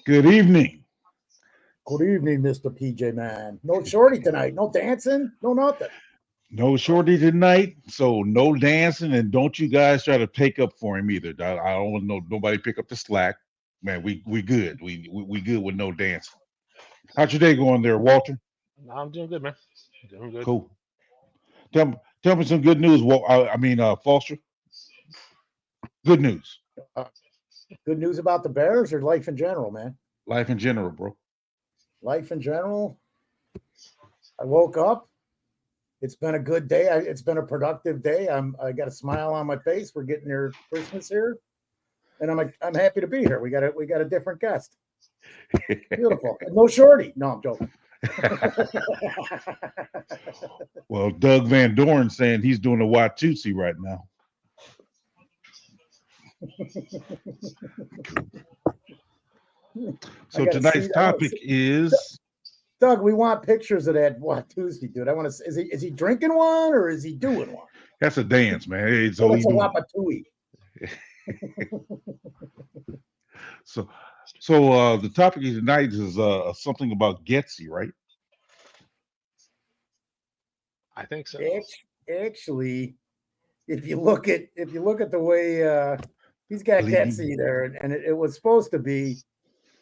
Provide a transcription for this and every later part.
Good evening. Good evening, Mr. PJ Man. No shorty tonight. No dancing. No nothing. No shorty tonight, so no dancing, and don't you guys try to take up for him either. I don't want nobody pick up the slack. Man, we good. We good with no dancing. How's your day going there, Walter? I'm doing good, man. Doing good. Cool. Tell me some good news. Foster. Good news. Good news about the Bears or life in general, man? Life in general, bro. Life in general. I woke up. It's been a good day. It's been a productive day. I got a smile on my face. We're getting near Christmas here, and I'm happy to be here. We got a different guest. Beautiful. No shorty. No, I'm joking. Well, Doug Van Dorn saying he's doing a Watusi right now. So tonight's topic is Doug. We want pictures of that Tuesday, dude. I want to. Is he drinking one or is he doing one? That's a dance, man. It's a Wapatui. So the topic of tonight is something about Getsy, right? I think so. Actually, if you look at the way he's got Getsy there, and it was supposed to be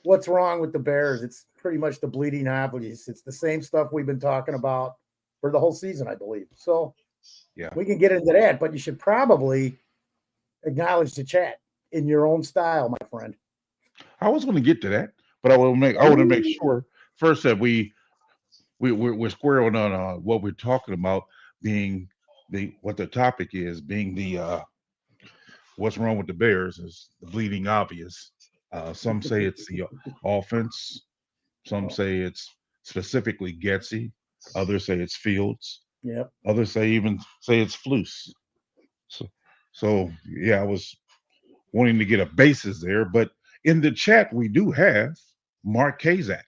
what's wrong with the Bears. It's pretty much the bleeding obvious. It's the same stuff we've been talking about for the whole season, I believe. So yeah, we can get into that, but you should probably acknowledge the chat in your own style, my friend. I was going to get to that, but I want to make sure first that we're square on what we're talking about being what the topic is being the what's wrong with the Bears is the bleeding obvious. Some say it's the offense. Some say it's specifically Getsy. Others say it's Fields. Yep. Others say it's Flus. So yeah, I was wanting to get a basis there, but in the chat we do have Mark Kazak.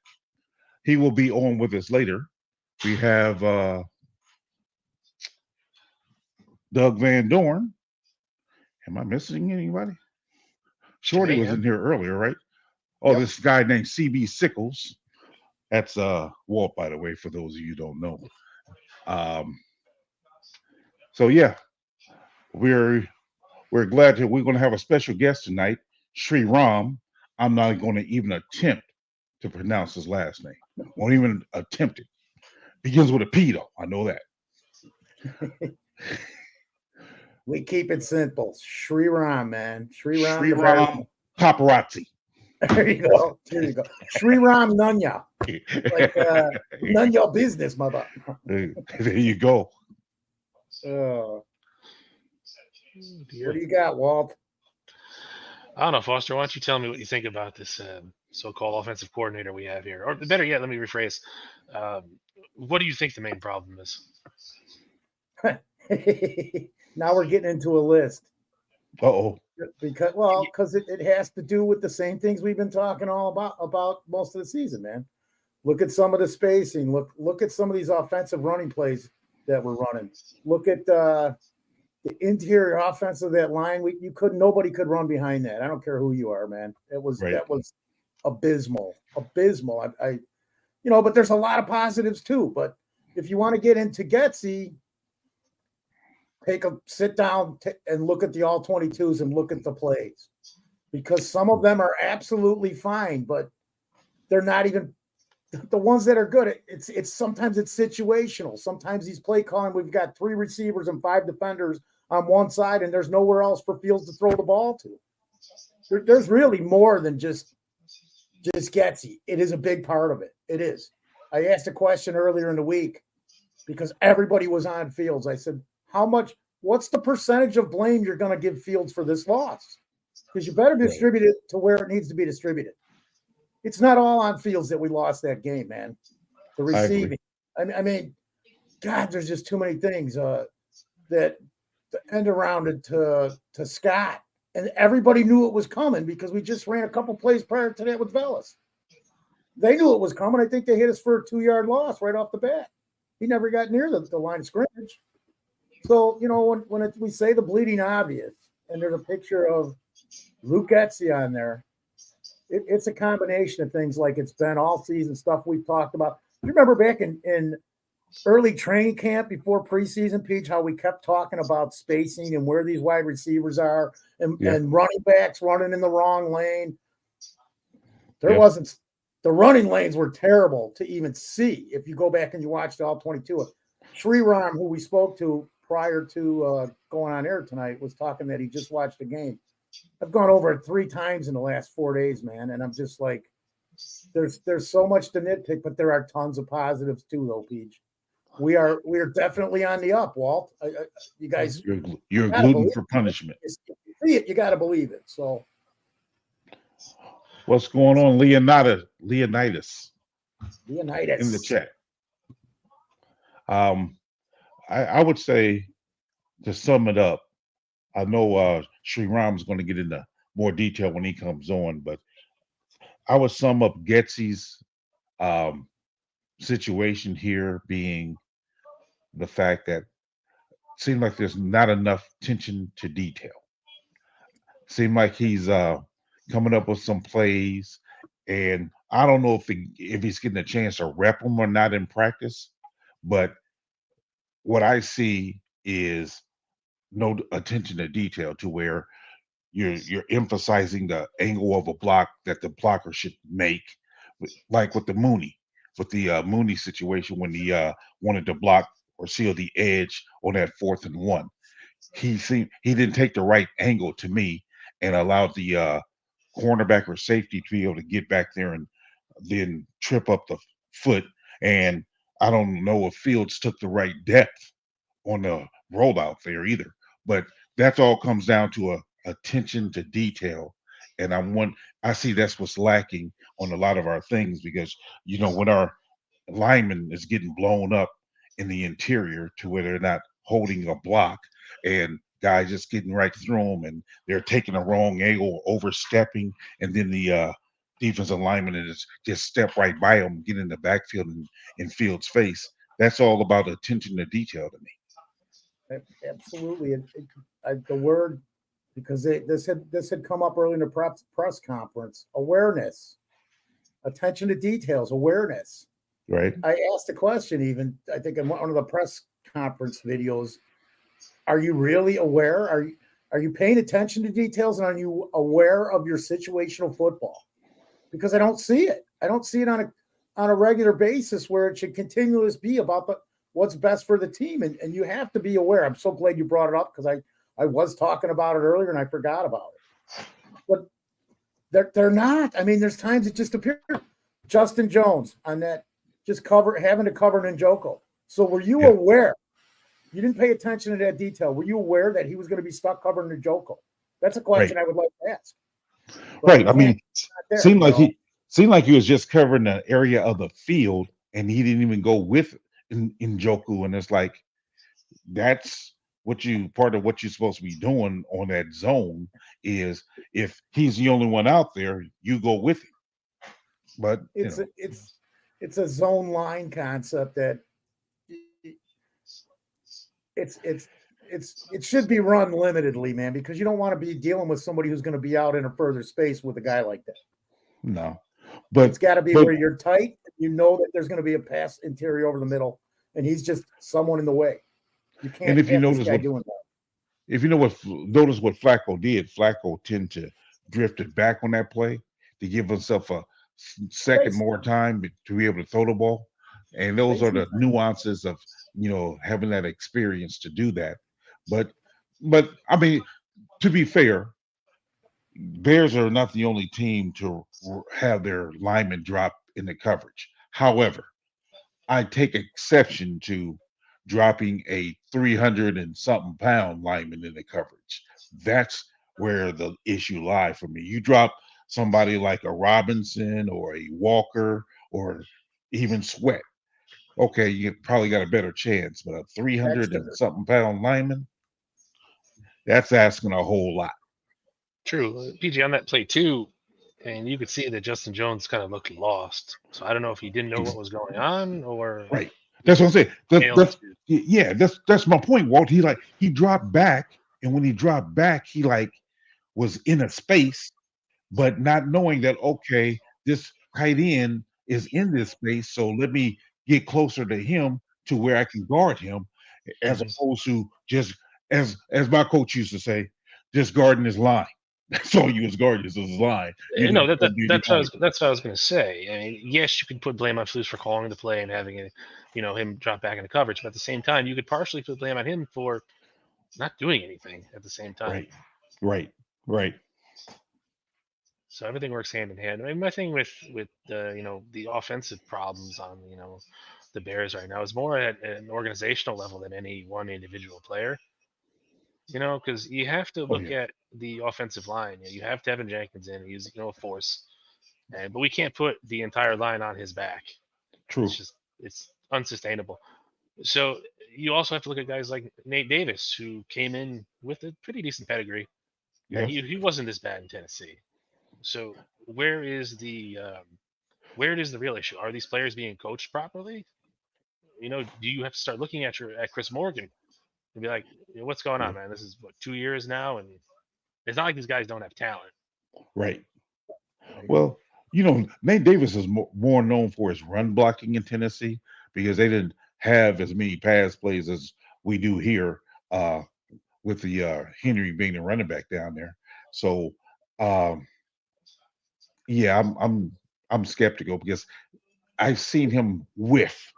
He will be on with us later. We have Doug Van Dorn. Am I missing anybody? Shorty was in here earlier, right? Oh, yep. This guy named CB Sickles. That's Walt, by the way, for those of you who don't know. So yeah, we're glad that we're going to have a special guest tonight, Shiram. I'm not going to even attempt to pronounce his last name. Won't even attempt it. Begins with a P, though. I know that. We keep it simple. Shiram, man. Shiram Paparazzi. There you go. Shiram Nunya. Like none your business, mother. There you go. What do you got, Walt? I don't know, Foster. Why don't you tell me what you think about this so-called offensive coordinator we have here? Or better yet, let me rephrase. What do you think the main problem is? Now we're getting into a list. Uh-oh. Because it has to do with the same things we've been talking all about most of the season, man. Look at some of the spacing. Look at some of these offensive running plays that we're running. Look at the interior offense of that line. Nobody could run behind that. I don't care who you are, man. That was abysmal. But there's a lot of positives too. But if you want to get into Getsy, sit down and look at the all 22s and look at the plays, because some of them are absolutely fine, but they're not even the ones that are good. It's sometimes it's situational. Sometimes he's play calling. We've got 3 receivers and 5 defenders on one side, and there's nowhere else for Fields to throw the ball to. There's really more than just Getsy. It is a big part of it. It is. I asked a question earlier in the week because everybody was on Fields. I said, how much what's the percentage of blame you're going to give Fields for this loss? Because you better distribute it to where it needs to be distributed. It's not all on Fields that we lost that game, man. The receiving. I mean, God, there's just too many things that end around it to Scott. And everybody knew it was coming because we just ran a couple plays prior to that with Velas. They knew it was coming. I think they hit us for a 2-yard loss right off the bat. He never got near the line of scrimmage. So, when we say the bleeding obvious, and there's a picture of Luke Getsy on there, it's a combination of things like it's been all season, stuff we've talked about. You remember back in early training camp before preseason, Peach, how we kept talking about spacing and where these wide receivers are and running backs running in the wrong lane. There wasn't – the running lanes were terrible to even see if you go back and you watch the All-22. Shiram, who we spoke to prior to going on air tonight, was talking that he just watched the game. I've gone over it 3 times in the last 4 days, man, and I'm just like, there's so much to nitpick, but there are tons of positives too, though, Peach. We are definitely on the up, Walt. You guys, you're gluten for punishment. If you see it, you got to believe it. So, what's going on, Leonidas in the chat? I would say, to sum it up, I know Shiram is going to get into more detail when he comes on, but I would sum up Getsy's situation here being the fact that it seems like there's not enough attention to detail. Seems like he's coming up with some plays, and I don't know if he's getting a chance to rep them or not in practice, but what I see is no attention to detail to where you're emphasizing the angle of a block that the blocker should make, like with the Mooney situation when he wanted to block or seal the edge on that 4th and 1. He didn't take the right angle to me and allowed the cornerback or safety to be able to get back there and then trip up the foot. And I don't know if Fields took the right depth on the rollout there either. But that all comes down to attention to detail. And I see that's what's lacking on a lot of our things because, when our lineman is getting blown up in the interior to where they're not holding a block and guys just getting right through them and they're taking a wrong angle, overstepping, and then the defensive lineman is just step right by them, get in the backfield and in Fields' face. That's all about attention to detail to me. Absolutely. The word, because this had come up early in the press conference, awareness, attention to details, awareness. Right. I asked a question even, I think in one of the press conference videos, are you really aware? Are you paying attention to details, and are you aware of your situational football? Because I don't see it. I don't see it on a regular basis where it should continuously be about what's best for the team. And you have to be aware. I'm so glad you brought it up because I was talking about it earlier and I forgot about it. But they're not. I mean, there's times it just appears. Justin Jones on that just having to cover Njoku. So were you aware? You didn't pay attention to that detail. Were you aware that he was going to be stuck covering Njoku? That's a question I would like to ask. But right. I mean, seemed like he was just covering the area of the field and he didn't even go with Njoku. And it's like, that's part of what you're supposed to be doing on that zone is if he's the only one out there, you go with him. But it's a zone line concept that it should be run limitedly, man, because you don't want to be dealing with somebody who's going to be out in a further space with a guy like that. No, but it's got to be where you're tight. You know that there's going to be a pass interior over the middle, and he's just someone in the way. You can't. And if you notice doing that. If you notice what Flacco did, Flacco tend to drift it back on that play to give himself a second more time to be able to throw the ball. And those are the nuances of, having that experience to do that. But I mean, to be fair, Bears are not the only team to have their linemen drop in the coverage. However, I take exception to dropping a 300 and something pound lineman in the coverage. That's where the issue lies for me. You drop somebody like a Robinson or a Walker or even Sweat. Okay, you probably got a better chance, but a 300 and Dexter. something pound lineman, that's asking a whole lot. True. PG on that play too, and you could see that Justin Jones kind of looked lost. So I don't know if he didn't know what was going on or Right. That's what I'm saying. failed to. Yeah, that's my point, Walt. He dropped back, and when he dropped back, he was in a space, but not knowing that okay, this tight end is in this space, so let me get closer to him to where I can guard him, as Mhm. opposed to just as my coach used to say, just guarding his line. That's all you was guarding is his line. You No, didn't go do your line. that's what I was going to say. I mean, yes, you could put blame on Flus for calling the play and having him drop back into coverage, but at the same time, you could partially put blame on him for not doing anything at the same time. Right. So everything works hand in hand. I mean, my thing with the offensive problems on the Bears right now is more at an organizational level than any one individual player. Because you have to Oh look yeah. at the offensive line. You have Devin Jenkins in, he's a force, but we can't put the entire line on his back. True. It's unsustainable. So you also have to look at guys like Nate Davis, who came in with a pretty decent pedigree, and Yes. he wasn't this bad in Tennessee. So where is the real issue? Are these players being coached properly? Do you have to start looking at Chris Morgan and be like, what's going Yeah. on, man? This is 2 years now, and it's not like these guys don't have talent. Right. Well, Nate Davis is more known for his run blocking in Tennessee because they didn't have as many pass plays as we do here with the Henry being the running back down there. So, yeah, I'm skeptical because I've seen him whiff.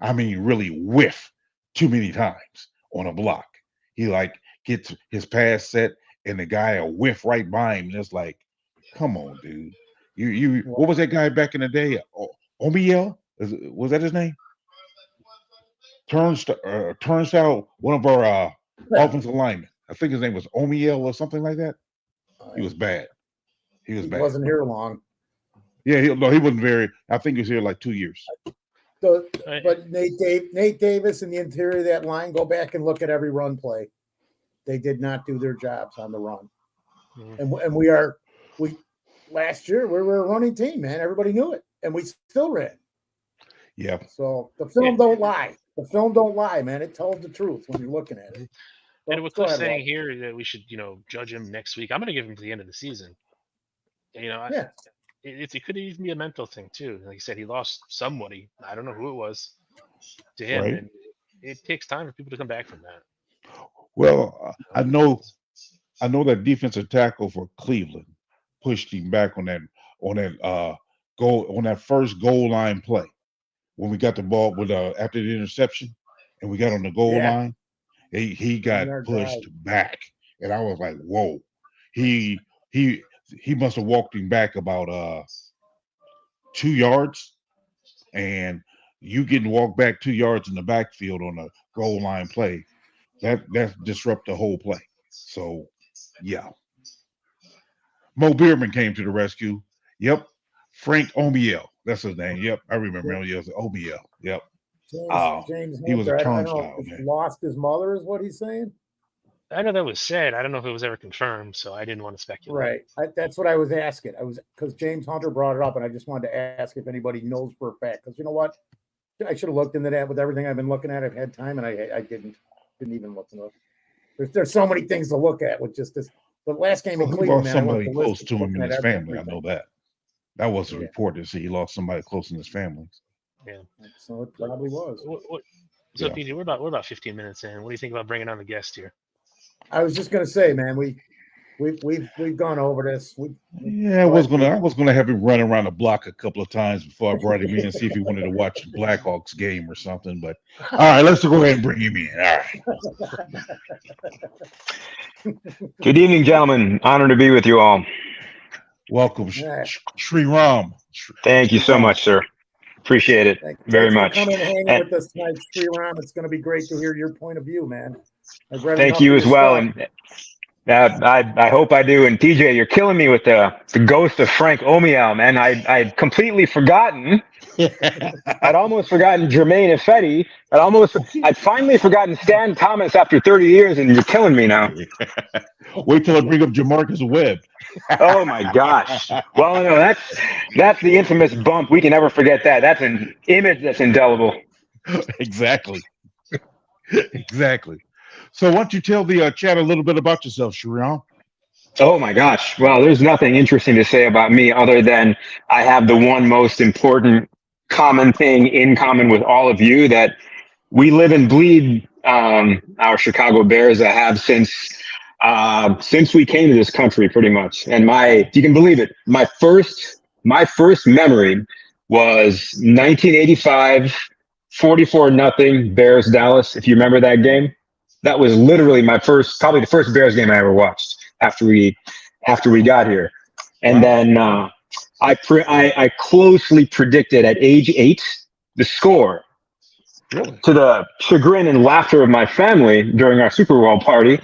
I mean, really whiff too many times on a block. He gets his pass set, and the guy will whiff right by him, and it's like, come on, dude. What was that guy back in the day? Omiel? Was that his name? Turnstile, one of our offensive linemen. I think his name was Omiel or something like that. He was bad. He wasn't here long. Yeah, he wasn't very. I think he was here like 2 years. So, but Nate Davis and the interior of that line, go back and look at every run play. They did not do their jobs on the run. Mm-hmm. And we last year we were a running team, man. Everybody knew it, and we still ran. Yeah. So the film don't lie. The film don't lie, man. It tells the truth when you're looking at it. And with Cliff saying here that we should, judge him next week, I'm going to give him to the end of the season. Yeah. It could even be a mental thing too. Like you said, he lost somebody. I don't know who it was to him, right. And it takes time for people to come back from that. Well, I know that defensive tackle for Cleveland pushed him back on that first goal line play when we got the ball after the interception and we got on the goal line. He got pushed back, and I was like, whoa. He must have walked him back about 2 yards, and you getting walked back 2 yards in the backfield on a goal line play, that disrupt the whole play. So, yeah. Mo Beerman came to the rescue. Yep. Frank Omiel. That's his name. Yep. I remember Omiel. Yep. James he was a turnstile. I don't know, lost his mother is what he's saying. I know that was said. I don't know if it was ever confirmed, so I didn't want to speculate. Right. That's what I was asking. Because James Hunter brought it up, and I just wanted to ask if anybody knows for a fact. Because you know what? I should have looked into that with everything I've been looking at. I've had time, and I didn't even look into it. There's so many things to look at with just this. The last game in Cleveland, man, somebody close to him in his family. I know that. That was reported. So he lost somebody close in his family. Yeah. So it probably was. So PJ, we're about 15 minutes in. What do you think about bringing on the guest here? I was just gonna say, man, we've gone over this. I was gonna have him run around the block a couple of times before I brought him in and see if he wanted to watch the Blackhawks game or something. But all right, let's go ahead and bring him in. All right. Good evening, gentlemen. Honored to be with you all. Welcome, Shiram. Thank you so much, sir. Appreciate it very Thanks for much. coming and hanging And with us tonight, Shiram. It's going to be great to hear your point of view, man. I've read thank enough you of as your well. stuff. And I hope I do. And TJ, you're killing me with the ghost of Frank Omiel, man. I'd completely forgotten. I'd almost forgotten Jermaine Ifedi. I'd finally forgotten Stan Thomas after 30 years, and you're killing me now. Wait till I bring up Jamarcus Webb. Oh my gosh. Well, no, that's the infamous bump. We can never forget that. That's an image that's indelible. Exactly. Exactly. So why don't you tell the chat a little bit about yourself, Shiram? Oh my gosh. Well, there's nothing interesting to say about me other than I have the one most important common thing in common with all of you, that we live and bleed our Chicago Bears. I have since we came to this country, pretty much. And if you can believe it, my first memory was 1985, 44-0 Bears Dallas. If you remember that game, that was literally probably the first Bears game I ever watched after we got here. And then I closely predicted at age 8 the score. Really? To the chagrin and laughter of my family during our Super Bowl party,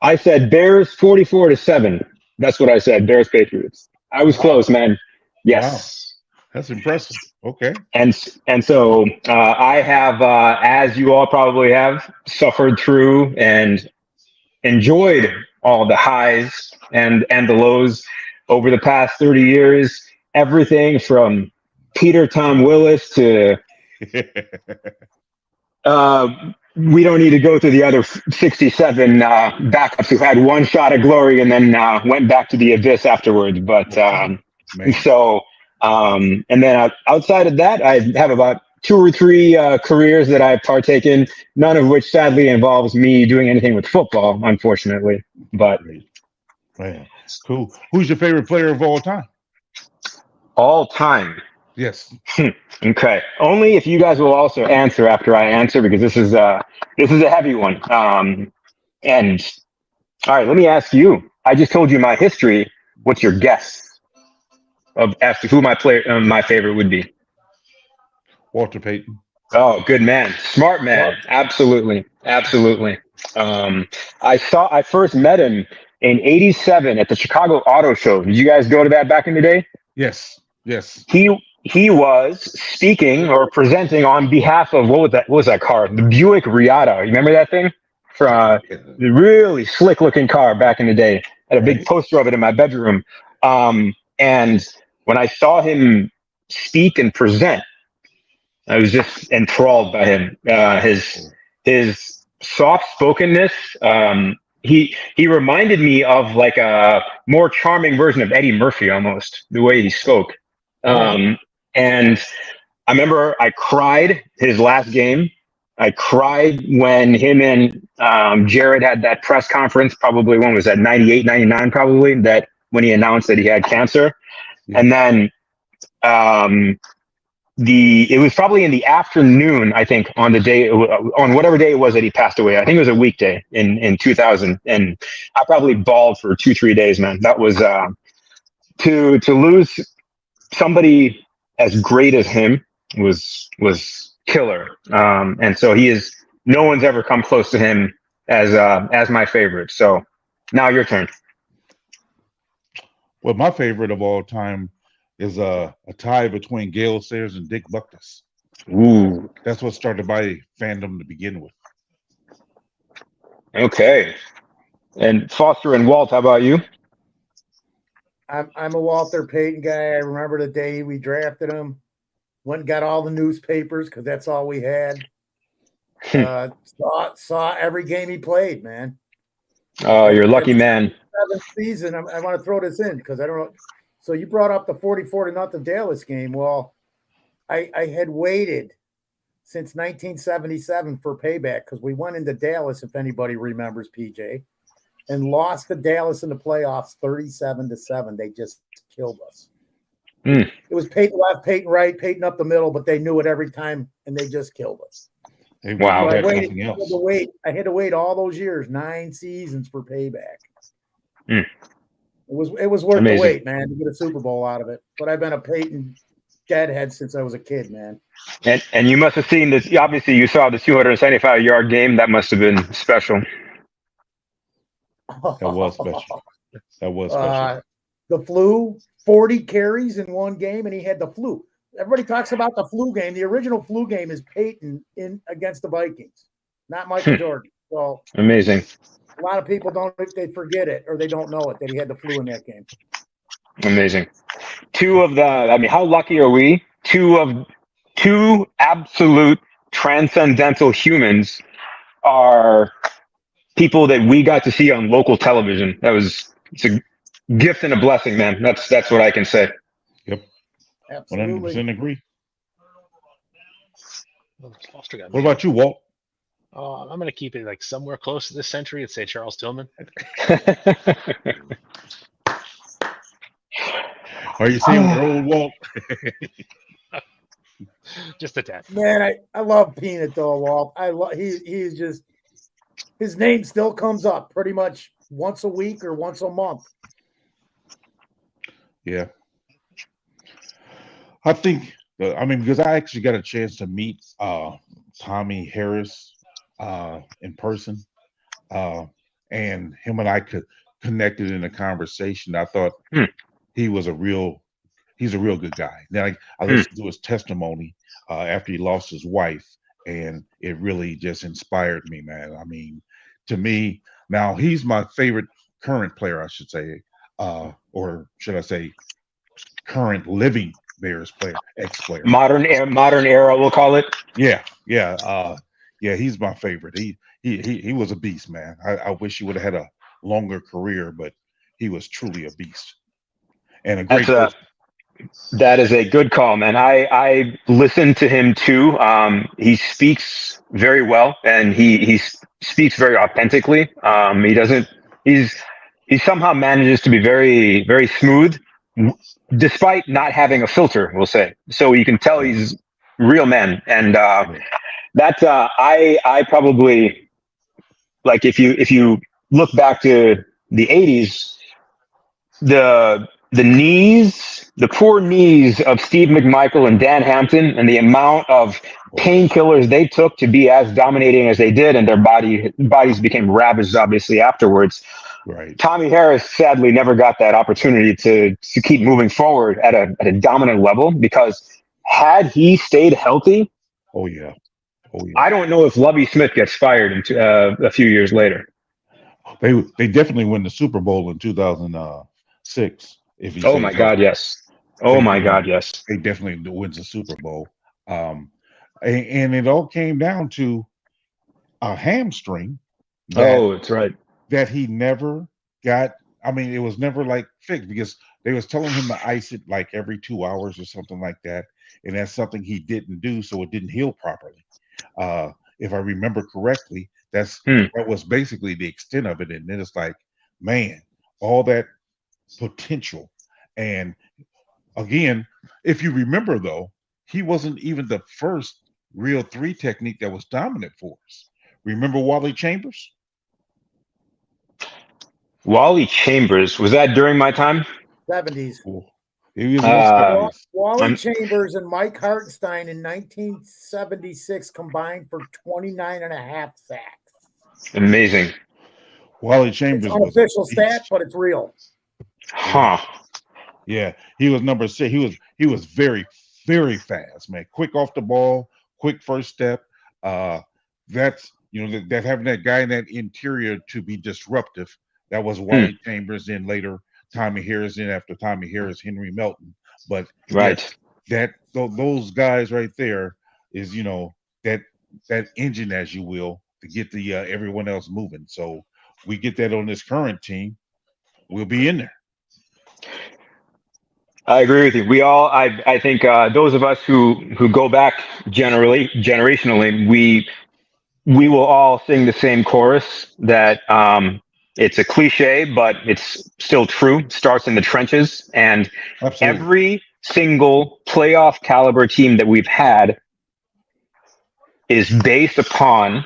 I said Bears 44-7. That's what I said. Bears Patriots. I was close, man. Yes. Wow. That's impressive. Okay. And so I have, as you all probably have, suffered through and enjoyed all the highs and the lows over the past 30 years. Everything from Peter Tom Willis to we don't need to go through the other 67 backups who had one shot at glory and then went back to the abyss afterwards. But and then outside of that, I have about 2 or 3 careers that I've partaken, none of which sadly involves me doing anything with football, unfortunately. But man, cool. Who's your favorite player of all time? All time. Yes. Okay. Only if you guys will also answer after I answer, because this is a heavy one. And all right, let me ask you. I just told you my history. What's your guess as to who my favorite would be? Walter Payton. Oh, good man, smart man. Absolutely. I first met him in '87 at the Chicago Auto Show. Did you guys go to that back in the day? Yes. He was speaking or presenting on behalf of what was that car? The Buick Riata. You remember that thing? The really slick looking car back in the day. I had a big poster of it in my bedroom. And when I saw him speak and present, I was just enthralled by him. His soft spokenness. He reminded me of like a more charming version of Eddie Murphy, almost, the way he spoke. And I remember I cried his last game. I cried when him and Jared had that press conference, probably when was that, 98, 99, probably, that when he announced that he had cancer. Yeah. And then it was probably in the afternoon, I think, on whatever day it was that he passed away. I think it was a weekday in 2000. And I probably bawled for 2-3 days, man. That was to lose somebody as great as him was killer. And so no one's ever come close to him as my favorite. So now your turn. Well, my favorite of all time is a tie between Gale Sayers and Dick Buckus. Ooh. That's what started my fandom to begin with. Okay. And Foster and Walt, how about you? I'm a Walter Payton guy. I remember the day we drafted him. Went and got all the newspapers because that's all we had. Saw every game he played, man. Oh, you're a lucky man. 7th season. I want to throw this in because I don't know. So you brought up the 44-0 Dallas game. Well, I had waited since 1977 for payback because we went into Dallas, if anybody remembers, PJ, and lost to Dallas in the playoffs 37-7. They just killed us. It was Peyton left, Peyton right, Peyton up the middle, but they knew it every time, and they just killed us. Wow. So I had to wait all those years, 9 seasons for payback. It was worth the wait, man, to get a Super Bowl out of it. But I've been a Peyton deadhead since I was a kid, man. And you must have seen this. Obviously, you saw the 275-yard game. That must have been special. That was special. That was special. The flu, 40 carries in one game, and he had the flu. Everybody talks about the flu game. The original flu game is Peyton against the Vikings, not Michael Jordan. So amazing. A lot of people they forget it or they don't know it that he had the flu in that game. Amazing. How lucky are we? Two absolute transcendental humans are people that we got to see on local television. It's a gift and a blessing, man. That's what I can say. Yep. Absolutely. 100% agree. What about you, Walt? I'm going to keep it like somewhere close to this century. I'd say Charles Tillman. Are you saying old Walt? Just a tad. Man, I love Peanut though, Walt. He's just his name still comes up pretty much once a week or once a month. Yeah. I think because I actually got a chance to meet Tommy Harris in person. And him and I connected in a conversation. I thought he's a real good guy. Now I listened to his testimony after he lost his wife, and it really just inspired me, man. I mean, to me, now he's my favorite current player, I should say, or should I say, current living Bears player, ex-player, modern era, we'll call it. Yeah. He's my favorite. He was a beast, man. I wish he would have had a longer career, but he was truly a beast and a great coach. That is a good call, man. I listen to him too. He speaks very well, and he speaks very authentically. He somehow manages to be very, very smooth, despite not having a filter, we'll say. So you can tell he's real man. And I probably, like, if you look back to the 80s, the poor knees of Steve McMichael and Dan Hampton, and the amount of painkillers they took to be as dominating as they did, and their bodies became ravaged, obviously, afterwards. Right. Tommy Harris sadly never got that opportunity to keep moving forward at a dominant level, because had he stayed healthy, oh yeah, I don't know if Lovie Smith gets fired a few years later. They definitely win the Super Bowl in 2006. If he oh my God, yes. Oh my God, yes. They definitely wins the Super Bowl. And it all came down to a hamstring. That's right. That he never got. I mean, it was never like fixed, because they was telling him to ice it like every 2 hours or something like that. And that's something he didn't do, so it didn't heal properly. If I remember correctly, that was basically the extent of it. And then it's like, man, all that potential. And again, if you remember though, he wasn't even the first real 3 technique that was dominant for us. Remember Wally Chambers? Wally Chambers, was that during my time? 70s. He was Wally Chambers and Mike Hartenstein in 1976 combined for 29 and a half sacks. Amazing. Wally Chambers. It's unofficial stat, but it's real. Huh. Yeah, he was number 6. He was very, very fast, man. Quick off the ball, quick first step. That's that having that guy in that interior to be disruptive. That was Wally Chambers. Then later Tommy Harris. Then after Tommy Harris, Henry Melton. But right, those guys right there is that engine, as you will, to get the everyone else moving. So we get that on this current team, we'll be in there. I agree with you. We all, I think those of us who go back generationally, we will all sing the same chorus that it's a cliche, but it's still true. Starts in the trenches, and Absolutely. Every single playoff caliber team that we've had is based upon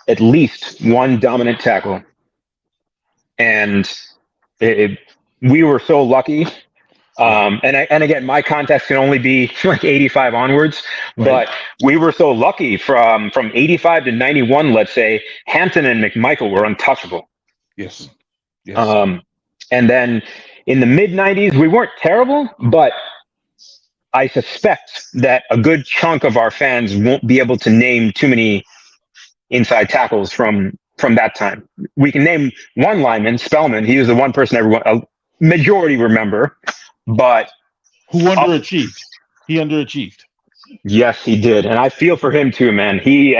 at least one dominant tackle. And we were so lucky And again, my context can only be like 85 onwards, but we were so lucky from 85 to 91, let's say, Hampton and McMichael were untouchable. Yes. Yes. And then in the mid 90s, we weren't terrible, but I suspect that a good chunk of our fans won't be able to name too many inside tackles from that time. We can name one lineman, Spellman. He was the one person a majority remember, but who underachieved? He underachieved. Yes, he did, and I feel for him too, man. He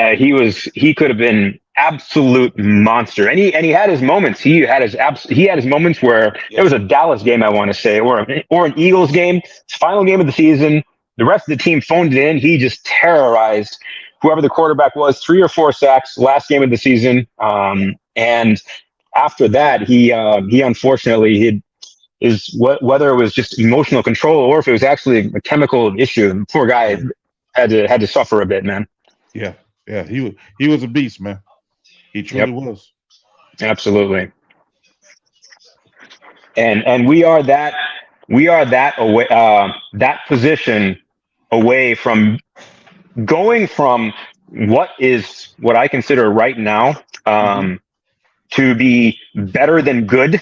could have been absolute monster, and he had his moments. He had his moments where it was a Dallas game, I want to say, or an Eagles game, final game of the season. The rest of the team phoned it in. He just terrorized whoever the quarterback was. 3 or 4 sacks last game of the season, and after that, he unfortunately whether it was just emotional control or if it was actually a chemical issue. The poor guy had to suffer a bit, man. Yeah. He was a beast, man. He truly was. Absolutely. And we are that away that position away from going from what I consider right now to be better than good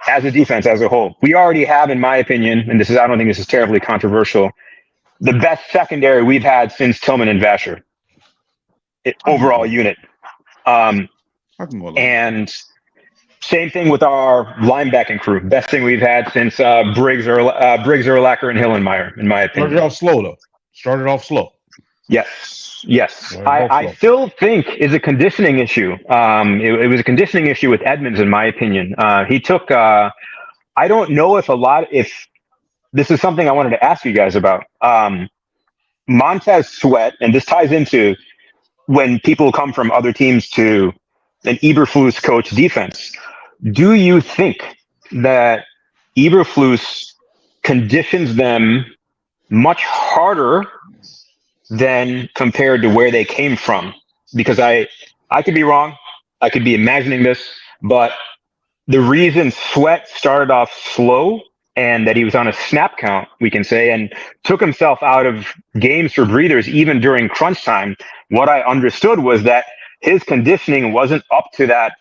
as a defense as a whole. We already have, in my opinion, and I don't think this is terribly controversial, the best secondary we've had since Tillman and Vasher. Overall unit. And same thing with our linebacking crew. Best thing we've had since Briggs, Urlacher, and Hillenmeyer, in my opinion. Started off slow. Yes. I still think is a conditioning issue. It was a conditioning issue with Edmonds, in my opinion. He took. I don't know if this is something I wanted to ask you guys about. Montez Sweat, and this ties into when people come from other teams to an Eberflus coach defense. Do you think that Eberflus conditions them much harder than compared to where they came from? Because I could be wrong. I could be imagining this, but the reason Sweat started off slow and that he was on a snap count, we can say, and took himself out of games for breathers, even during crunch time, what I understood was that his conditioning wasn't up to that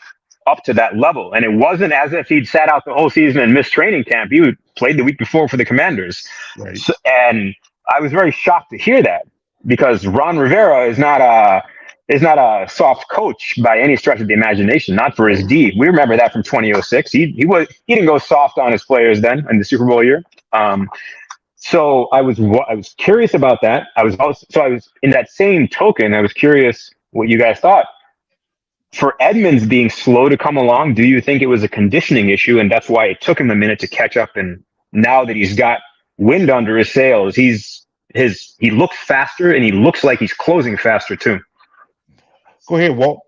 level. And it wasn't as if he'd sat out the whole season and missed training camp. He played the week before for the Commanders. Right. And I was very shocked to hear that, because Ron Rivera is not a soft coach by any stretch of the imagination, not for his D. We remember that from 2006. He didn't go soft on his players then in the Super Bowl year. So I was curious about that. I was in that same token, I was curious what you guys thought. For Edmonds being slow to come along, do you think it was a conditioning issue and that's why it took him a minute to catch up? And now that he's got wind under his sails, he looks faster and he looks like he's closing faster too. Go ahead, Walt.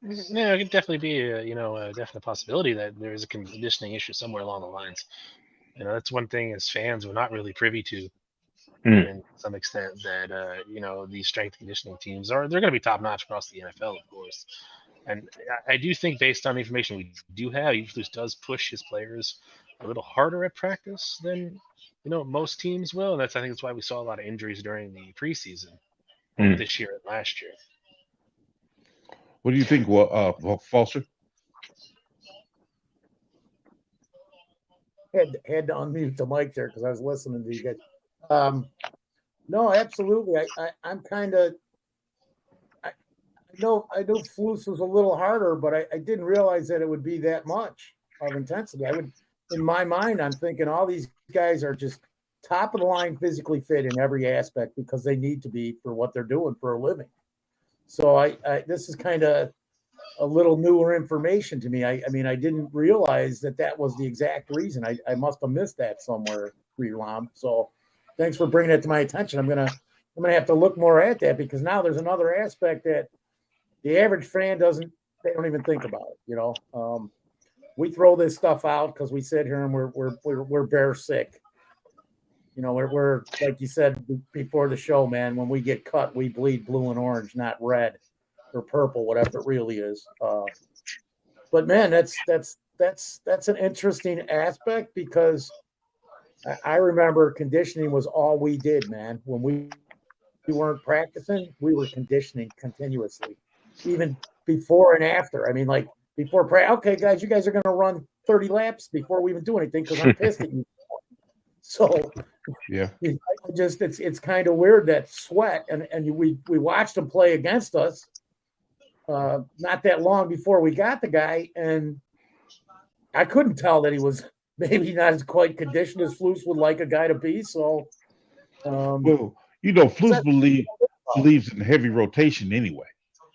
Yeah, it could definitely be a definite possibility that there is a conditioning issue somewhere along the lines. That's one thing as fans we're not really privy to, in some extent, that these strength conditioning teams they're going to be top notch across the NFL, of course. And I do think, based on the information we do have, Eberflus does push his players a little harder at practice than most teams will, and I think that's why we saw a lot of injuries during the preseason this year and last year. What do you think, Foster? Had to unmute the mic there because I was listening to you guys. No, absolutely. I'm kind of. I know Flus was a little harder, but I didn't realize that it would be that much of intensity. In my mind, I'm thinking all these guys are just top of the line, physically fit in every aspect because they need to be for what they're doing for a living. So this is kind of a little newer information to me. I mean, I didn't realize that was the exact reason. I must have missed that somewhere, Relam. So thanks for bringing it to my attention. I'm gonna have to look more at that, because now there's another aspect that the average fan they don't even think about it. We throw this stuff out because we sit here and we're bear sick. We're like you said before the show, man. When we get cut, we bleed blue and orange, not red or purple, whatever it really is. But man, that's an interesting aspect, because I remember conditioning was all we did, man. When we weren't practicing, we were conditioning continuously, even before and after. I mean, like before practice, okay, guys, you guys are going to run 30 laps before we even do anything because I'm pissed at you. So, Yeah. It's kind of weird that Sweat and we watched him play against us not that long before we got the guy, and I couldn't tell that he was maybe not as quite conditioned as Flus would like a guy to be. So, Well, Flus believes in heavy rotation anyway.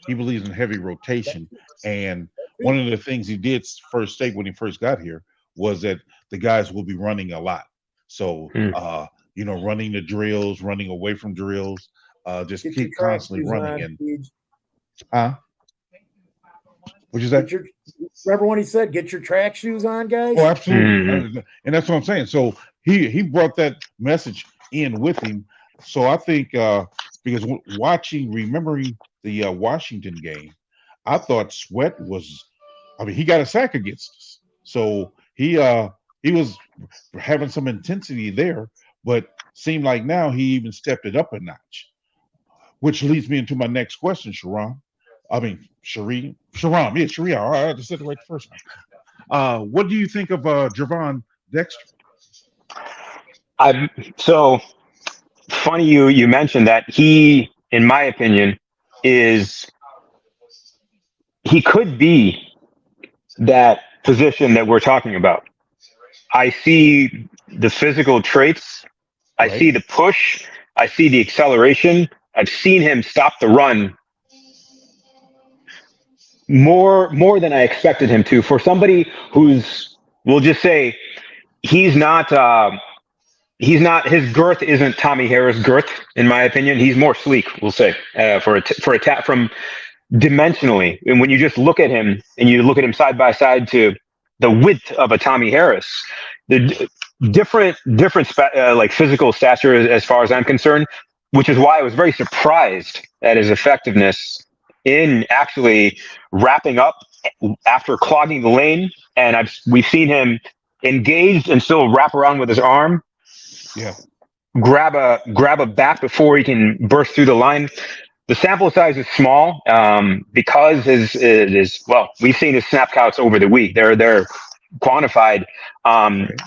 He believes in heavy rotation, and one of the things he did first state when he first got here was that the guys will be running a lot. So, running the drills, running away from drills, just keep constantly running. What'd you say? Remember when he said, "Get your track shoes on, guys"? Oh, absolutely, and that's what I'm saying. So he brought that message in with him. So I think because remembering the Washington game, I thought Sweat was. I mean, he got a sack against us, so he was having some intensity there, but seemed like now he even stepped it up a notch, which leads me into my next question, Shiram. Shiram. Yeah, Shiram. All right, I just said it right the first time. What do you think of Javon Dexter? So funny you mentioned that. He, in my opinion, he could be that position that we're talking about. I see the physical traits. I see the push. I see the acceleration. I've seen him stop the run more than I expected him to. For somebody we'll just say he's not his girth isn't Tommy Harris girth, in my opinion. He's more sleek, we'll say, for a tap from dimensionally. And when you just look at him and you look at him side by side to the width of a Tommy Harris, the different like physical stature as far as I'm concerned, which is why I was very surprised at his effectiveness in actually wrapping up after clogging the lane. And we've seen him engaged and still wrap around with his arm. Yeah. Grab a back before he can burst through the line. The sample size is small because we've seen his snap counts over the week. They're quantified, and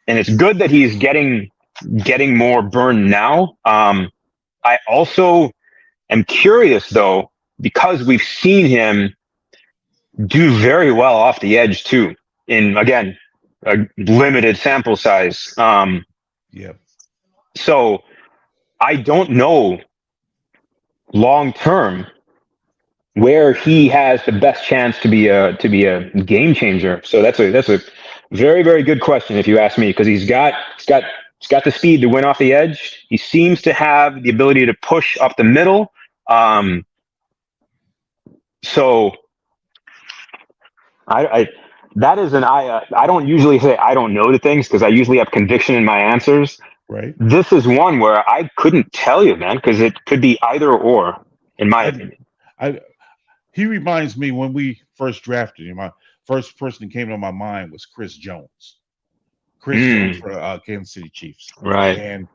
it's good that he's getting more burn now. I also am curious though, because we've seen him do very well off the edge too, in again a limited sample size. So I don't know long term where he has the best chance to be a game changer. So that's a very, very good question if you ask me, because he's got the speed to win off the edge. He seems to have the ability to push up the middle. So I don't usually say I don't know the things because I usually have conviction in my answers. Right. This is one where I couldn't tell you, man, because it could be either or, in my opinion. He reminds me when we first drafted him. My first person that came to my mind was Chris Jones. Jones for Kansas City Chiefs. Right. And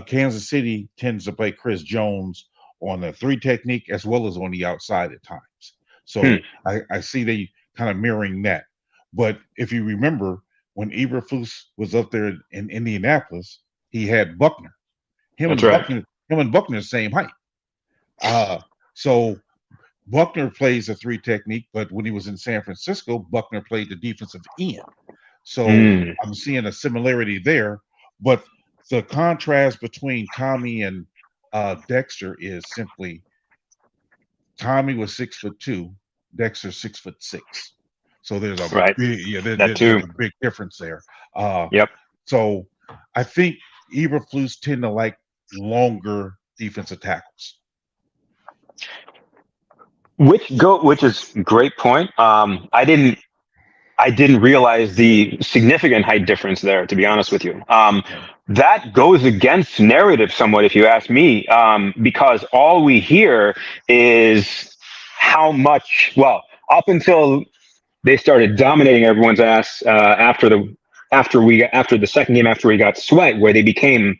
Kansas City tends to play Chris Jones on the 3 technique as well as on the outside at times. So I see they kind of mirroring that. But if you remember, when Eberflus was up there in Indianapolis, he had Buckner. Him and Buckner the same height. So Buckner plays a 3 technique, but when he was in San Francisco, Buckner played the defensive end. So I'm seeing a similarity there. But the contrast between Tommy and Dexter is simply Tommy was 6'2", Dexter 6'6". So there's a there's a big difference there. So I think Eberflus tend to like longer defensive tackles. Which is a great point. I didn't realize the significant height difference there, to be honest with you. That goes against narrative somewhat, if you ask me, because all we hear is how much, up until they started dominating everyone's ass after the after the second game after we got sweat, where they became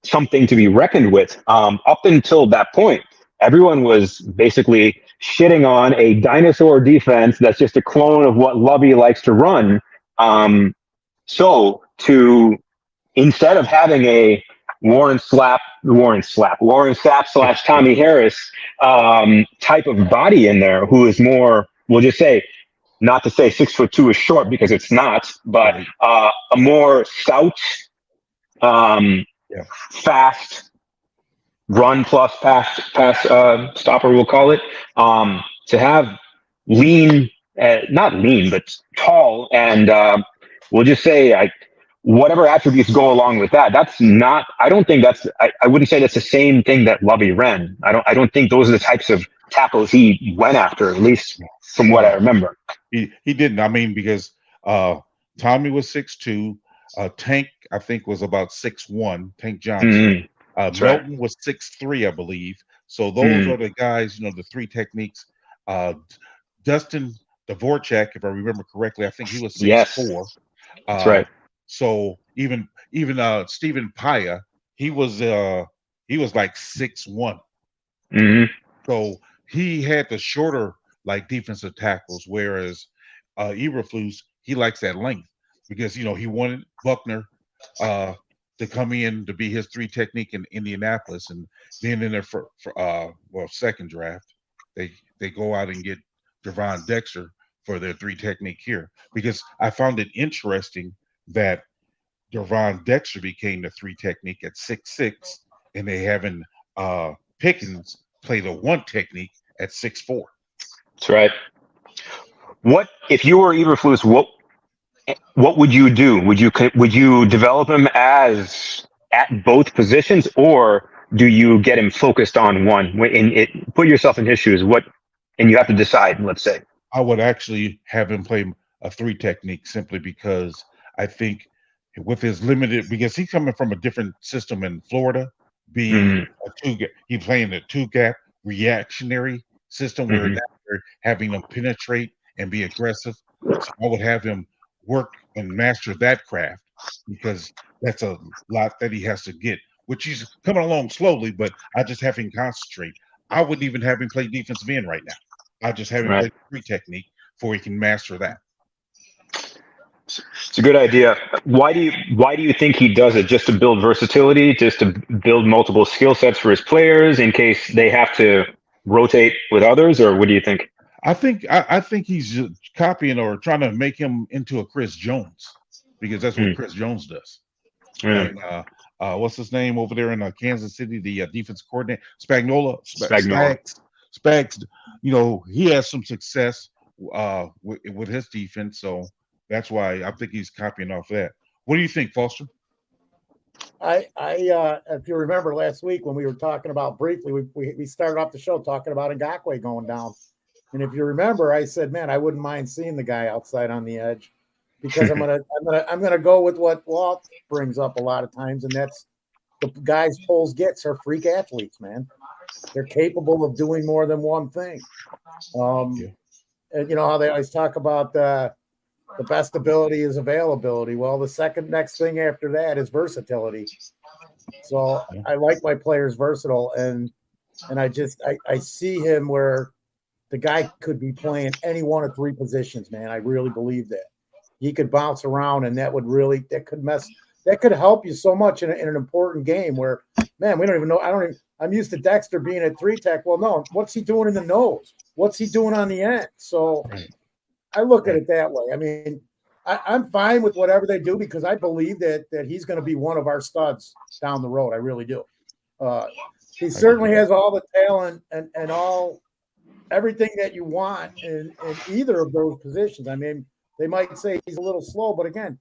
something to be reckoned with. Up until that point, everyone was basically shitting on a dinosaur defense that's just a clone of what Lovey likes to run. So instead of having a Warren Sapp / Tommy Harris type of body in there, who is more, we'll just say, not to say 6'2" is short because it's not, but a more stout, fast run plus pass stopper, we'll call it. To have lean, not lean, but tall, and we'll just say whatever attributes go along with that. That's not. I don't think that's. I wouldn't say that's the same thing that Lovey ran. I don't think those are the types of tackles he went after, at least from what I remember. He didn't. I mean, because Tommy was 6'2". Tank, I think, was about 6'1". Tank Johnson. Melton was 6'3", I believe. So those are the guys. The three techniques. Dustin Dvorak, if I remember correctly, I think he was 6'4". That's right. So even Stephen Paya, he was like 6'1". So he had the shorter defensive tackles, whereas Eberflus, he likes that length because he wanted Buckner to come in to be his three technique in Indianapolis, and then in their second draft, they go out and get Dexter for their three technique here, because I found it interesting that Dexter became the three technique at 6'6", and they having Pickens play the one technique at 6'4". That's right. What if you were Eberflus? What would you do? Would you develop him as at both positions, or do you get him focused on one? Put yourself in his shoes. And you have to decide. Let's say I would actually have him play a three technique, simply because I think with his limited, because he's coming from a different system in Florida, being he's playing a two gap reactionary system where now they're having him penetrate and be aggressive. So I would have him work and master that craft, because that's a lot that he has to get, which he's coming along slowly, but I just have him concentrate. I wouldn't even have him play defensive end right now. I just have him play three technique before he can master that. It's a good idea. Why do you think he does it? Just to build versatility, just to build multiple skill sets for his players in case they have to rotate with others, or what do you think? I think he's copying or trying to make him into a Chris Jones, because that's what Chris Jones does. And what's his name over there in Kansas City, the defense coordinator, Spags. He has some success with his defense, so that's why I think he's copying off that. What do you think, Foster? I if you remember last week when we were talking about briefly, we started off the show talking about Ngakoue going down. And if you remember, I said, man, I wouldn't mind seeing the guy outside on the edge, because I'm gonna go with what Walt brings up a lot of times, and that's the guys Poles gets are freak athletes, man. They're capable of doing more than one thing. And you know how they always talk about the best ability is availability. Well, the second next thing after that is versatility. So I like my players versatile, and I see him where the guy could be playing any one of three positions, man. I really believe that. He could bounce around, and that could help you so much in an important game where, man, we don't even know. I'm used to Dexter being at three tech. Well, no, what's he doing in the nose? What's he doing on the end? So I look at it that way. I mean, I'm fine with whatever they do, because I believe that he's going to be one of our studs down the road. I really do. He certainly has all the talent and everything that you want in either of those positions. I mean, they might say he's a little slow, but again,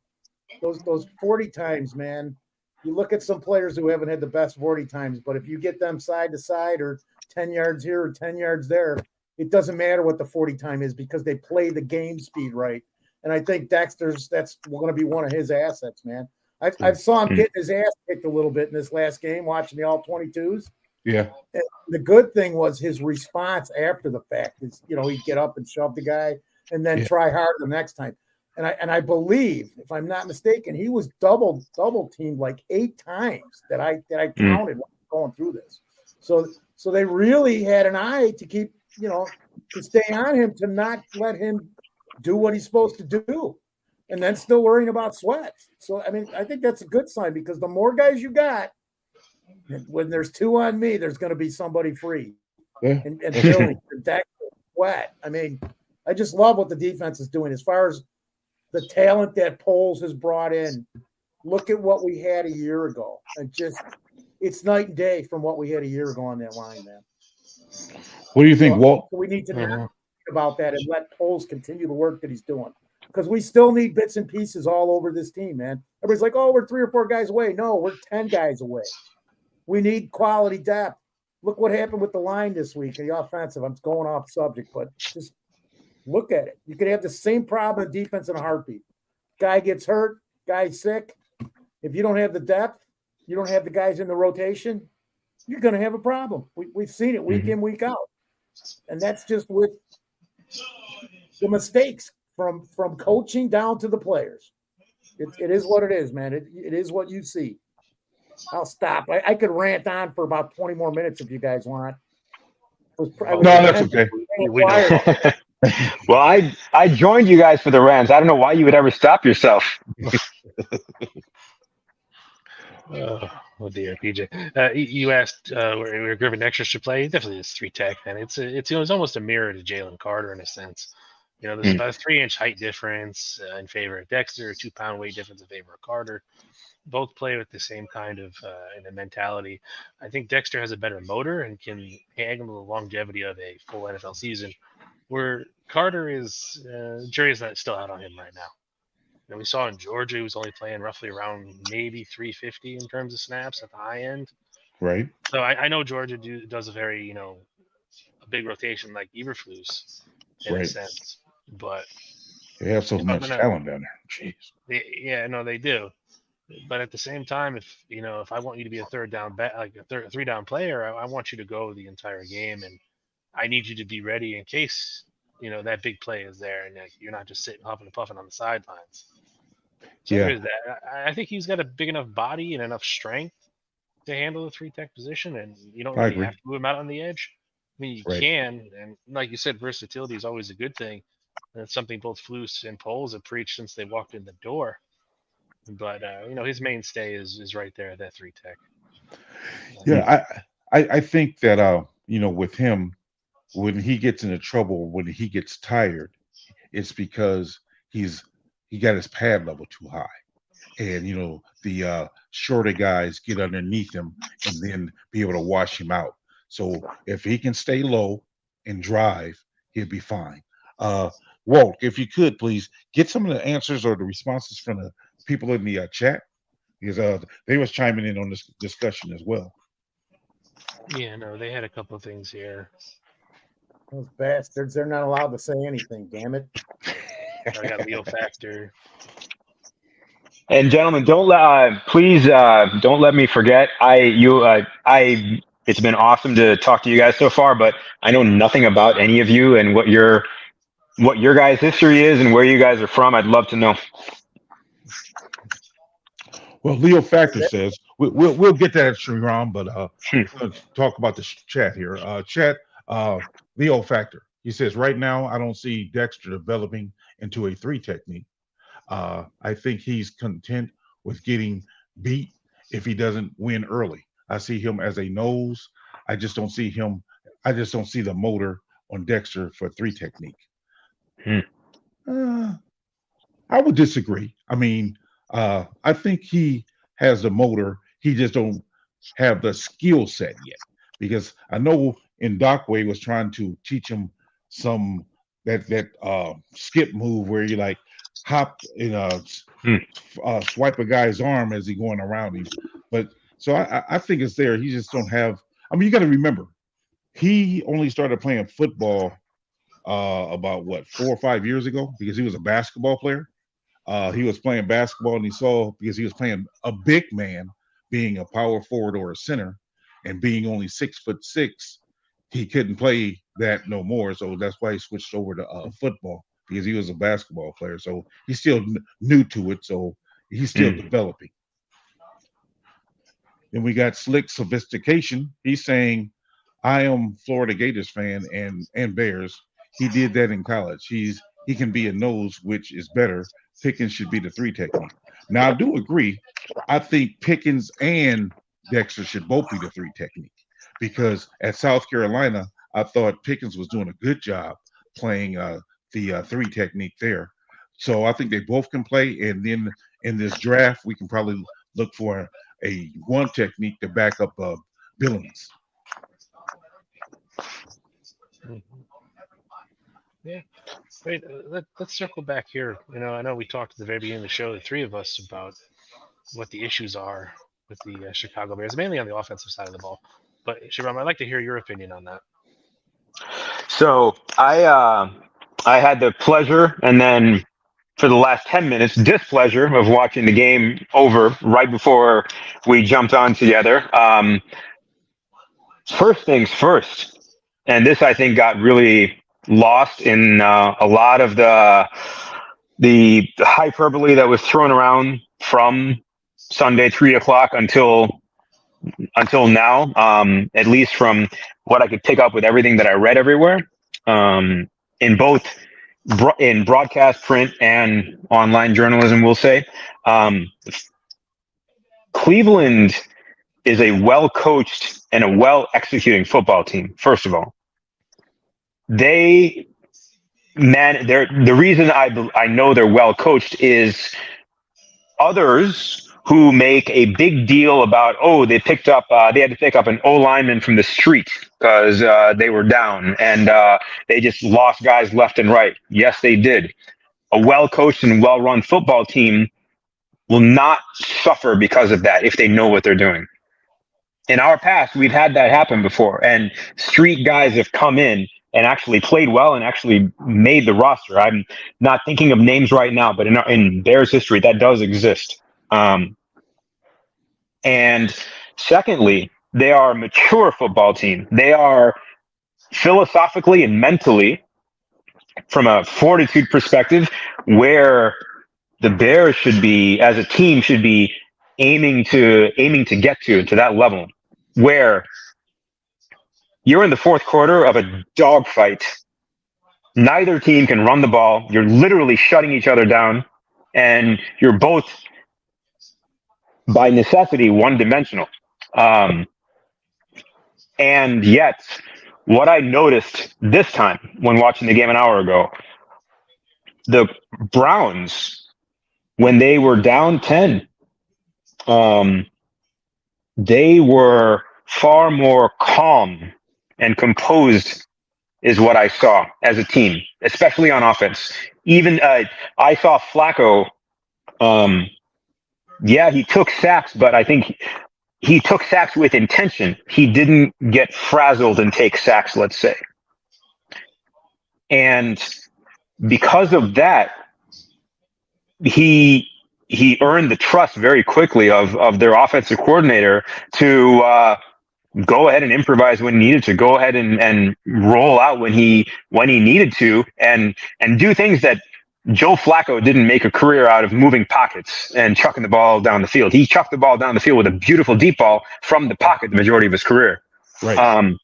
those 40 times, man, you look at some players who haven't had the best 40 times, but if you get them side to side or 10 yards here or 10 yards there, it doesn't matter what the 40 time is, because they play the game speed right. And I think that's going to be one of his assets, man. I saw him getting his ass kicked a little bit in this last game, watching the all-22s. Yeah. And the good thing was his response after the fact is, he'd get up and shove the guy and then try hard the next time. And I believe, if I'm not mistaken, he was double teamed like 8 times that I counted going through this. So they really had an eye to keep, to stay on him, to not let him do what he's supposed to do, and then still worrying about Sweat. So I mean, I think that's a good sign, because the more guys you got, when there's 2 on me, there's going to be somebody free. Yeah. And Billy, Dexter, Sweat. I mean, I just love what the defense is doing as far as the talent that Poles has brought in. Look at what we had a year ago. It's night and day from what we had a year ago on that line, man. What do you think, Walt? We need to not think about that and let Poles continue the work that he's doing, because we still need bits and pieces all over this team, man. Everybody's like, oh, we're 3 or 4 guys away. No, we're 10 guys away. We need quality depth. Look what happened with the line this week, the offensive. I'm going off subject, but just look at it. You could have the same problem in defense in a heartbeat. Guy gets hurt, guy's sick. If you don't have the depth, you don't have the guys in the rotation, you're going to have a problem. We've seen it week in, week out. And that's just with the mistakes from coaching down to the players. It is what it is, man. It is what you see. I'll stop. I could rant on for about 20 more minutes if you guys want. No, that's okay. We know. Well, I joined you guys for the Rams. I don't know why you would ever stop yourself. Oh dear, PJ. You asked where Griffin Dexter should play. He definitely is 3 tech, man. It's almost a mirror to Jalen Carter in a sense. There's about a 3-inch height difference in favor of Dexter, a 2-pound weight difference in favor of Carter. Both play with the same kind of mentality. I think Dexter has a better motor and can handle the longevity of a full NFL season, where Carter is jury's not still out on him right now. We saw in Georgia, he was only playing roughly around maybe 350 in terms of snaps at the high end. Right. So I know Georgia does a very, a big rotation like Eberflus in a sense. But they have so much talent down there. Jeez. They do. But at the same time, if I want you to be a third down like a 3-down player, I want you to go the entire game, and I need you to be ready in case that big play is there, and you're not just sitting huffing and puffing on the sidelines. So there's that. I think he's got a big enough body and enough strength to handle the 3-tech position, and you don't really have to move him out on the edge. I mean, you can, and like you said, versatility is always a good thing. And it's something both Flus and Poles have preached since they walked in the door. But his mainstay is right there at that 3-tech. Yeah, I think that with him, when he gets into trouble, when he gets tired, it's because he got his pad level too high, and the shorter guys get underneath him and then be able to wash him out. So if he can stay low and drive, he'll be fine. Walt, if you could please get some of the answers or the responses from the people in the chat, because they was chiming in on this discussion as well. Yeah, no, they had a couple of things here. Those bastards, they're not allowed to say anything, damn it. I got Leo Factor. And gentlemen, please don't let me forget. It's been awesome to talk to you guys so far, but I know nothing about any of you and what your guys' history is and where you guys are from. I'd love to know. Well, Leo Factor says we'll get that, Shiram, but let's talk about the chat here. Leo Factor. He says right now I don't see Dexter developing into a 3 technique. I think he's content with getting beat if he doesn't win early. I see him as a nose. I just don't see the motor on Dexter for 3 technique. I would disagree. I mean, I think he has the motor. He just don't have the skill set yet, because I know in Dockway was trying to teach him some that skip move where you like hop and swipe a guy's arm as he going around him. But so I think it's there. He just don't have. I mean, you got to remember, he only started playing football about 4 or 5 years ago, because he was a basketball player. He was playing basketball, and he saw, because he was playing a big man, being a power forward or a center, and being only 6'6", he couldn't play that no more. So that's why he switched over to football. because he was a basketball player. So he's still new to it. So he's still developing. Then we got Slick Sophistication. He's saying, I am Florida Gators fan and Bears. He did that in college. He can be a nose, which is better. Pickens should be the 3 technique. Now, I do agree. I think Pickens and Dexter should both be the 3 technique, because at South Carolina, I thought Pickens was doing a good job playing the 3 technique there. So I think they both can play. And then in this draft, we can probably look for a 1 technique to back up Billings. Yeah. Wait, let's circle back here. I know we talked at the very beginning of the show, the 3 of us, about what the issues are with the Chicago Bears, mainly on the offensive side of the ball. But Shiram, I'd like to hear your opinion on that. So I had the pleasure, and then for the last 10 minutes, displeasure of watching the game over right before we jumped on together. First things first, and this I think got really lost in a lot of the hyperbole that was thrown around from Sunday 3:00 until now, at least from what I could pick up with everything that I read everywhere, in both in broadcast, print, and online journalism, we'll say. Cleveland is a well-coached and a well-executing football team, first of all. The reason I know they're well-coached is others who make a big deal about, they had to pick up an O lineman from the street because they were down, and they just lost guys left and right. Yes, they did. A well-coached and well-run football team will not suffer because of that if they know what they're doing. In our past, we've had that happen before, and street guys have come in and actually played well and actually made the roster. I'm not thinking of names right now, but in Bears history, that does exist. And secondly, they are a mature football team. They are philosophically and mentally, from a fortitude perspective, where the Bears should be, as a team, should be aiming to get to that level, where you're in the fourth quarter of a dogfight. Neither team can run the ball. You're literally shutting each other down, and you're both, by necessity, one-dimensional. And yet, what I noticed this time when watching the game an hour ago, the Browns, when they were down 10, they were far more calm and composed is what I saw as a team, especially on offense. Even I saw Flacco. He took sacks, but I think he took sacks with intention. He didn't get frazzled and take sacks, let's say. And because of that, he earned the trust very quickly of their offensive coordinator to go ahead and improvise when needed to, go ahead and roll out when he needed to, and do things that Joe Flacco didn't make a career out of, moving pockets and chucking the ball down the field. He chucked the ball down the field with a beautiful deep ball from the pocket the majority of his career. Right.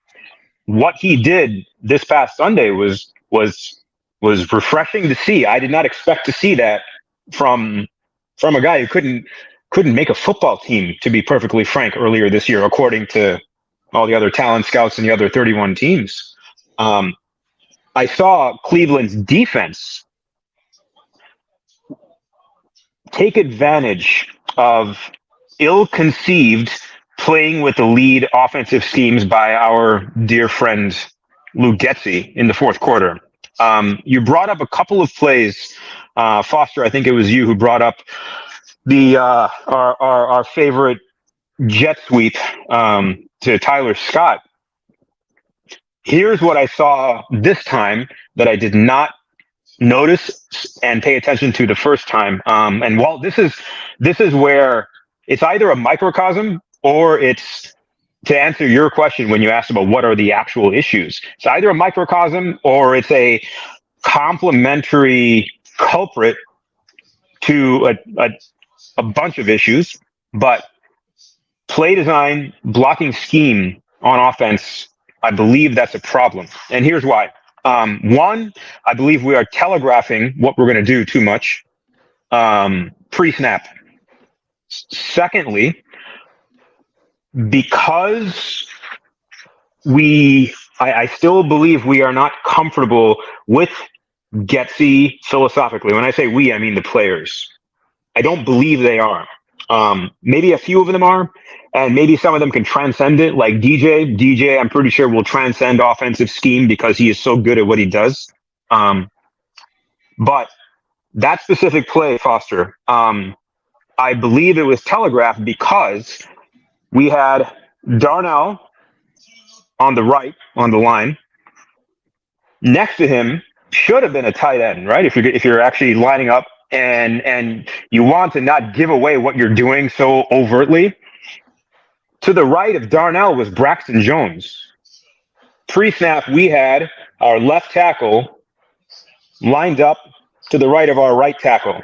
What he did this past Sunday was refreshing to see. I did not expect to see that from a guy who couldn't make a football team, to be perfectly frank, earlier this year, according to all the other talent scouts and the other 31 teams. I saw Cleveland's defense take advantage of ill-conceived playing with the lead offensive schemes by our dear friend Luke Getsy in the fourth quarter. You brought up a couple of plays, Foster. I think it was you who brought up the our favorite jet sweep to Tyler Scott. Here's what I saw this time that I did not notice and pay attention to the first time. And while this is where it's either a microcosm or it's, to answer your question when you asked about what are the actual issues, it's either a microcosm or it's a complementary culprit to a bunch of issues, but play design, blocking scheme on offense, I believe that's a problem. And here's why. One, I believe we are telegraphing what we're going to do too much pre-snap. Secondly, because I still believe we are not comfortable with Getsy philosophically. When I say we, I mean the players. I don't believe they are. Maybe a few of them are, and maybe some of them can transcend it, like DJ. DJ, I'm pretty sure will transcend offensive scheme because he is so good at what he does. But that specific play, Foster, I believe it was telegraphed because we had Darnell on the right, on the line. Next to him should have been a tight end, right? If you're actually lining up and you want to not give away what you're doing so overtly. To the right of Darnell was Braxton Jones. Pre-snap, we had our left tackle lined up to the right of our right tackle.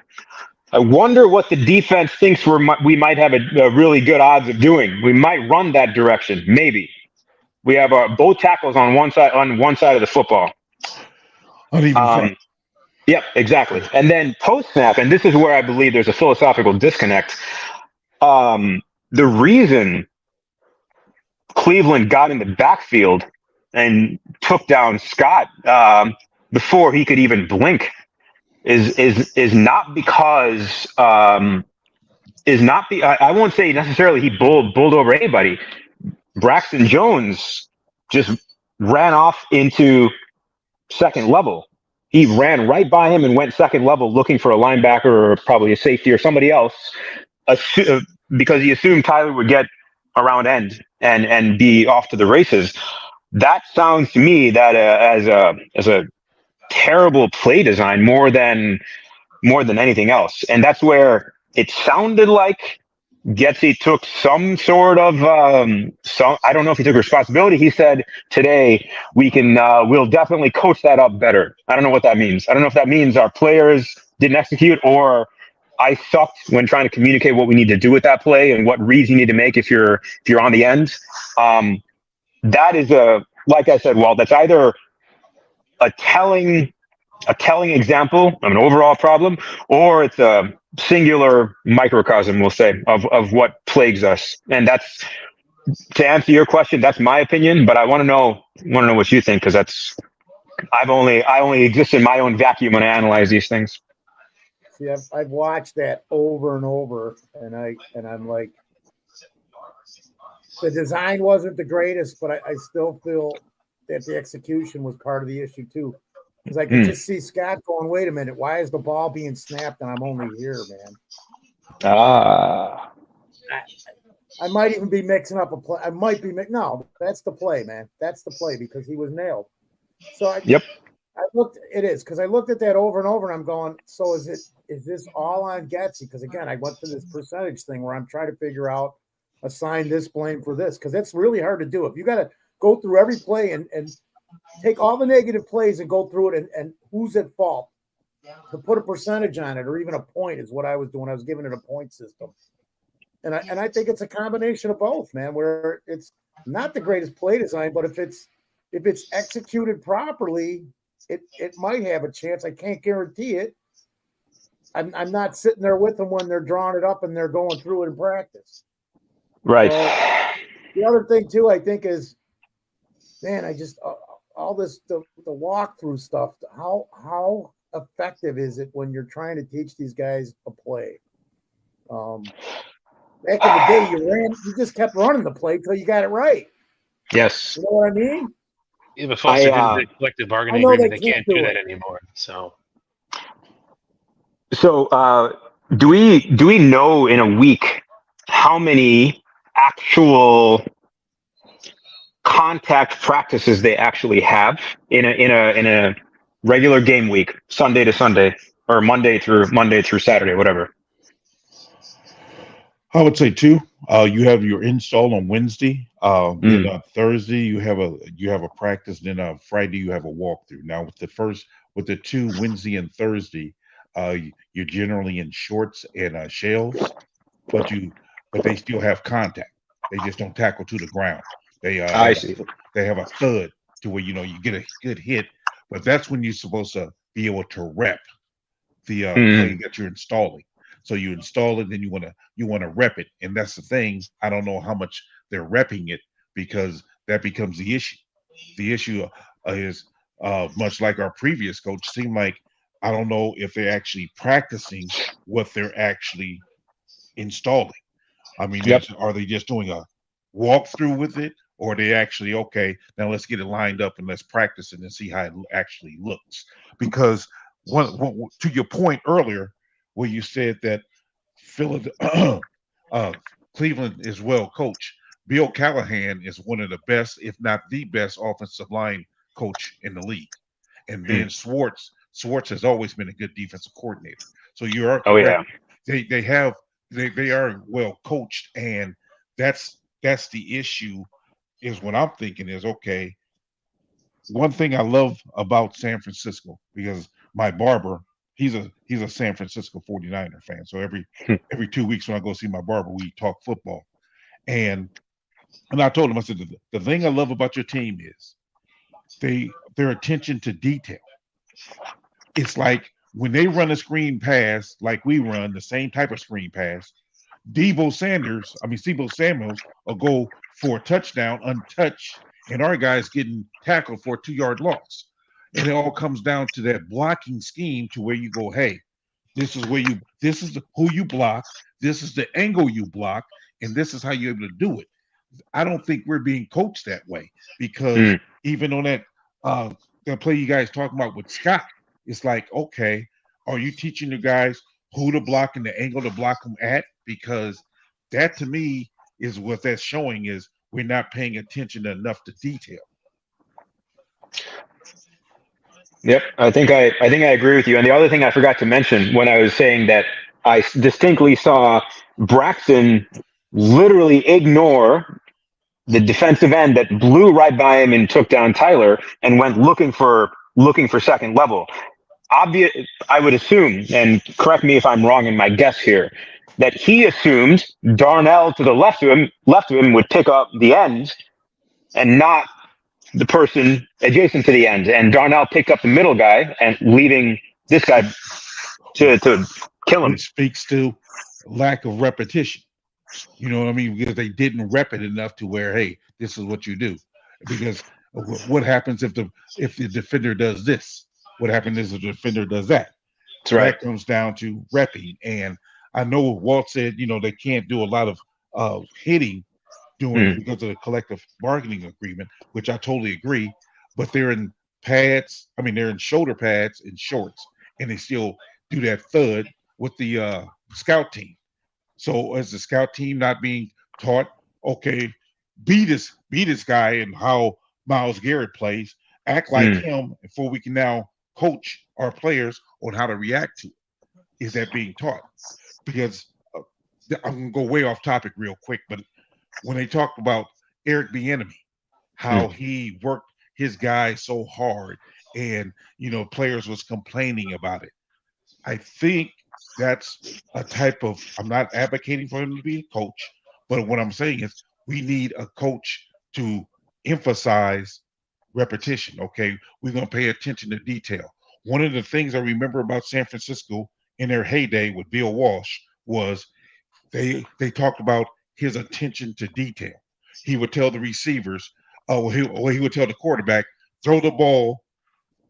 I wonder what the defense thinks we might have a really good odds of doing. We might run that direction, maybe. We have both tackles on one side of the football. Uneven front. Yep, exactly. And then post-snap, and this is where I believe there's a philosophical disconnect. The reason Cleveland got in the backfield and took down Scott before he could even blink is not because I won't say necessarily he bowled over anybody. Braxton Jones just ran off into second level. He ran right by him and went second level looking for a linebacker or probably a safety or somebody else because he assumed Tyler would get around end and be off to the races. That sounds to me that as a terrible play design more than anything else. And that's where it sounded like Getsy took some sort of I don't know if he took responsibility. He said today we'll definitely coach that up better. I don't know what that means. I don't know if that means our players didn't execute or I sucked when trying to communicate what we need to do with that play and what reads you need to make if you're on the end. That is like I said, Walt, that's either a telling example of an overall problem, or it's a singular microcosm, we'll say, of what plagues us. And that's, to answer your question, that's my opinion, but I want to know what you think, because I only exist in my own vacuum when I analyze these things. See, I've watched that over and over, and I'm like, the design wasn't the greatest, but I still feel that the execution was part of the issue too. Because I could just see Scott going, wait a minute, why is the ball being snapped and I'm only here, man? I might even be mixing up a play. I might be no, that's the play, man. That's the play because he was nailed. So I looked at that over and over and I'm going, so is this all on Getsy? Because again, I went to this percentage thing where I'm trying to figure out, assign this blame for this, because it's really hard to do. If you got to go through every play and take all the negative plays and go through it and who's at fault, to put a percentage on it or even a point is what I was doing. I was giving it a point system. And I think it's a combination of both, man, where it's not the greatest play design, but if it's executed properly, it might have a chance. I can't guarantee it. I'm not sitting there with them when they're drawing it up and they're going through it in practice. Right. So, the other thing too, I think is, man, I just all this the walkthrough stuff. How effective is it when you're trying to teach these guys a play? Back in the day, you just kept running the play till you got it right. Yes. You know what I mean? Yeah, but Foster didn't take collective bargaining agreement. They can't do that anymore. So do we know in a week how many actual contact practices they actually have in a regular game week, Sunday to Sunday or Monday through Saturday, whatever? I would say 2. You have your install on Wednesday. Then Thursday you have a practice. Then Friday you have a walkthrough. Now with the first with the two Wednesday and Thursday, you're generally in shorts and shells, but they still have contact. They just don't tackle to the ground. They I see. they have a thud to where you get a good hit, but that's when you're supposed to be able to rep the play that you're installing. So you install it, then you want to rep it, and that's the thing. I don't know how much they're repping it because that becomes the issue. The issue is much like our previous coach. Seemed like I don't know if they're actually practicing what they're actually installing. I mean, Yep. are they just doing a walkthrough with it, or are they actually okay? Now let's get it lined up and let's practice it and see how it actually looks. Because to your point earlier, where you said that Cleveland is well coached. Bill Callahan is one of the best, if not the best, offensive line coach in the league. And then Schwartz has always been a good defensive coordinator. So you are correct. Yeah. They are well coached, and that's the issue. Is what I'm thinking is okay. One thing I love about San Francisco, because my barber, he's a San Francisco 49er fan. So every 2 weeks when I go see my barber, we talk football. And I told him, I said, the thing I love about your team is their attention to detail. It's like when they run a screen pass, like we run the same type of screen pass, Debo Samuels will go for a touchdown untouched, and our guy's getting tackled for a 2-yard loss. And it all comes down to that blocking scheme to where you go, hey, this is who you block, this is the angle you block, and this is how you're able to do it. I don't think we're being coached that way because even on that play you guys talking about with Scott, it's like, okay, are you teaching the guys who to block and the angle to block them at? Because that to me is what that's showing is we're not paying attention enough to detail. Yep, I think I agree with you. And the other thing I forgot to mention when I was saying that I distinctly saw Braxton literally ignore the defensive end that blew right by him and took down Tyler and went looking for second level. I would assume, and correct me if I'm wrong in my guess here, that he assumed Darnell to the left of him would pick up the end and not the person adjacent to the end. And Darnell picked up the middle guy and leaving this guy to kill him. It speaks to lack of repetition. You know what I mean? Because they didn't rep it enough to where, hey, this is what you do. Because what happens if the defender does this? What happens if the defender does that? That's right. That comes down to repping. And I know Walt said, they can't do a lot of hitting because of the collective bargaining agreement, which I totally agree. But they're in pads. I mean, they're in shoulder pads and shorts, and they still do that thud with the scout team. So as the scout team not being taught, okay, be this guy and how Myles Garrett plays, act like him before we can now coach our players on how to react to it. Is that being taught? Because I'm going to go way off topic real quick, but when they talked about Eric Bieniemy, how he worked his guys so hard and, players was complaining about it. I think that's a type of, I'm not advocating for him to be a coach, but what I'm saying is we need a coach to emphasize repetition. Okay, we're going to pay attention to detail. One of the things I remember about San Francisco in their heyday with Bill Walsh was they talked about his attention to detail. He would tell the receivers, he would tell the quarterback, throw the ball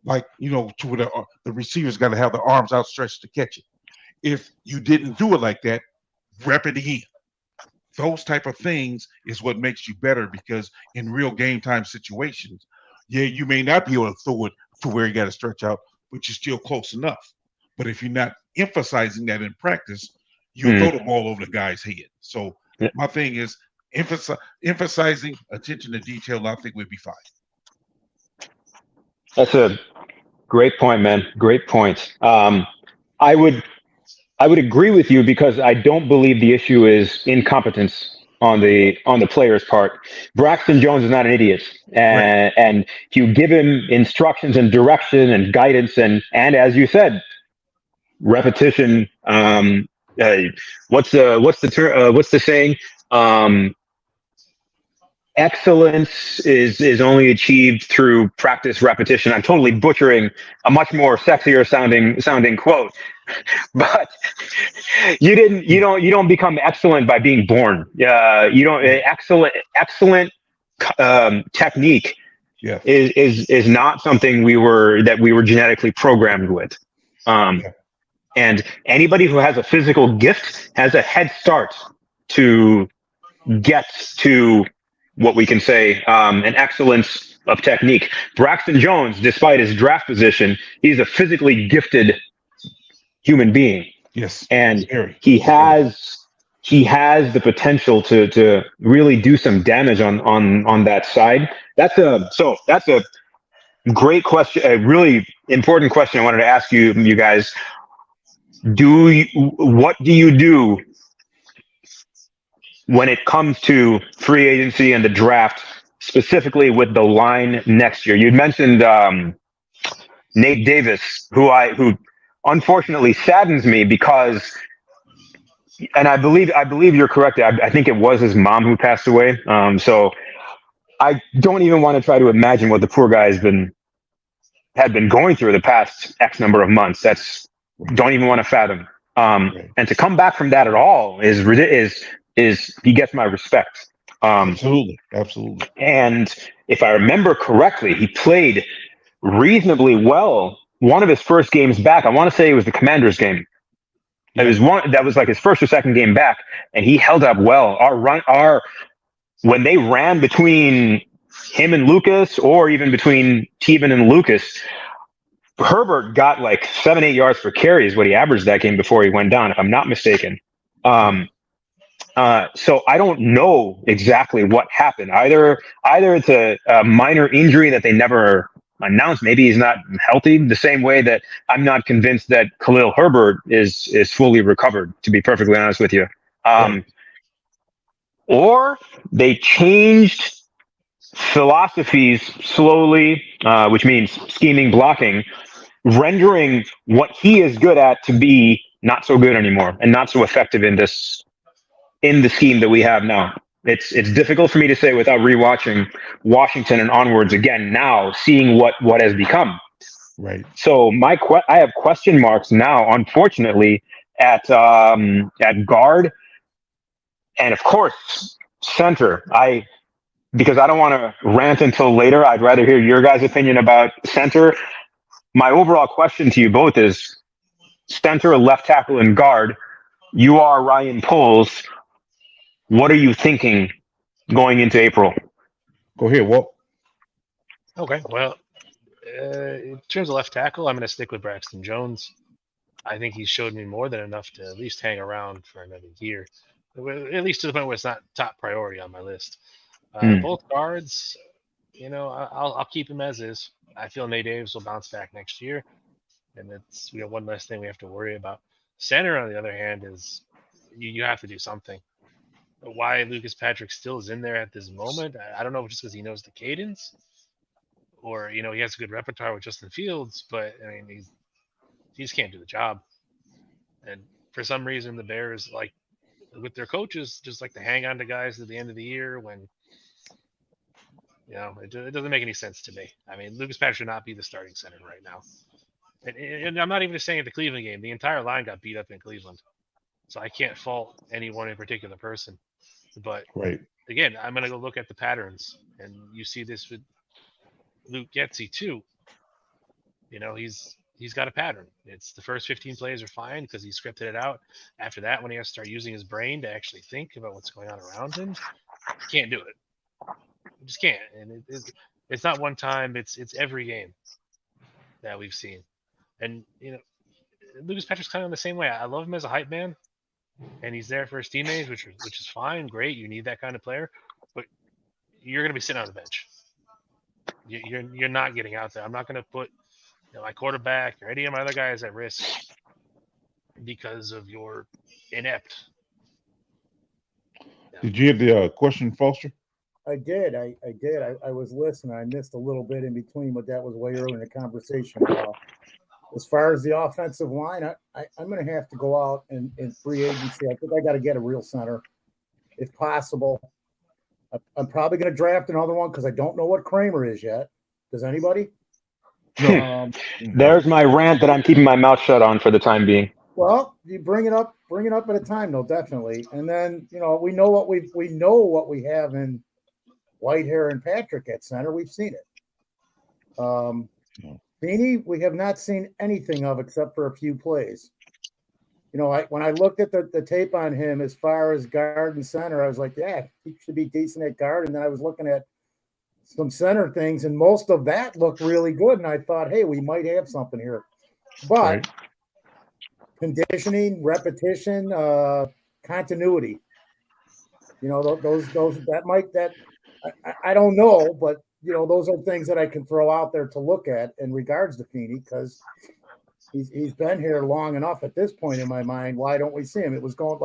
like, to where the receivers got to have the arms outstretched to catch it. If you didn't do it like that, rep it again. Those type of things is what makes you better, because in real game time situations, you may not be able to throw it to where you got to stretch out, but you're still close enough. But if you're not emphasizing that in practice, you'll throw the ball over the guy's head. So my thing is emphasizing attention to detail, and I think we'd be fine. That's a great point, man. Great point. I would agree with you because I don't believe the issue is incompetence on the player's part. Braxton Jones is not an idiot, and if you give him instructions and direction and guidance, and as you said, repetition. What's the saying? Excellence is only achieved through practice repetition. I'm totally butchering a much more sexier sounding quote, but you don't become excellent by being born. You don't excellent technique Yeah. is not something we were genetically programmed with. And anybody who has a physical gift has a head start to get to what we can say an excellence of technique. Braxton Jones, despite his draft position, he's a physically gifted human being. Yes. And he has the potential to really do some damage on that side. That's a great question, a really important question I wanted to ask you guys. What do you do when it comes to free agency and the draft, specifically with the line next year? You'd mentioned Nate Davis, who unfortunately saddens me because, and I believe you're correct. I think it was his mom who passed away. So I don't even want to try to imagine what the poor guy had been going through the past X number of months. Don't even want to fathom. And to come back from that at all is he gets my respect. Absolutely. And if I remember correctly, he played reasonably well. One of his first games back, I want to say it was the Commanders game. It was that was like his first or second game back, and he held up well. When they ran between him and Lucas, or even between Tevin and Lucas, Herbert got like 7-8 yards per carry is what he averaged that game before he went down, if I'm not mistaken. So I don't know exactly what happened. Either it's a minor injury that they never announced. Maybe he's not healthy, the same way that I'm not convinced that Khalil Herbert is fully recovered, to be perfectly honest with you. Or they changed philosophies slowly, which means scheming, blocking, rendering what he is good at to be not so good anymore and not so effective in the scheme that we have now. It's difficult for me to say without rewatching Washington and onwards again now, seeing what has become. Right. So I have question marks now, unfortunately, at guard and of course center. Because I don't want to rant until later. I'd rather hear your guys' opinion about center. My overall question to you both is center, left tackle, and guard. You are Ryan Poles. What are you thinking going into April? Go ahead, Walt. Okay, well, in terms of left tackle, I'm going to stick with Braxton Jones. I think he's showed me more than enough to at least hang around for another year, at least to the point where it's not top priority on my list. Both guards, I'll keep him as is. I feel Nate Davis will bounce back next year, and it's one less thing we have to worry about. Center, on the other hand, is you have to do something. Why Lucas Patrick still is in there at this moment, I don't know if it's just because he knows the cadence, or he has a good repertoire with Justin Fields, but I mean he just can't do the job. And for some reason, the Bears, like with their coaches, just like to hang on to guys at the end of the year when it doesn't make any sense to me. I mean, Lucas Patrick should not be the starting center right now. And I'm not even just saying at the Cleveland game. The entire line got beat up in Cleveland. So I can't fault any one in particular person. But again, I'm going to go look at the patterns. And you see this with Luke Getsy too. He's got a pattern. It's the first 15 plays are fine because he scripted it out. After that, when he has to start using his brain to actually think about what's going on around him, he can't do it. He just can't. And it's not one time. It's every game that we've seen. And, Lucas Patrick's kind of the same way. I love him as a hype man. And he's there for his teammates, which is fine, great. You need that kind of player, but you're going to be sitting on the bench. You're not getting out there. I'm not going to put my quarterback or any of my other guys at risk because of your inept. Did you hear the question, Foster? I did. I did. I was listening. I missed a little bit in between, but that was way early in the conversation. As far as the offensive line, I'm going to have to go out in free agency. I think I got to get a real center if possible. I'm probably going to draft another one because I don't know what Kramer is yet. Does anybody? No. There's my rant that I'm keeping my mouth shut on for the time being. Well, you bring it up at a time, though, definitely. And then we know what we have in Whitehair and Patrick at center. We've seen it. Feeney, we have not seen anything of except for a few plays. When I looked at the tape on him as far as guard and center, I was like, yeah, he should be decent at guard. And then I was looking at some center things, and most of that looked really good. And I thought, hey, we might have something here. But conditioning, repetition, continuity. I don't know, but those are things that I can throw out there to look at in regards to Feeney because he's been here long enough at this point in my mind. Why don't we see him? It was going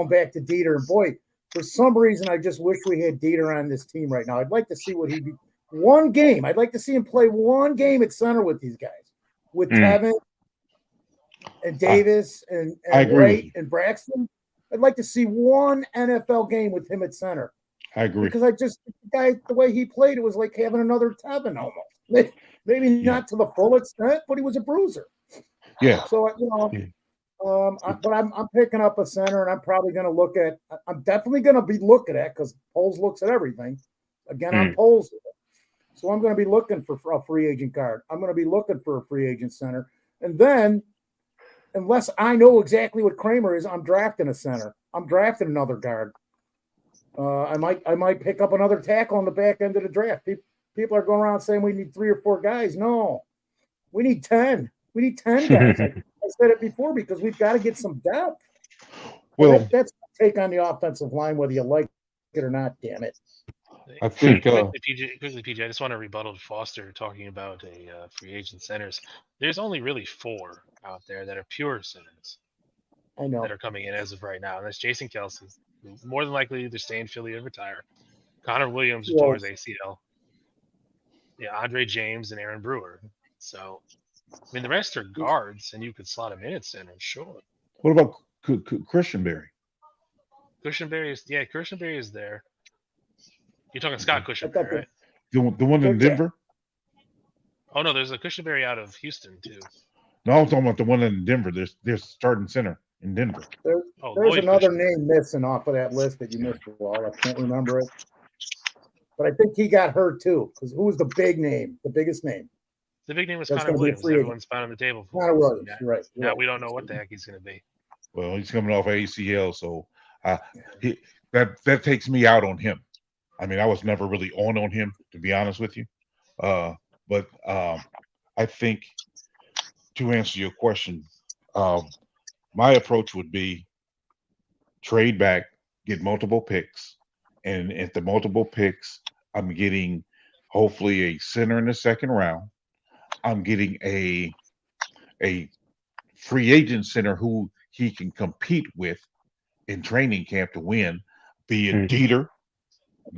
back to Dieter, and boy, for some reason, I just wish we had Dieter on this team right now. I'd like to see what he'd be. One game. I'd like to see him play one game at center with these guys, with Tevin and Davis and Wright and Braxton. I'd like to see one NFL game with him at center. I agree. Because the way he played, it was like having another Tevin almost. Maybe not to the full extent, but he was a bruiser. Yeah. So, but I'm picking up a center, and I'm probably going to look at – I'm definitely going to be looking at because Poles looks at everything. Again, I'm Poles. So I'm going to be looking for a free agent guard. I'm going to be looking for a free agent center. And then, unless I know exactly what Kramer is, I'm drafting a center. I'm drafting another guard. I might pick up another tackle on the back end of the draft. People are going around saying we need 3 or 4 guys. No, we need 10. We need 10 guys. I said it before because we've got to get some depth. Well, that's my take on the offensive line, whether you like it or not. Damn it. I think quickly, PJ. I just want to rebuttal Foster talking about a free agent centers. There's only really 4 out there that are pure centers. I know that are coming in as of right now, and that's Jason Kelsey, who more than likely either stay in Philly or retire. Connor Williams, who tore his ACL. Yeah, Andre James and Aaron Brewer. So, I mean, the rest are guards, and you could slot them in at center, sure. What about Christian Berry? Christian Berry is there. You're talking Scott Cushionberry, right? The one in Denver? Oh, no, there's a Cushionberry out of Houston, too. No, I'm talking about the one in Denver. There's starting center in Denver. There's another name missing off of that list that you missed, Wall. I can't remember it. But I think he got hurt, too, because who was the big name, the biggest name? The big name was Connor Williams. Everyone's pounding the table for Connor Williams, right. Now we don't know what the heck he's going to be. Well, he's coming off ACL, so that takes me out on him. I mean, I was never really on him, to be honest with you. But I think to answer your question, my approach would be trade back, get multiple picks, and at the multiple picks, I'm getting hopefully a center in the second round. I'm getting a free agent center who he can compete with in training camp to win, be it Dieter.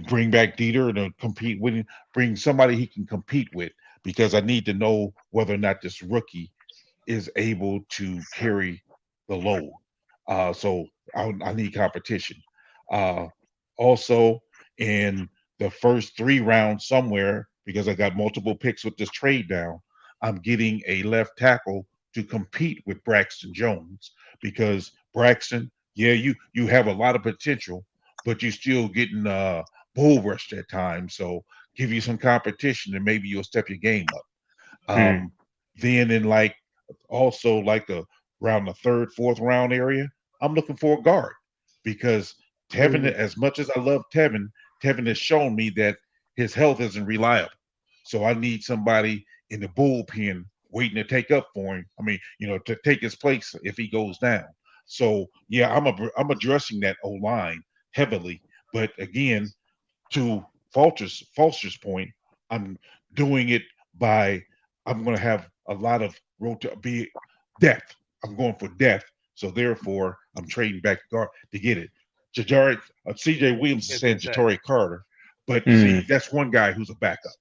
Bring back Dieter and compete with him. Bring somebody he can compete with because I need to know whether or not this rookie is able to carry the load. So I need competition. Also, in the first 3 rounds somewhere, because I got multiple picks with this trade down, I'm getting a left tackle to compete with Braxton Jones because Braxton, you have a lot of potential, but you're still getting bull rushed at times. So give you some competition and maybe you'll step your game up. Then in the around the 3rd, 4th round area, I'm looking for a guard because Tevin, as much as I love Tevin has shown me that his health isn't reliable. So I need somebody in the bullpen waiting to take up for him. I mean, to take his place if he goes down. So yeah, I'm addressing that O-line heavily. But again, to Foster's point, I'm doing it I'm going to have a lot of depth. I'm going for depth. So therefore, I'm trading back guard to get it. C.J. Williams is saying That's right. Ja'Torry Carter, but see, that's one guy who's a backup.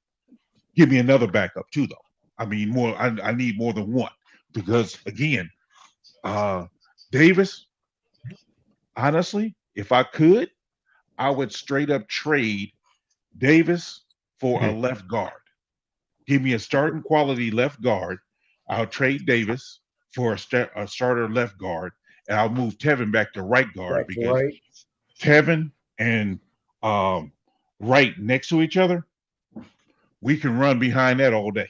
Give me another backup too, though. I mean, more. I need more than one because again, Davis. Honestly, if I could, I would straight up trade Davis for a left guard. Give me a starting quality left guard. I'll trade Davis for a starter left guard, and I'll move Tevin back to right guard That's because right. Tevin and Wright next to each other, we can run behind that all day.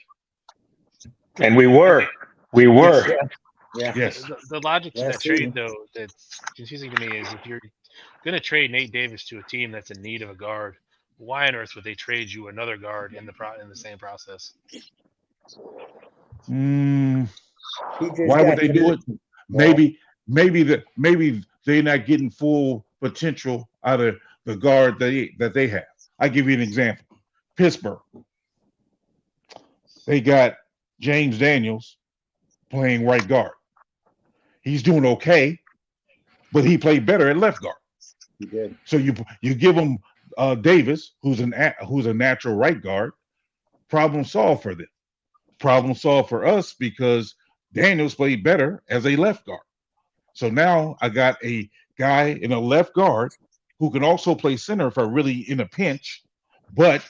And we were. Yes. Yeah. Yes. The logic to Last that trade, season. though, that's confusing to me is if you're going to trade Nate Davis to a team that's in need of a guard, why on earth would they trade you another guard in the same process? Why PJ's would they do it? Well, Maybe they're not getting full potential out of the guard that they have. I give you an example. Pittsburgh. They got James Daniels playing right guard. He's doing okay, but he played better at left guard. He did. So you give him Davis, who's a natural right guard. Problem solved for them. Problem solved for us because Daniels played better as a left guard. So now I got a guy in a left guard who can also play center if I'm really in a pinch. But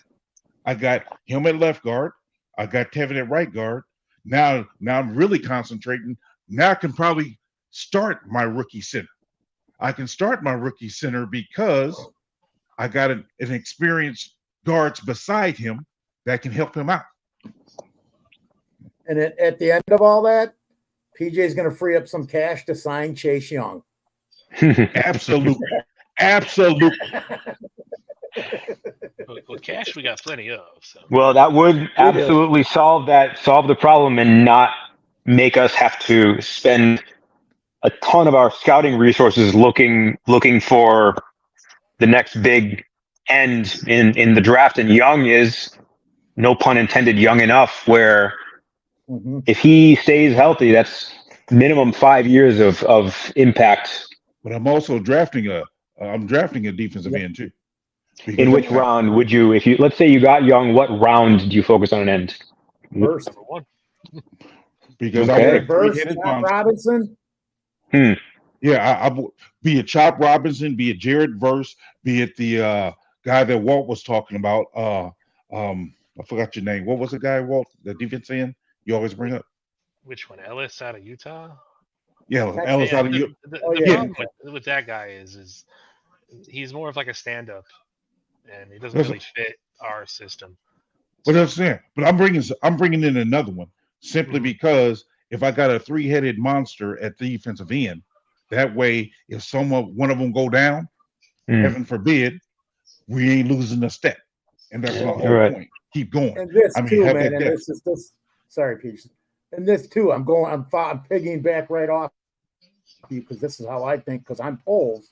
I got him at left guard. I got Tevin at right guard. Now I'm really concentrating. Now I can probably start my rookie center. I can start my rookie center because I got an experienced guards beside him that can help him out. And at the end of all that, PJ's going to free up some cash to sign Chase Young. Absolutely. Absolutely. Well, cash we got plenty of. So. Well, that would absolutely solve the problem and not make us have to spend a ton of our scouting resources looking for the next big end in the draft. And Young is, no pun intended, young enough where if he stays healthy, that's minimum 5 years of impact. But I'm also drafting a defensive end too. In which round would you, if you, let's say you got Young, what round do you focus on an end? First. Number one. Because Okay. I want Chop Robinson. Yeah, I be it Chop Robinson, be it Jared Verse, be it the guy that Walt was talking about. I forgot your name. What was the guy, Walt, the defense end you always bring up? Which one? Ellis out of Utah? Yeah, Ellis out of Utah. The problem with that guy is he's more of like a stand-up, and he doesn't really fit our system. But I'm saying, but I'm bringing in another one simply because if I got a three-headed monster at the defensive end, that way, if one of them go down, heaven forbid, we ain't losing a step, and that's my whole point. Keep going. And this too, man. And this. Sorry, Pete. And this too. I'm pigging back right off you because this is how I think. Because I'm Poles.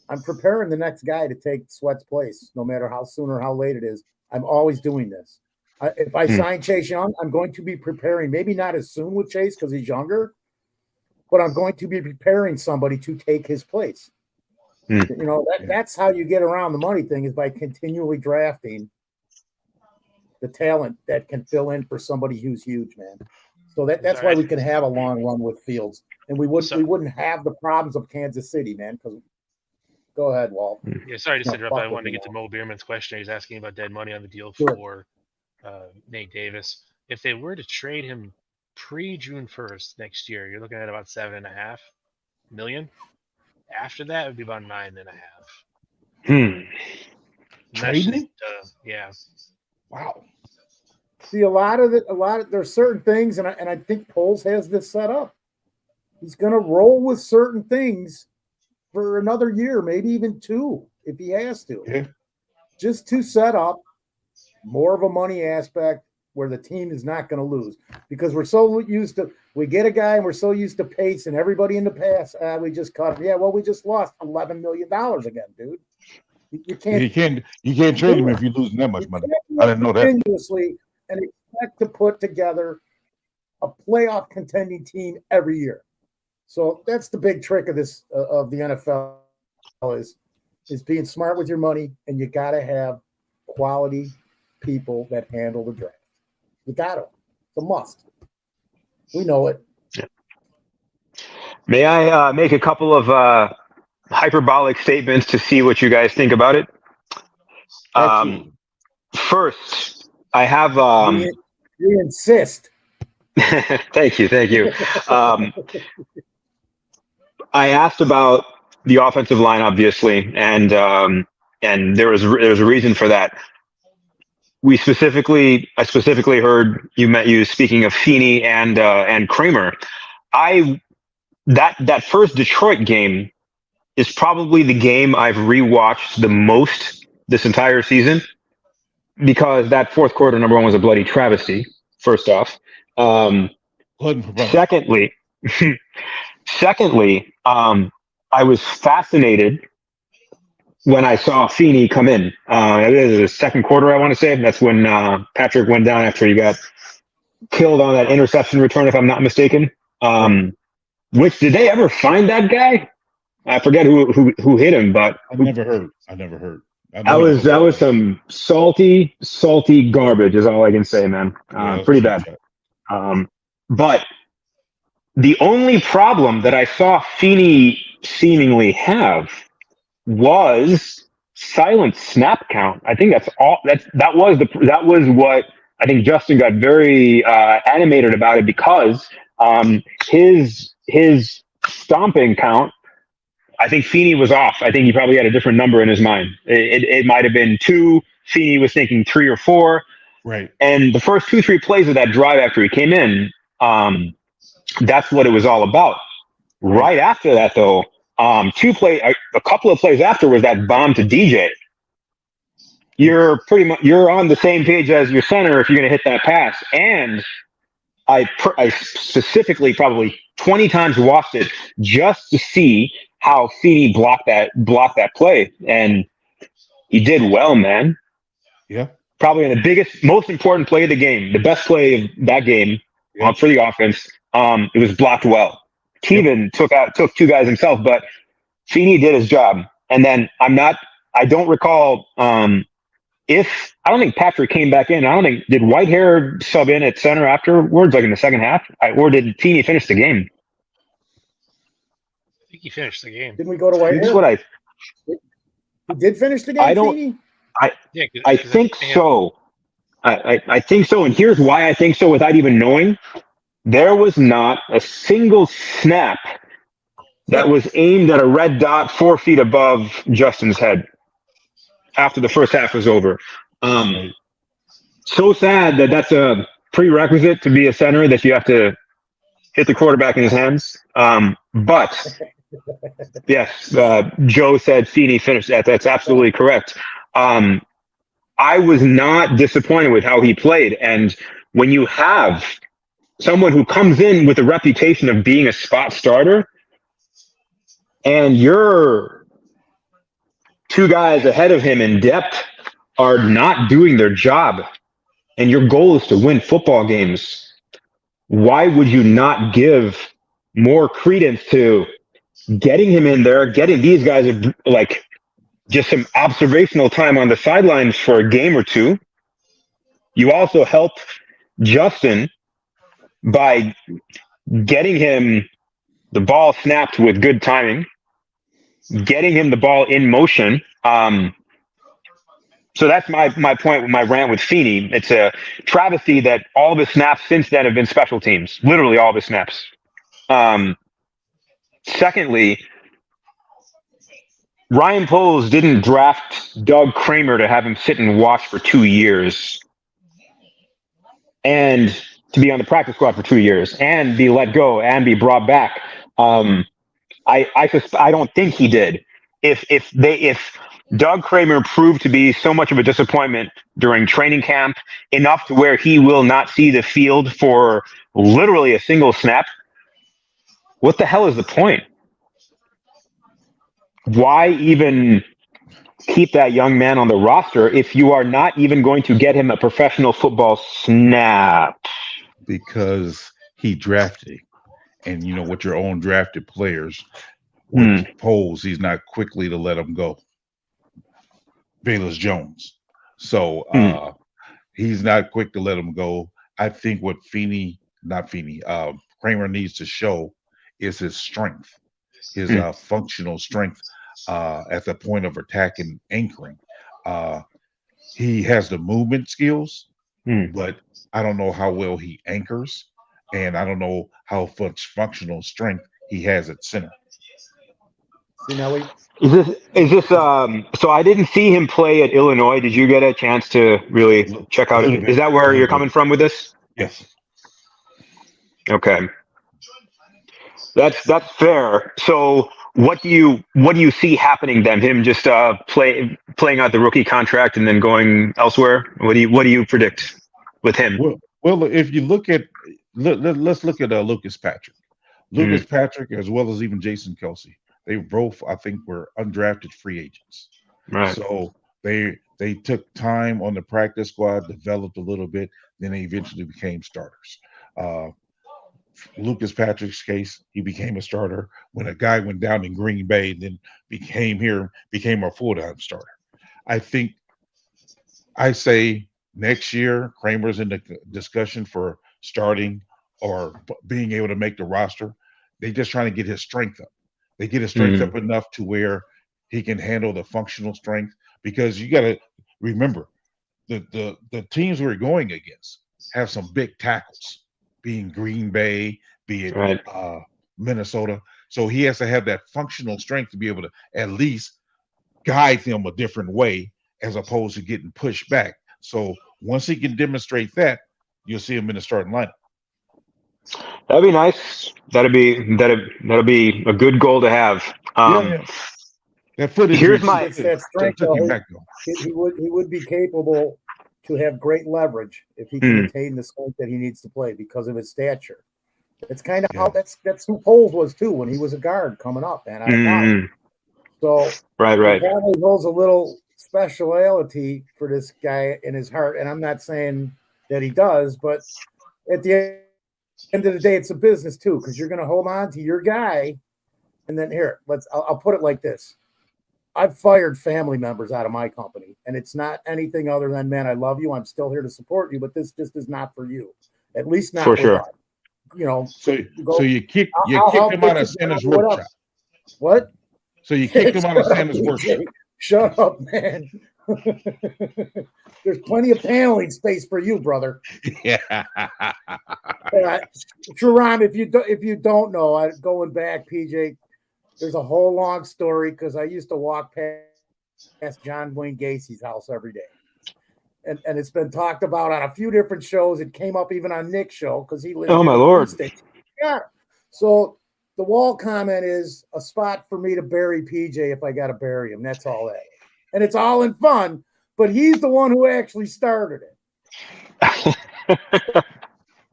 I'm preparing the next guy to take Sweat's place, no matter how soon or how late it is. I'm always doing this. If I sign Chase Young, I'm going to be preparing, maybe not as soon with Chase because he's younger, but I'm going to be preparing somebody to take his place. You know, that's how you get around the money thing is by continually drafting the talent that can fill in for somebody who's huge, man. So that's why we can have a long run with Fields, and we wouldn't have the problems of Kansas City, man. Because go ahead, Walt. Yeah, sorry to interrupt. I wanted to get to Mo Bierman's question. He's asking about dead money on the deal for Nate Davis. If they were to trade him pre-June 1st next year, you're looking at about $7.5 million. After that, it would be about $9.5. Trading? Yeah. Wow. See, there's certain things, and I think Poles has this set up. He's going to roll with certain things for another year, maybe even two, if he has to. Yeah. Just to set up more of a money aspect where the team is not going to lose. Because we're so used to, we get a guy and we're so used to Pace and everybody in the past, we just cut him. Yeah, well, we just lost $11 million again, dude. You can't trade him if you're losing that much money. I didn't know that. Continuously and expect to put together a playoff contending team every year. So that's the big trick of this of the NFL is being smart with your money, and you got to have quality people that handle the draft. You got to. It's a must. We know it. May I make a couple of hyperbolic statements to see what you guys think about it? Absolutely. First, I have. We insist. Thank you. I asked about the offensive line, obviously, and there was a reason for that. I specifically heard you speaking of Feeney and Kramer. That first Detroit game is probably the game I've rewatched the most this entire season, because that fourth quarter, number one, was a bloody travesty. First off, secondly, I was fascinated when I saw Feeney come in. It was the second quarter, I want to say. That's when Patrick went down after he got killed on that interception return, if I'm not mistaken. Which, did they ever find that guy? I forget who hit him, but I never heard. That was some salty garbage, is all I can say, man. Pretty bad. But the only problem that I saw Feeney seemingly have was silent snap count. I think that's all. That was what I think Justin got very animated about it, because his stomping count, I think Feeney was off. I think he probably had a different number in his mind. It might have been 2. Feeney was thinking 3 or 4. Right. And the first 2-3 plays of that drive after he came in, that's what it was all about. Right after that, though, a couple of plays after was that bomb to DJ. You're on the same page as your center if you're going to hit that pass. And I specifically probably 20 times watched it just to see how Feeney blocked that play, and he did well, man. Yeah. Probably the biggest, most important play of the game, the best play of that game for the offense. It was blocked well. Kevin took 2 guys himself, but Feeney did his job. And then I don't recall I don't think Patrick came back in. Did Whitehair sub in at center afterwards, like in the second half? Or did Feeney finish the game? I think he finished the game. Didn't we go to Whitehair? That's what He did finish the game, Feeney? I think so. I think so. And here's why I think so without even knowing. There was not a single snap that was aimed at a red dot 4 feet above Justin's head after the first half was over. So sad that that's a prerequisite to be a center, that you have to hit the quarterback in his hands. But yes, Joe said Feeney finished that. That's absolutely correct. I was not disappointed with how he played. And when you have someone who comes in with a reputation of being a spot starter, and your 2 guys ahead of him in depth are not doing their job, and your goal is to win football games, why would you not give more credence to getting him in there, getting these guys like just some observational time on the sidelines for a game or 2? You also help Justin by getting him the ball snapped with good timing, getting him the ball in motion. So that's my point with my rant with Feeney. It's a travesty that all of his snaps since then have been special teams, literally all of his snaps. Secondly, Ryan Poles didn't draft Doug Kramer to have him sit and watch for 2 years and to be on the practice squad for 2 years and be let go and be brought back. I don't think he did. If Doug Kramer proved to be so much of a disappointment during training camp, enough to where he will not see the field for literally a single snap, what the hell is the point? Why even keep that young man on the roster if you are not even going to get him a professional football snap? Because he drafted, and you know, with your own drafted players, with Poles, he's not quickly to let him go. Bayless Jones. So he's not quick to let him go. I think what Kramer needs to show is his strength, his functional strength at the point of attack and anchoring. He has the movement skills, but I don't know how well he anchors, and I don't know how much functional strength he has at center. See, now Is this so I didn't see him play at Illinois. Did you get a chance to really check out it? Is that where you're coming from with this? Yes. Okay. That's fair. So what do you see happening then? Him just playing out the rookie contract and then going elsewhere? What do you predict with him? Well, if you look at let's look at Lucas Patrick. Lucas Patrick, as well as even Jason Kelsey. They both, I think, were undrafted free agents. Right. So they took time on the practice squad, developed a little bit, then they eventually became starters. Lucas Patrick's case, he became a starter when a guy went down in Green Bay, and then became a full-time starter. I say next year, Kramer's in the discussion for starting or being able to make the roster. They're just trying to get his strength up. They get his strength up enough to where he can handle the functional strength, because you got to remember the teams we're going against have some big tackles, being Green Bay, be it Minnesota. So he has to have that functional strength to be able to at least guide them a different way as opposed to getting pushed back. So once he can demonstrate that, you'll see him in the starting lineup. That'd be nice. That'd be a good goal to have. That foot is here's my strength, he would be capable to have great leverage if he can attain the strength that he needs to play because of his stature. It's kind of how that's who Poles was too when he was a guard coming up, man. So right. He probably holds a little speciality for this guy in his heart, and I'm not saying that he does, but at the end of the day, it's a business too, because you're going to hold on to your guy, and then I'll put it like this: I've fired family members out of my company, and it's not anything other than, man, I love you, I'm still here to support you, but this just is not for you. At least not for sure. So you kicked him out of Santa's workshop. What? So you kicked him out of Santa's workshop. Shut up, man. There's plenty of paneling space for you, brother. Yeah. Shiram, if you don't know, going back, PJ, there's a whole long story because I used to walk past John Wayne Gacy's house every day. And it's been talked about on a few different shows. It came up even on Nick's show because he lived in my Lord. Yeah. So the wall comment is a spot for me to bury PJ if I got to bury him. That's all that. And it's all in fun, but he's the one who actually started it.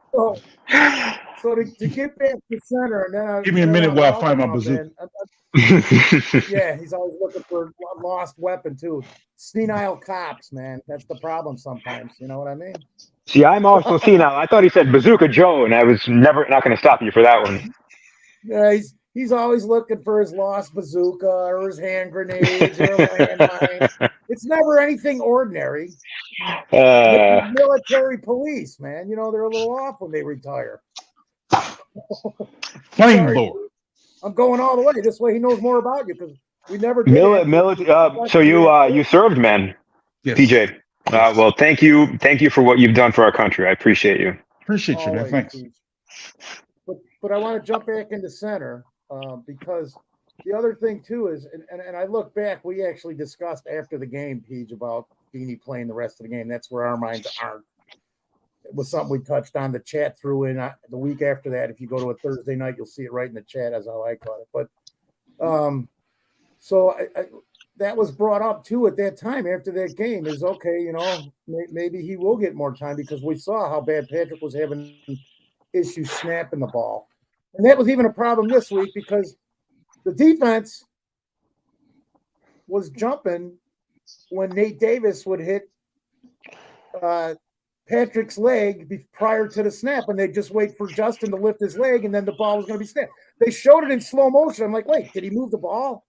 So to get back to center, and then give me a minute while I find my bazooka. Yeah, he's always looking for a lost weapon too. Senile cops, man. That's the problem sometimes. You know what I mean? See, I'm also senile. I thought he said Bazooka Joe, and I was never not going to stop you for that one. Yeah, he's always looking for his lost bazooka or his hand grenades or a landmine. It's never anything ordinary. Military police, man. You know, they're a little off when they retire. Flame Lord. I'm going all the way. This way he knows more about you because we never did. So you served, man. Yes. PJ. Well, thank you for what you've done for our country. I appreciate you. Appreciate you, man. Thanks. But I want to jump back into center because the other thing too is, and I look back, we actually discussed after the game, Peach, about Beanie playing the rest of the game. That's where our minds aren't. It was something we touched on. The chat threw in the week after that. If you go to a Thursday night, you'll see it right in the chat. That's how I caught it. But so that was brought up too at that time after that game. Is okay, you know, maybe he will get more time because we saw how bad Patrick was having issues snapping the ball, and that was even a problem this week because the defense was jumping when Nate Davis would hit Patrick's leg prior to the snap, and they'd just wait for Justin to lift his leg, and then the ball was going to be snapped. they showed it in slow motion. I'm like, wait, did he move the ball?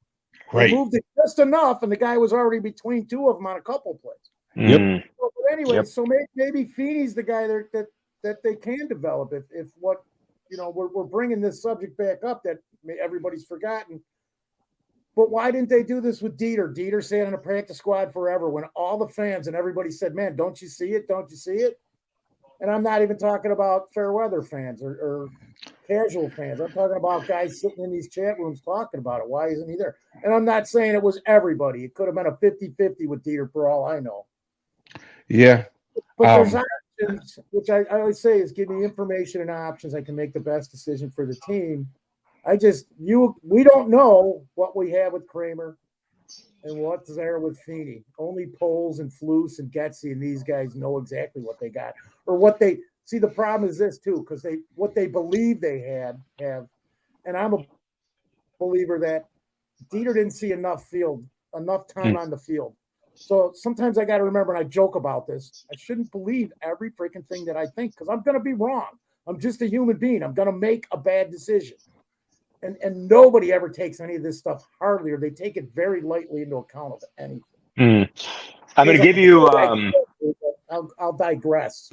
Right. They moved it just enough, and the guy was already between two of them on a couple plays. Yep. But anyway, so maybe Feeney's the guy that they can develop if what we're bringing this subject back up that everybody's forgotten. But why didn't they do this with Dieter? Dieter sat in a practice squad forever when all the fans and everybody said, man, don't you see it? Don't you see it? And I'm not even talking about fair weather fans or casual fans. I'm talking about guys sitting in these chat rooms talking about it. Why isn't he there? And I'm not saying it was everybody. It could have been a 50-50 with Dieter for all I know. Yeah. But there's options, which I always say is give me information and options. I can make the best decision for the team. We don't know what we have with Kramer and what's there with Feeney. Only Poles and Flus and Getsy and these guys know exactly what they got or what they see. The problem is this too, because what they believe they have, and I'm a believer that Dieter didn't see enough time on the field. So sometimes I got to remember, and I joke about this, I shouldn't believe every freaking thing that I think because I'm going to be wrong. I'm just a human being. I'm going to make a bad decision. And nobody ever takes any of this stuff hardly, or they take it very lightly into account of anything. I'm going to give you. I'll digress.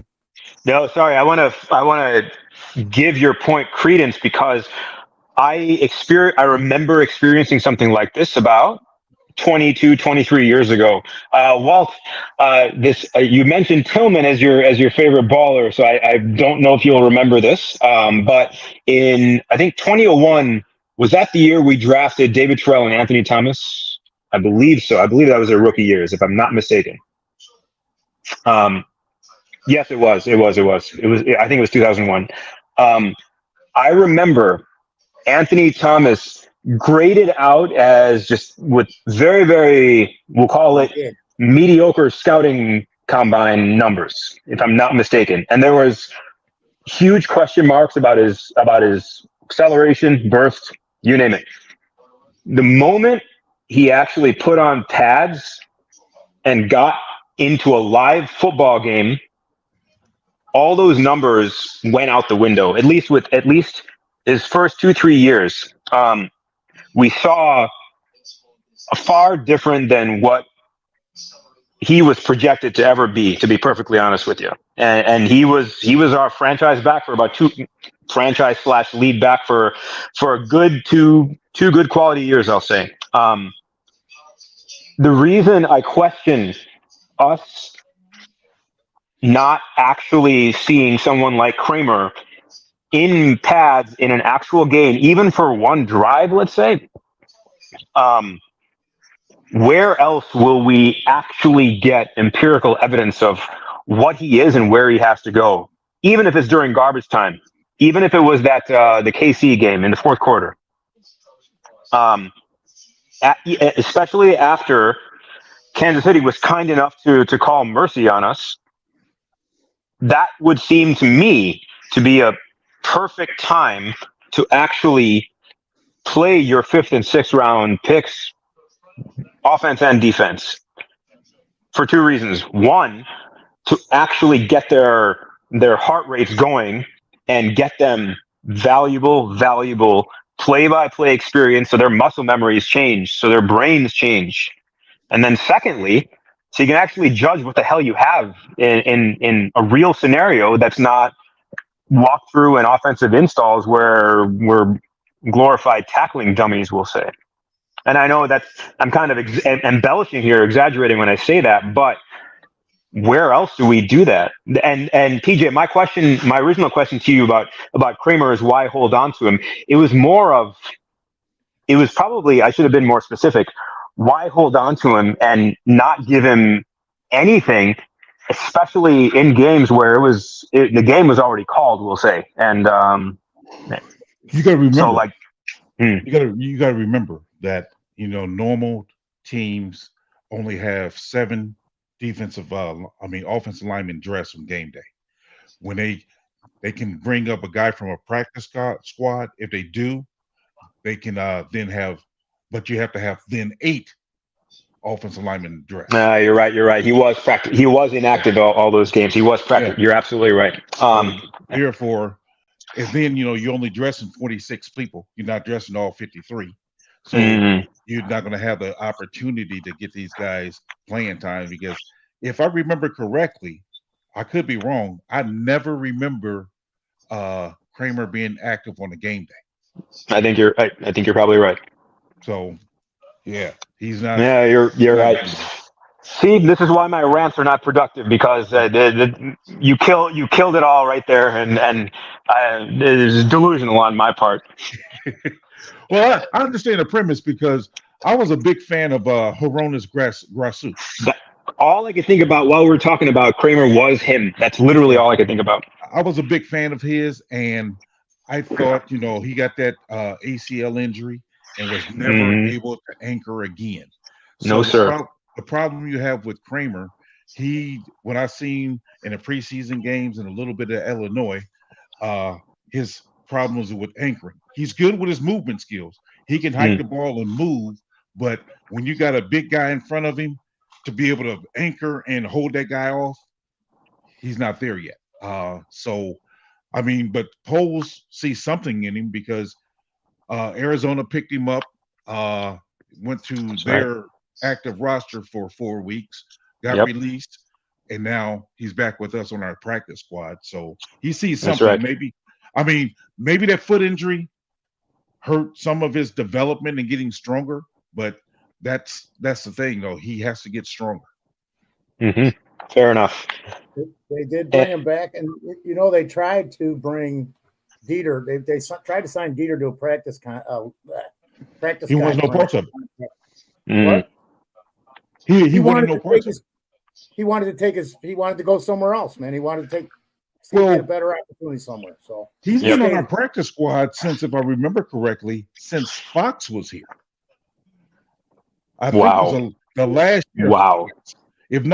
No, sorry. I want to give your point credence because I remember experiencing something like this about 22, 23 years ago. Walt, you mentioned Tillman as your favorite baller, so I don't know if you'll remember this, but in I think 2001 was that the year we drafted David Terrell and Anthony Thomas? I believe so. I believe that was their rookie years, if I'm not mistaken. Yes, it was. I think it was 2001. I remember Anthony Thomas graded out as just with very, very, we'll call it mediocre scouting combine numbers, if I'm not mistaken. And there was huge question marks about his acceleration, burst, you name it. The moment he actually put on pads and got into a live football game, all those numbers went out the window, at least his first 2-3 years. We saw a far different than what he was projected to ever be, to be perfectly honest with you. And he was our franchise back for about franchise/lead back for a good two good quality years, I'll say. The reason I question us not actually seeing someone like Kramer in pads in an actual game, even for one drive, let's say, where else will we actually get empirical evidence of what he is and where he has to go, even if it's during garbage time, even if it was that the KC game in the fourth quarter, especially after Kansas City was kind enough to call mercy on us. That would seem to me to be a perfect time to actually play your 5th and 6th round picks, offense and defense, for 2 reasons. One, to actually get their heart rates going and get them valuable play-by-play experience so their muscle memories change, so their brains change. And then secondly, so you can actually judge what the hell you have in a real scenario that's not walkthrough and offensive installs where we're glorified tackling dummies, we'll say. And I know that I'm kind of embellishing here, exaggerating when I say that, but where else do we do that? And PJ, my original question to you about Kramer is why hold on to him. It was probably, I should have been more specific. Why hold on to him and not give him anything, especially in games where the game was already called, we'll say. And you got to remember, so like, you got to remember that normal teams only have 7 offensive linemen dressed on game day. When they can bring up a guy from a practice squad, if they do, they can then have. But you have to have then 8 offensive linemen dressed. You're right. He was inactive all those games. He was practicing. Yeah. You're absolutely right. Therefore, And then you're only dressing 46 people. You're not dressing all 53. So Mhm. you're not going to have the opportunity to get these guys playing time because if I remember correctly, I could be wrong. I never remember Kramer being active on a game day. I think you're probably right. So yeah, he's not Yeah, he's you're not right. available. See, this is why my rants are not productive because you killed it all right there, and it is delusional on my part. Well, I understand the premise because I was a big fan of Horonis Grasu. That, all I could think about while we were talking about Kramer was him. That's literally Yeah, all I could think about. I was a big fan of his, and I thought he got that ACL injury and was never Hmm. able to anchor again. No, So sir. the problem you have with Kramer, what I seen in the preseason games and a little bit of Illinois, uh, his problems with anchoring. He's good with his movement skills. He can hike Mm. the ball and move, but when you got a big guy in front of him to be able to anchor and hold that guy off, he's not there yet. So I mean, but polls see something in him because Arizona picked him up, uh, went to That's right. their active roster for 4 weeks, got Yep. released, and now he's back with us on our practice squad. So he sees That's something. right. Maybe that foot injury hurt some of his development and getting stronger, but that's the thing though. He has to get stronger. Hmm. Fair enough. They did Eh, bring him back, and they tried to bring Dieter. They tried to sign Dieter to a practice He wants no contract. parts of it. mm. What He he wanted wanted no to take parts of it. his, he wanted to go somewhere else, man. He wanted to see if he had a Well, better opportunity somewhere. So he's he been Yep. on our stayed. practice squad since, if I remember correctly, since Fox was here. I think it was Wow. the last year of Wow. Fox. If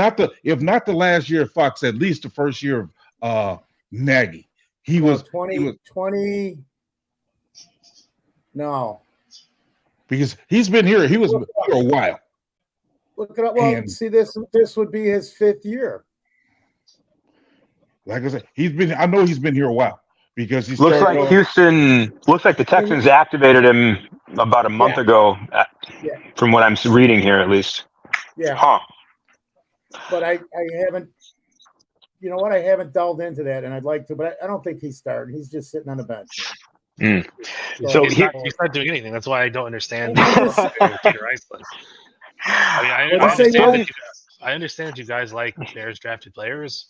not the last year of Fox, at least the first year of Nagy. He No, was he was 2020. No, because he's been here. He was look it here up. a while, Look it up. Well, and see this would be his 5th year. like I said, he's been. I know he's been here a while because he Looks started like off. Houston. Looks like the I mean, Texans activated him about a month yeah, ago, yeah, from what I'm reading here, at least. yeah. Huh. But I haven't. You know what? I haven't delved into that, and I'd like to, but I don't think he's starting. He's just sitting on the bench. Mm. So So He's here. not doing anything. That's why I don't understand I'm just saying. Peter Iceland. I mean, What'd you say, Mark? I understand that you guys like Bears drafted players,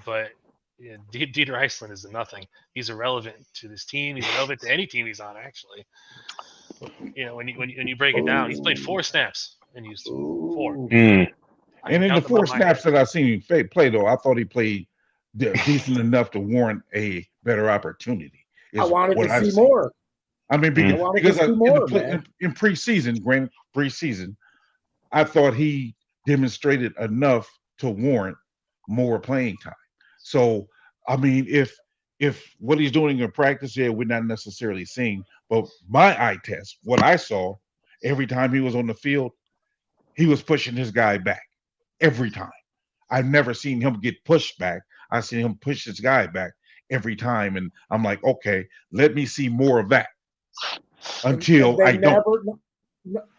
but Dieter Iceland is nothing. He's irrelevant to this team. He's irrelevant to any team he's on, actually. When you break it down, he's played 4 snaps and used 4. Ooh. Mm. I And can in the count them on 4 my hand. snaps that I've seen him play, though, I thought he played decent enough to warrant a better opportunity. I Is wanted what to I've see seen. more. I mean, I Mm. wanted to because see more, man. in preseason, granted preseason, I thought he demonstrated enough to warrant more playing time. So, I mean, if what he's doing in practice, yeah, we're not necessarily seeing, but my eye test, what I saw every time he was on the field, he was pushing his guy back every time. I've never seen him get pushed back. I seen him push his guy back every time, and I'm like, okay, let me see more of that And until they I don't.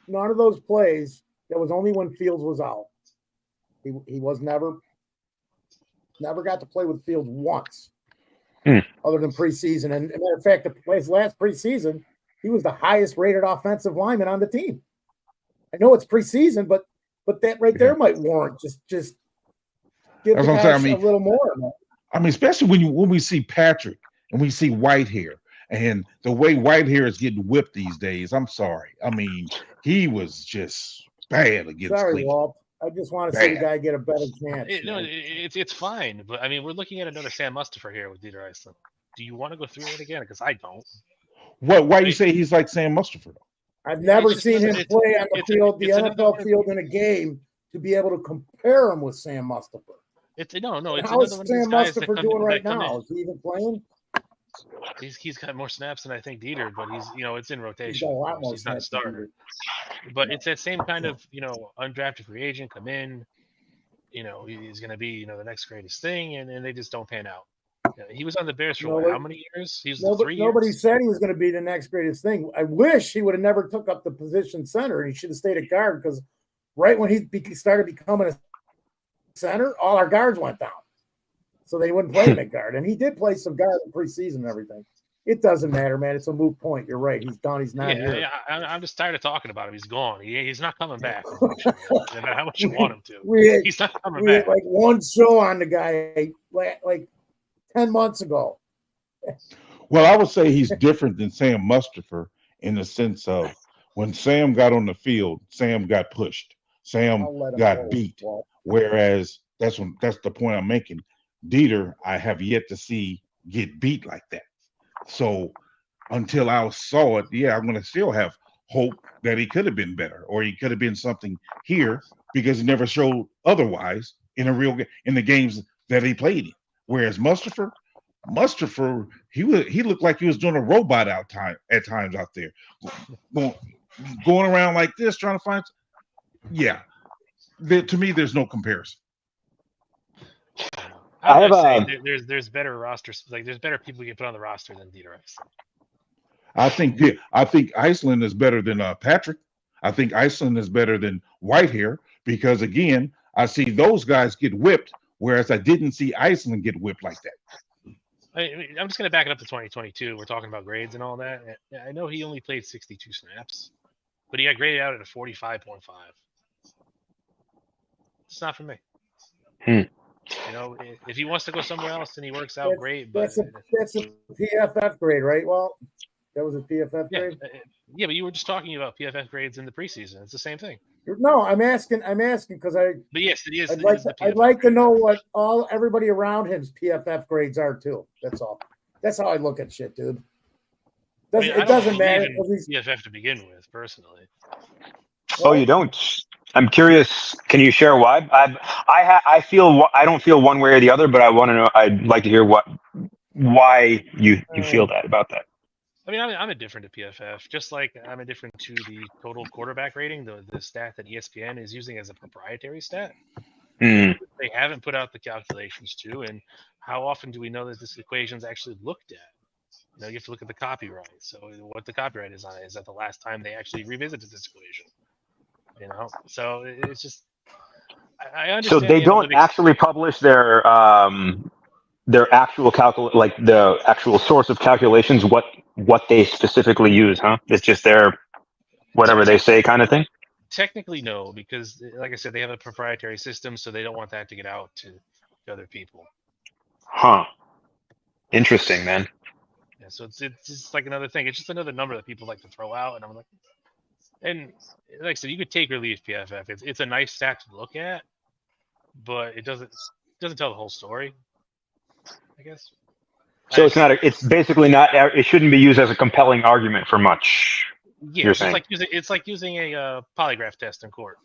none of those plays. That was only when Fields was out. He was never got to play with Fields once, other than preseason. And matter of fact, his last preseason, he was the highest rated offensive lineman on the team. I know it's preseason, but that right there might warrant just give That's the what I'm guy saying. a little more. I mean, especially when we see Patrick and we see Whitehair and the way Whitehair is getting whipped these days. I'm sorry. I mean, he was just bad against Sorry, Cleveland. Walt. I just want to see the Bad. guy get a better chance. It's fine, but I mean, we're looking at another Sam Mustipher here with Dieter Iceland. Do you want to go through it again? Because I don't. Why you say he's like Sam Mustipher? I've never It's just seen him another- play on the field, the it's NFL another- field in a game to be able to compare him with Sam Mustipher. It's How another is one of these Sam guys that Mustipher come doing in- right that come in- now? Is he even playing? He's got more snaps than I think Dieter, but it's in He's rotation. got a lot more He's not a snaps than starter. But it's that same kind of undrafted free agent come in. He's going to be the next greatest thing, and they just don't pan out. Yeah, he was on the Bears for Nobody- how many years? He was 3 years. Nobody said he was going to be the next greatest thing. I wish he would have never took up the position center. He should have stayed at guard because right when he started becoming a center, all our guards went down. So they wouldn't play him at guard. And he did play some guard in preseason and everything. It doesn't matter, man. It's a moot point. You're right. He's done. He's not here. Yeah, I'm just tired of talking about him. He's gone. He's not coming back. No matter how much you want him to. He's not coming We back. had like one show on the guy like 10 months ago. Well, I would say he's different than Sam Mustipher in the sense of when Sam got on the field, Sam got pushed. Sam I'll let him got go. beat. Well, Whereas that's the point I'm making. Dieter, I have yet to see get beat like that. So until I saw it, yeah, I'm going to still have hope that he could have been better or he could have been something here because he never showed otherwise in the games that he played in. Whereas Mustipher, he looked like he was doing a robot at times out there, going around like this trying to find. Yeah, to me, there's no comparison. I have there's better rosters. Like there's better people you can put on the roster than Dieter. I think Iceland is better than Patrick. I think Iceland is better than Whitehair because again, I see those guys get whipped, whereas I didn't see Iceland get whipped like that. I'm just going to back it up to 2022. We're talking about grades and all that. I know he only played 62 snaps, but he got graded out at a 45.5. It's not for me. You know, if he wants to go somewhere else and he works out great, but that's a PFF grade, right? Well, that was a PFF grade. Yeah, but you were just talking about PFF grades in the preseason. It's the same thing. No, I'm asking because But yes, it is. I'd like to know what everybody around him's PFF grades are too. That's all. That's how I look at shit, dude. It doesn't matter because he's PFF to begin with, personally. Oh, you don't? I'm curious. Can you share why? I don't feel one way or the other, but I want to know. I'd like to hear why you feel that about that. I mean, I'm indifferent to PFF, just like I'm indifferent to the total quarterback rating, the stat that ESPN is using as a proprietary stat. They haven't put out the calculations to, and how often do we know that this equation is actually looked at? You know, you have to look at the copyright. So what the copyright is on it is that the last time they actually revisited this equation. You know, so it's just I understand. So they don't actually publish their actual like the actual source of calculations, what they specifically use, huh? It's just their whatever they say kind of thing. Technically, no, because like I said, they have a proprietary system, so they don't want that to get out to other people. Huh. Interesting, man. Yeah, so it's just like another thing. It's just another number that people like to throw out, and I'm like, and like I said, you could take or leave PFF. It's a nice stat to look at, but it doesn't tell the whole story, I guess. So it's basically not. It shouldn't be used as a compelling argument for much. Yeah, it's like using a polygraph test in court.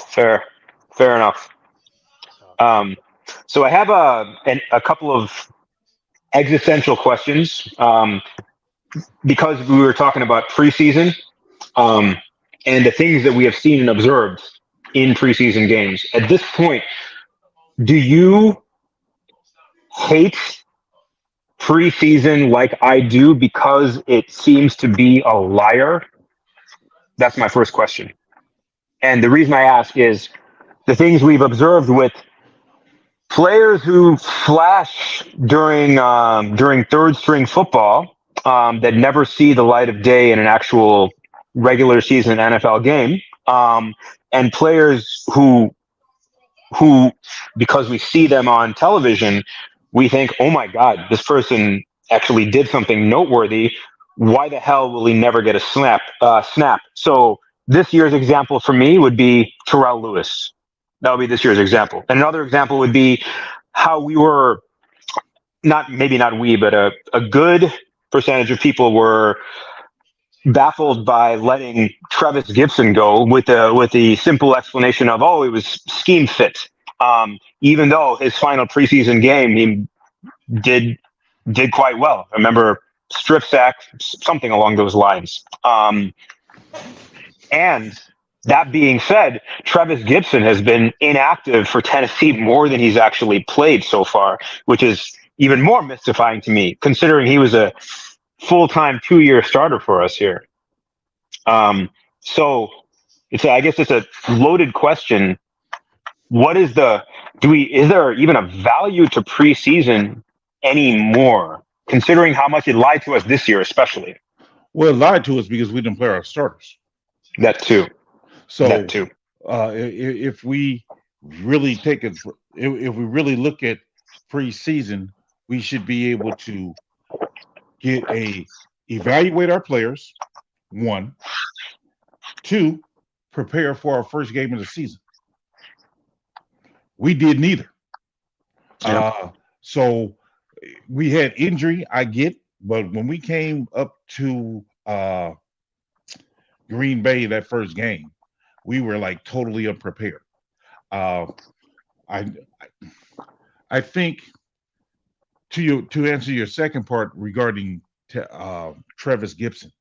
Fair enough. So I have a couple of existential questions because we were talking about preseason and the things that we have seen and observed in preseason games. At this point, do you hate preseason like I do because it seems to be a liar? That's my first question. And the reason I ask is the things we've observed with players who flash during third string football that never see the light of day in an actual regular season NFL game, and players who because we see them on television, we think, oh my God, this person actually did something noteworthy. Why the hell will he never get a snap? So this year's example for me would be Terrell Lewis. That would be this year's example. And another example would be how we were but a good percentage of people were baffled by letting Travis Gibson go with the simple explanation of, it was scheme fit. Even though his final preseason game, he did quite well. I remember strip sack, something along those lines. And That being said, Travis Gibson has been inactive for Tennessee more than he's actually played so far, which is even more mystifying to me, considering he was a full-time 2-year starter for us here. So I guess it's a loaded question. What is is there even a value to preseason anymore, considering how much it lied to us this year, especially? Well, it lied to us because we didn't play our starters. That too. So if we really if we really look at preseason, we should be able to evaluate our players. 1, 2, prepare for our first game of the season. We did neither. So we had injury, I get, but when we came up to Green Bay that first game, we were like totally unprepared. I think to answer your second part regarding Travis Gibson.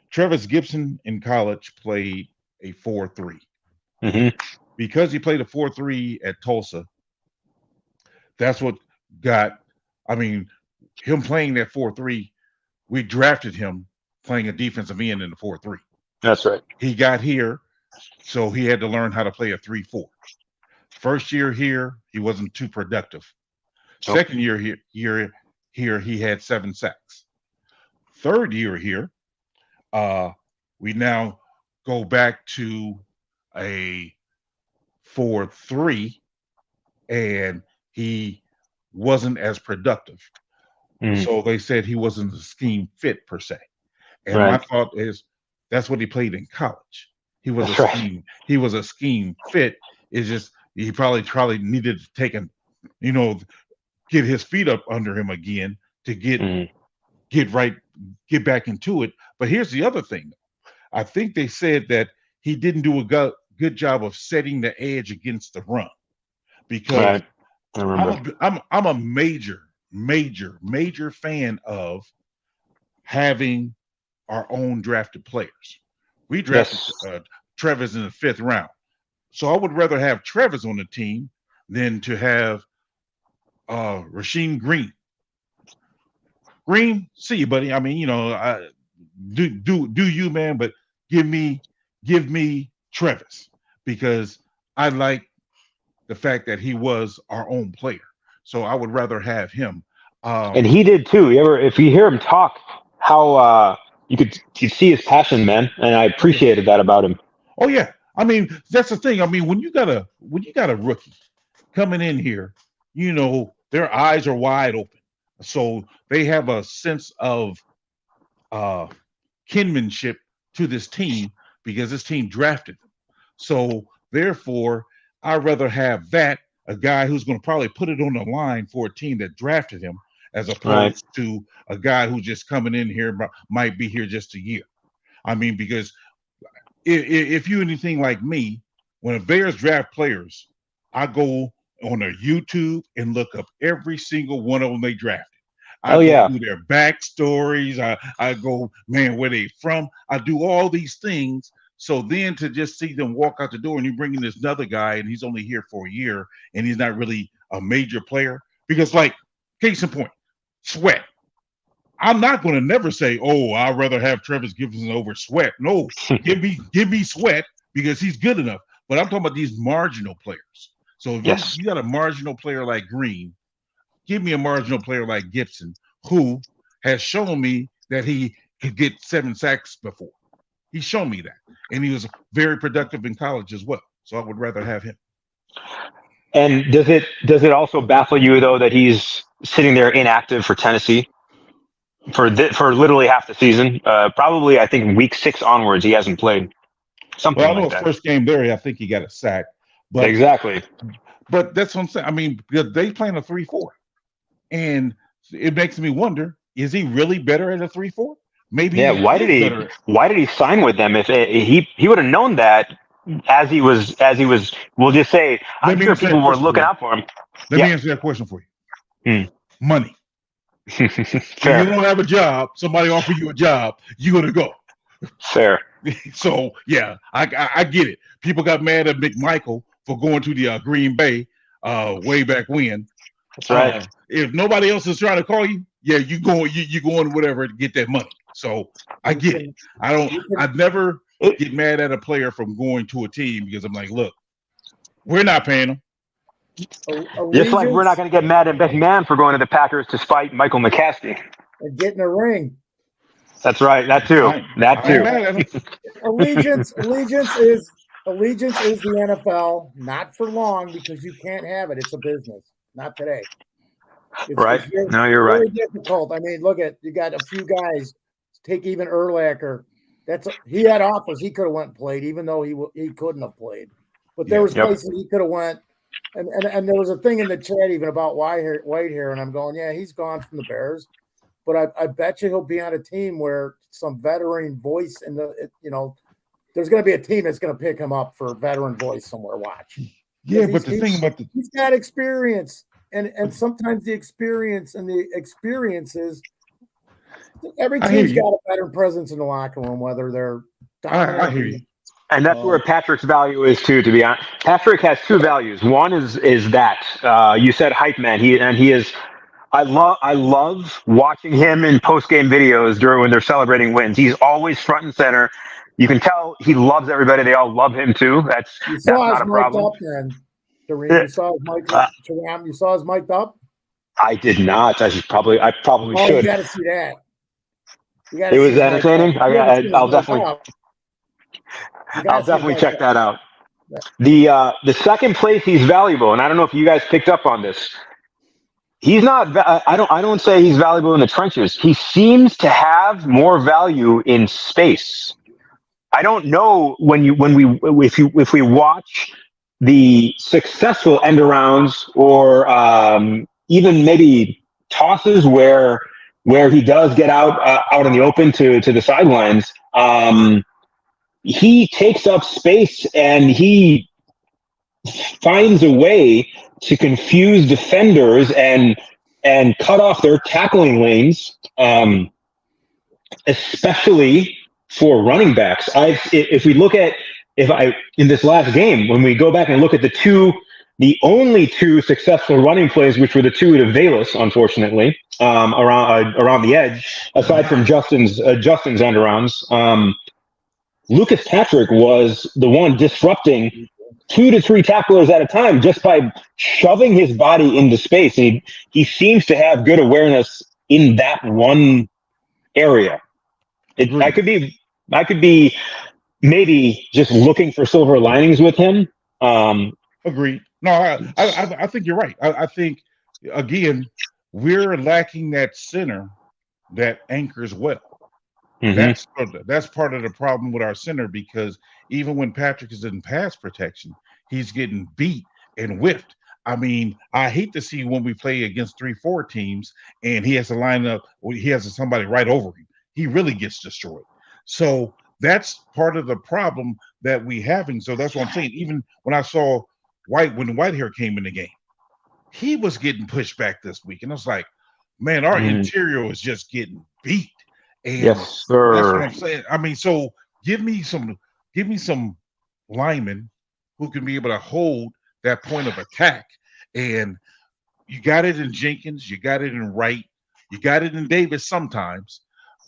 Travis Gibson in college played a 4-3. Mm-hmm. Because he played a 4-3 at Tulsa, that's what got, him playing that 4-3, we drafted him playing a defensive end in the 4-3. That's right. He got here, so he had to learn how to play a 3-4. First year here, he wasn't too productive. Nope. Second year here, he had 7 sacks. Third year here, we now go back to a 4-3, and he wasn't as productive. So they said he wasn't a scheme fit per se. And my thought is that's what he played in college. He was he was a scheme fit. It's just he probably needed to take get his feet up under him again to get back into it. But here's the other thing. I think they said that he didn't do a good job of setting the edge against the run, because I'm a major fan of having our own drafted players. We drafted Travis in the 5th round, so I would rather have Travis on the team than to have Rasheem Green. Green, see you, buddy. Do you, man? But give me Travis, because I like the fact that he was our own player. So I would rather have him. And he did too. If you hear him talk, how you could see his passion, man, and I appreciated that about him. Oh yeah, that's the thing. When you got a rookie coming in here, their eyes are wide open, so they have a sense of kinship to this team because this team drafted them. So therefore, I'd rather have a guy who's going to probably put it on the line for a team that drafted him, as opposed to a guy who's just coming in here, might be here just a year. Because if you're anything like me, when the Bears draft players, I go on their YouTube and look up every single one of them they drafted. I go through their backstories. I go, man, where they from? I do all these things. So then to just see them walk out the door and you bring in this other guy and he's only here for a year and he's not really a major player, because case in point, Sweat. I'm not going to never say, oh, I'd rather have Travis Gibson over Sweat. No, give me Sweat because he's good enough. But I'm talking about these marginal players. So if you got a marginal player like Green, give me a marginal player like Gibson, who has shown me that he could get 7 sacks before. He's shown me that. And he was very productive in college as well. So I would rather have him. And does it also baffle you, though, that he's sitting there inactive for Tennessee for literally half the season? Probably, I think, week 6 onwards, he hasn't played. Something like that. I know his first game there, I think he got a sack. But, exactly. But that's what I'm saying. They playing a 3-4. And it makes me wonder, is he really better at a 3-4? Maybe. Yeah. Why did he sign with them? If he would have known that as he was, we'll just say, I'm sure people were looking out for him. Let me answer that question for you. Money. If you don't have a job, somebody offer you a job, you're gonna go. Fair. So yeah, I get it. People got mad at McMichael for going to the Green Bay way back when. That's right. If nobody else is trying to call you, yeah, you going whatever to get that money. So I get it. I'd never get mad at a player from going to a team because I'm like, look, we're not paying them. Just like we're not going to get mad at McMahon for going to the Packers to spite Michael McCaskey. And getting a ring. That's right. That too. Allegiance is the NFL, not for long because you can't have it. It's a business. Not today. Right. No, you're really right. Difficult. I mean, look at you got a few guys. Take even Urlacher. He had offers. He could have went and played, even though he couldn't have played. But there was places he could have went. And there was a thing in the chat even about Whitehair, and I'm going, yeah, he's gone from the Bears. But I bet you he'll be on a team where some veteran voice there's going to be a team that's going to pick him up for veteran voice somewhere. Watch. Yeah, but the thing about he's got experience, and sometimes the experience and the experiences. Every team's got a better presence in the locker room, whether they're. I hear you. And that's where Patrick's value is too. To be honest, Patrick has two values. One is that you said hype man. He is. I love watching him in post game videos when they're celebrating wins. He's always front and center. You can tell he loves everybody. They all love him too. That's not a problem. Up, man. You saw his mic up. You saw his mic up. I did not. I probably should. You got to see that. It was entertaining. I'll definitely check that out. The second place he's valuable, and I don't know if you guys picked up on this. He's not. I don't say he's valuable in the trenches. He seems to have more value in space. I don't know if we watch the successful end arounds or even maybe tosses where he does get out in the open to the sidelines. He takes up space and he finds a way to confuse defenders and cut off their tackling lanes, especially for running backs. If we look at in this last game, when we go back and look at the only two successful running plays, which were the two to Valus, unfortunately, around the edge, aside from Justin's end arounds, Lucas Patrick was the one disrupting 2 to 3 tacklers at a time just by shoving his body into space. And he seems to have good awareness in that one area. I could be maybe just looking for silver linings with him. Agreed. No, I think you're right. I think, again, we're lacking that center that anchors well. Mm-hmm. That's part of the problem with our center, because even when Patrick is in pass protection, he's getting beat and whiffed. I mean, I hate to see when we play against 3-4 teams and he has to line up, he has somebody right over him. He really gets destroyed. So that's part of the problem that we having. So that's what I'm saying. Even when I saw when Whitehair came in the game, he was getting pushed back this week. And I was like, man, our interior was just getting beat. And yes, sir. That's what I'm saying. I mean, so give me some linemen who can be able to hold that point of attack. And you got it in Jenkins, you got it in Wright, you got it in Davis sometimes.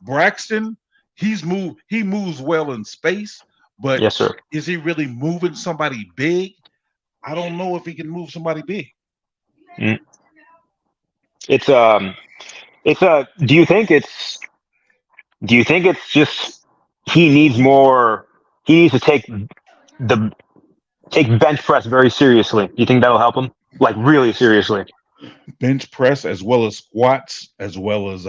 Braxton, he moves well in space, but yes, sir. Is he really moving somebody big? I don't know if he can move somebody big. It's do you think it's just he needs to take bench press very seriously? Do you think that'll help him? Like really seriously? Bench press as well as squats, as well as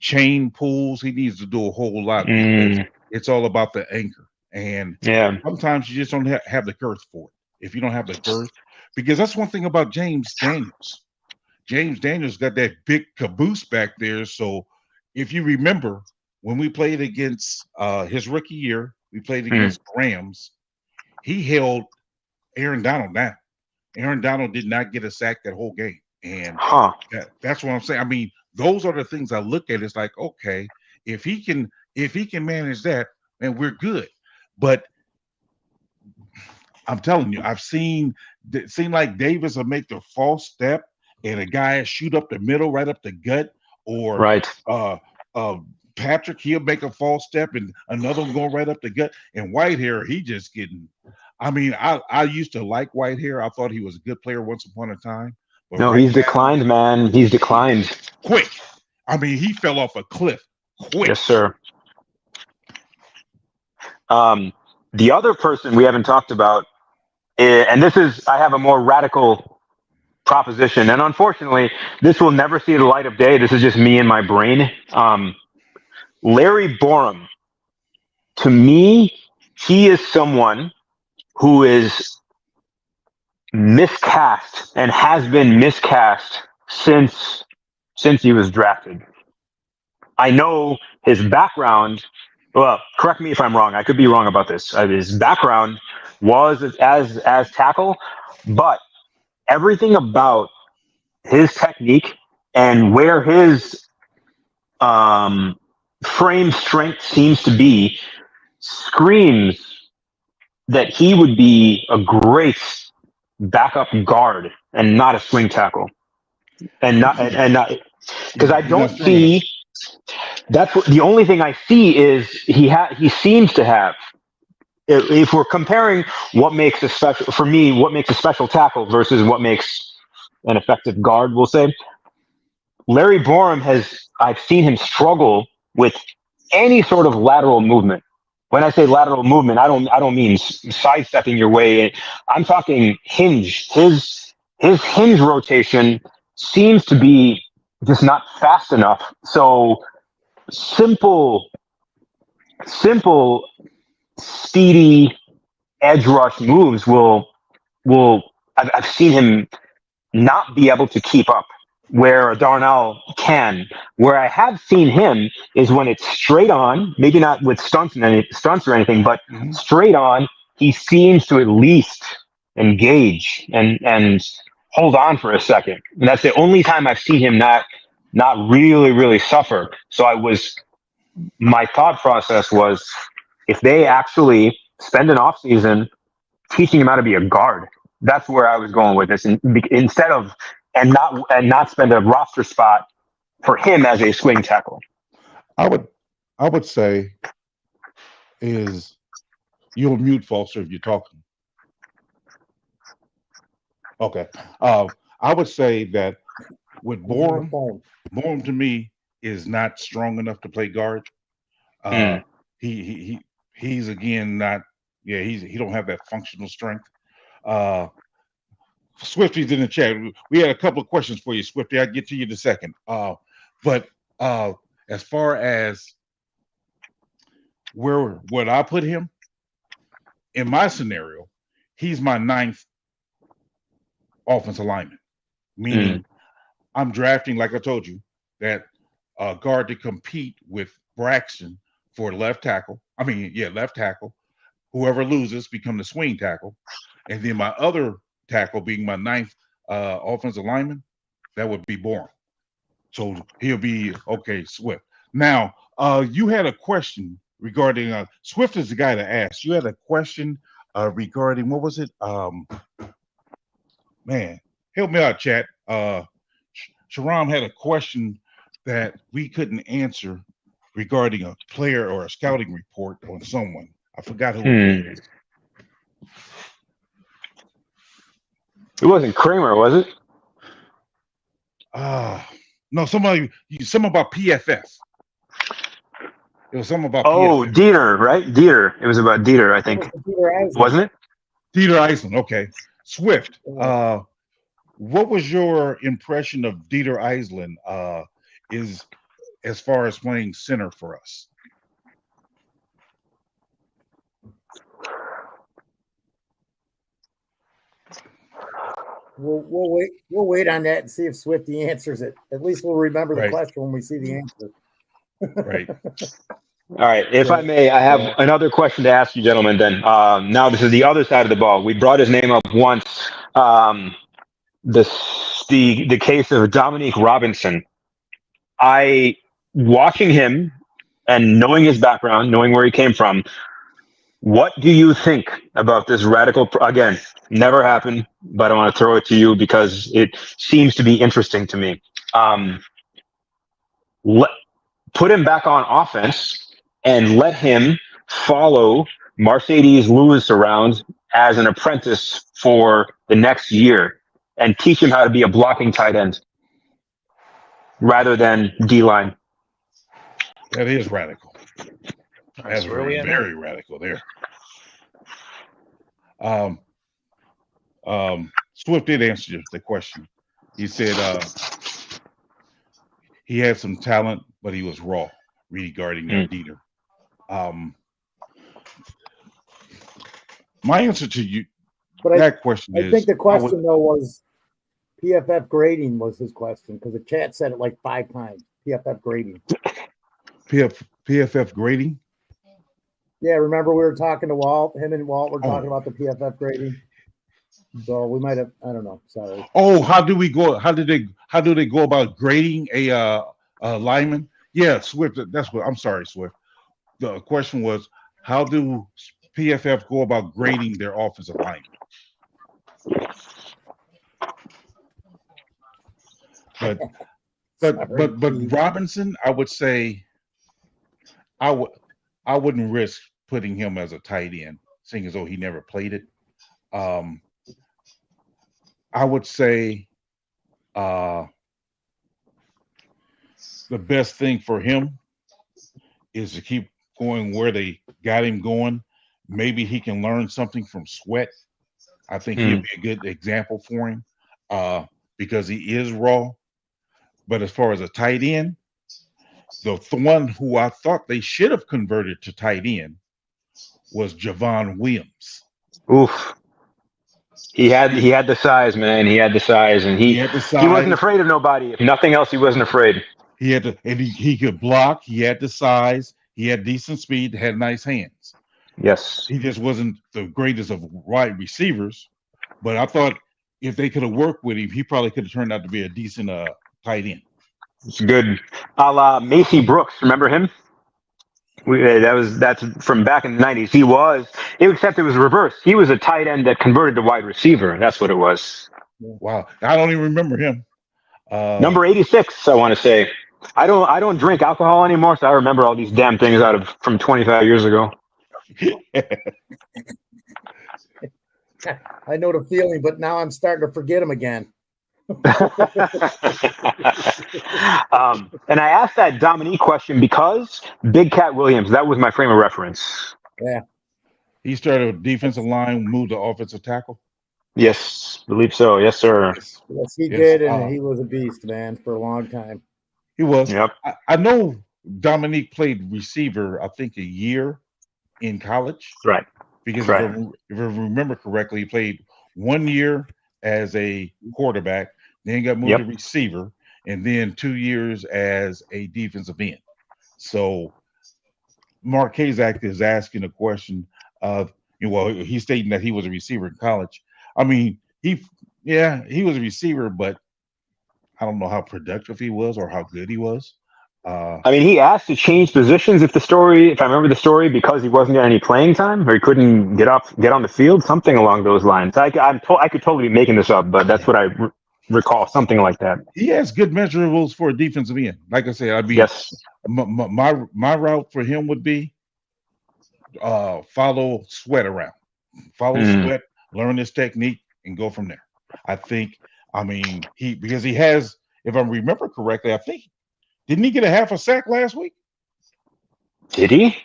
chain pulls. He needs to do a whole lot. It's all about the anchor. And sometimes you just don't have the girth for it. If you don't have the girth, because that's one thing about James Daniels. James Daniels got that big caboose back there. So if you remember, when we played against his rookie year, we played against Rams, he held Aaron Donald down. Aaron Donald did not get a sack that whole game. And that's what I'm saying. I mean, those are the things I look at. It's like, okay, if he can manage that, and we're good. But I'm telling you, I've seen it seem like Davis will make the false step and a guy shoot up the middle, right up the gut, or Right. uh, uh, Patrick, he'll make a false step and another one going right up the gut. And Whitehair, he just getting. I mean, I used to like Whitehair. I thought he was a good player once upon a time, but No, right he's now, declined, man. He's declined. quick. I mean, he fell off a cliff quick. Yes, sir. The other person we haven't talked about, and this is, I have a more radical proposition, and unfortunately, this will never see the light of day. This is just me and my brain. Larry Borum, to me, he is someone who is miscast and has been miscast since he was drafted. I know his background. Well, correct me if I'm wrong. I could be wrong about this. His background was as tackle, but everything about his technique and where his frame strength seems to be screams that he would be a great backup guard and not a swing tackle, and not because I don't see. That's what the only thing I see is he seems to have. If we're comparing what makes a special for me, what makes a special tackle versus what makes an effective guard, we'll say Larry Borum I've seen him struggle with any sort of lateral movement. When I say lateral movement, I don't mean sidestepping your way. I'm talking hinge. His hinge rotation seems to be just not fast enough. So simple, speedy edge rush moves will I've seen him not be able to keep up where Darnell can. Where I have seen him is when it's straight on, maybe not with stunts or anything, but straight on, he seems to at least engage and hold on for a second. And that's the only time I've seen him not really, really suffer. So my thought process was, if they actually spend an off season teaching him how to be a guard, that's where I was going with this. And instead of not spend a roster spot for him as a swing tackle. I would say is you'll mute Foster if you're talking. Okay. I would say that with Borum to me is not strong enough to play guard. He's again not. Yeah, he don't have that functional strength. Swifty's in the chat. We had a couple of questions for you, Swifty. I'll get to you in a second. But as far as what I put him in my scenario, he's my 9th offensive lineman. Meaning, I'm drafting, like I told you, that guard to compete with Braxton for left tackle. Left tackle. Whoever loses become the swing tackle, and then my other tackle being my 9th offensive lineman, that would be Borum. So he'll be okay, Swift. Now, you had a question regarding Swift is the guy to ask. You had a question regarding what was it? Man, help me out, chat. Shiram had a question that we couldn't answer regarding a player or a scouting report on someone. I forgot who it was. It wasn't Kramer, was it? No, something about PFF. It was something about PFF. Dieter, right? Dieter. It was about Dieter, I think. Wasn't it? Dieter Eisen. Okay. Swift. What was your impression of Dieter Eisen is as far as playing center for us? We'll wait on that and see if Swifty answers it. At least we'll remember the question when we see the answer. Right. All right. If I may, I have another question to ask you, gentlemen. Then now this is the other side of the ball. We brought his name up once. The case of Dominique Robinson. Watching him and knowing his background, knowing where he came from, what do you think about this radical? Again, never happened, but I want to throw it to you because it seems to be interesting to me. Put him back on offense and let him follow Mercedes Lewis around as an apprentice for the next year and teach him how to be a blocking tight end rather than D-line. That is radical. That's where are we at now? very radical there. Swift did answer the question. He said he had some talent, but he was raw regarding Dieter. My answer to you that question is, I think the question though was PFF grading was his question because the chat said it like 5 times. PFF grading. PFF grading? Yeah, remember we were talking to Walt. Him and Walt were talking about the PFF grading. So we might have. I don't know. Sorry. Oh, how do we go? How do they go about grading a lineman? Yeah, Swift. That's what. I'm sorry, Swift. The question was, how do PFF go about grading their offensive linemen? But Robinson, I would say, I wouldn't risk putting him as a tight end, seeing as though he never played it. I would say the best thing for him is to keep going where they got him going. Maybe he can learn something from Sweat. I think he'd be a good example for him because he is raw. But as far as a tight end, the one who I thought they should have converted to tight end was Javon Williams. Oof. He had the size, man. He had the size, and he wasn't afraid of nobody. If nothing else, he wasn't afraid. He could block. He had the size. He had decent speed. Had nice hands. Yes. He just wasn't the greatest of wide receivers, but I thought if they could have worked with him, he probably could have turned out to be a decent tight end. It's good. A la Macy Brooks. Remember him? That's from back in the 90s. He was, except it was reversed. He was a tight end that converted to wide receiver. That's what it was. Wow, I don't even remember him. Number 86, I want to say. I don't drink alcohol anymore, so I remember all these damn things from 25 years ago. I know the feeling, but now I'm starting to forget him again. And I asked that Dominique question because Big Cat Williams, that was my frame of reference. Yeah. He started with defensive line, moved to offensive tackle. Yes, believe so. Yes, sir. Yes, he did, and he was a beast, man, for a long time. He was. Yep. I know Dominique played receiver, I think, a year in college. Right. Because if I remember correctly, he played 1 year as a quarterback, then got moved to receiver, and then 2 years as a defensive end. So Mark Kazak is asking a question of, he's stating that he was a receiver in college. I mean, he was a receiver, but I don't know how productive he was or how good he was. I mean, he asked to change positions if I remember the story, because he wasn't getting any playing time or he couldn't get on the field, something along those lines. I could totally be making this up, but that's what I recall, something like that. He has good measurables for a defensive end. Like I said, yes. My route for him would be follow Sweat around. Follow Sweat, learn his technique, and go from there. Because he has, if I remember correctly, I think, didn't he get a half a sack last week? Did he?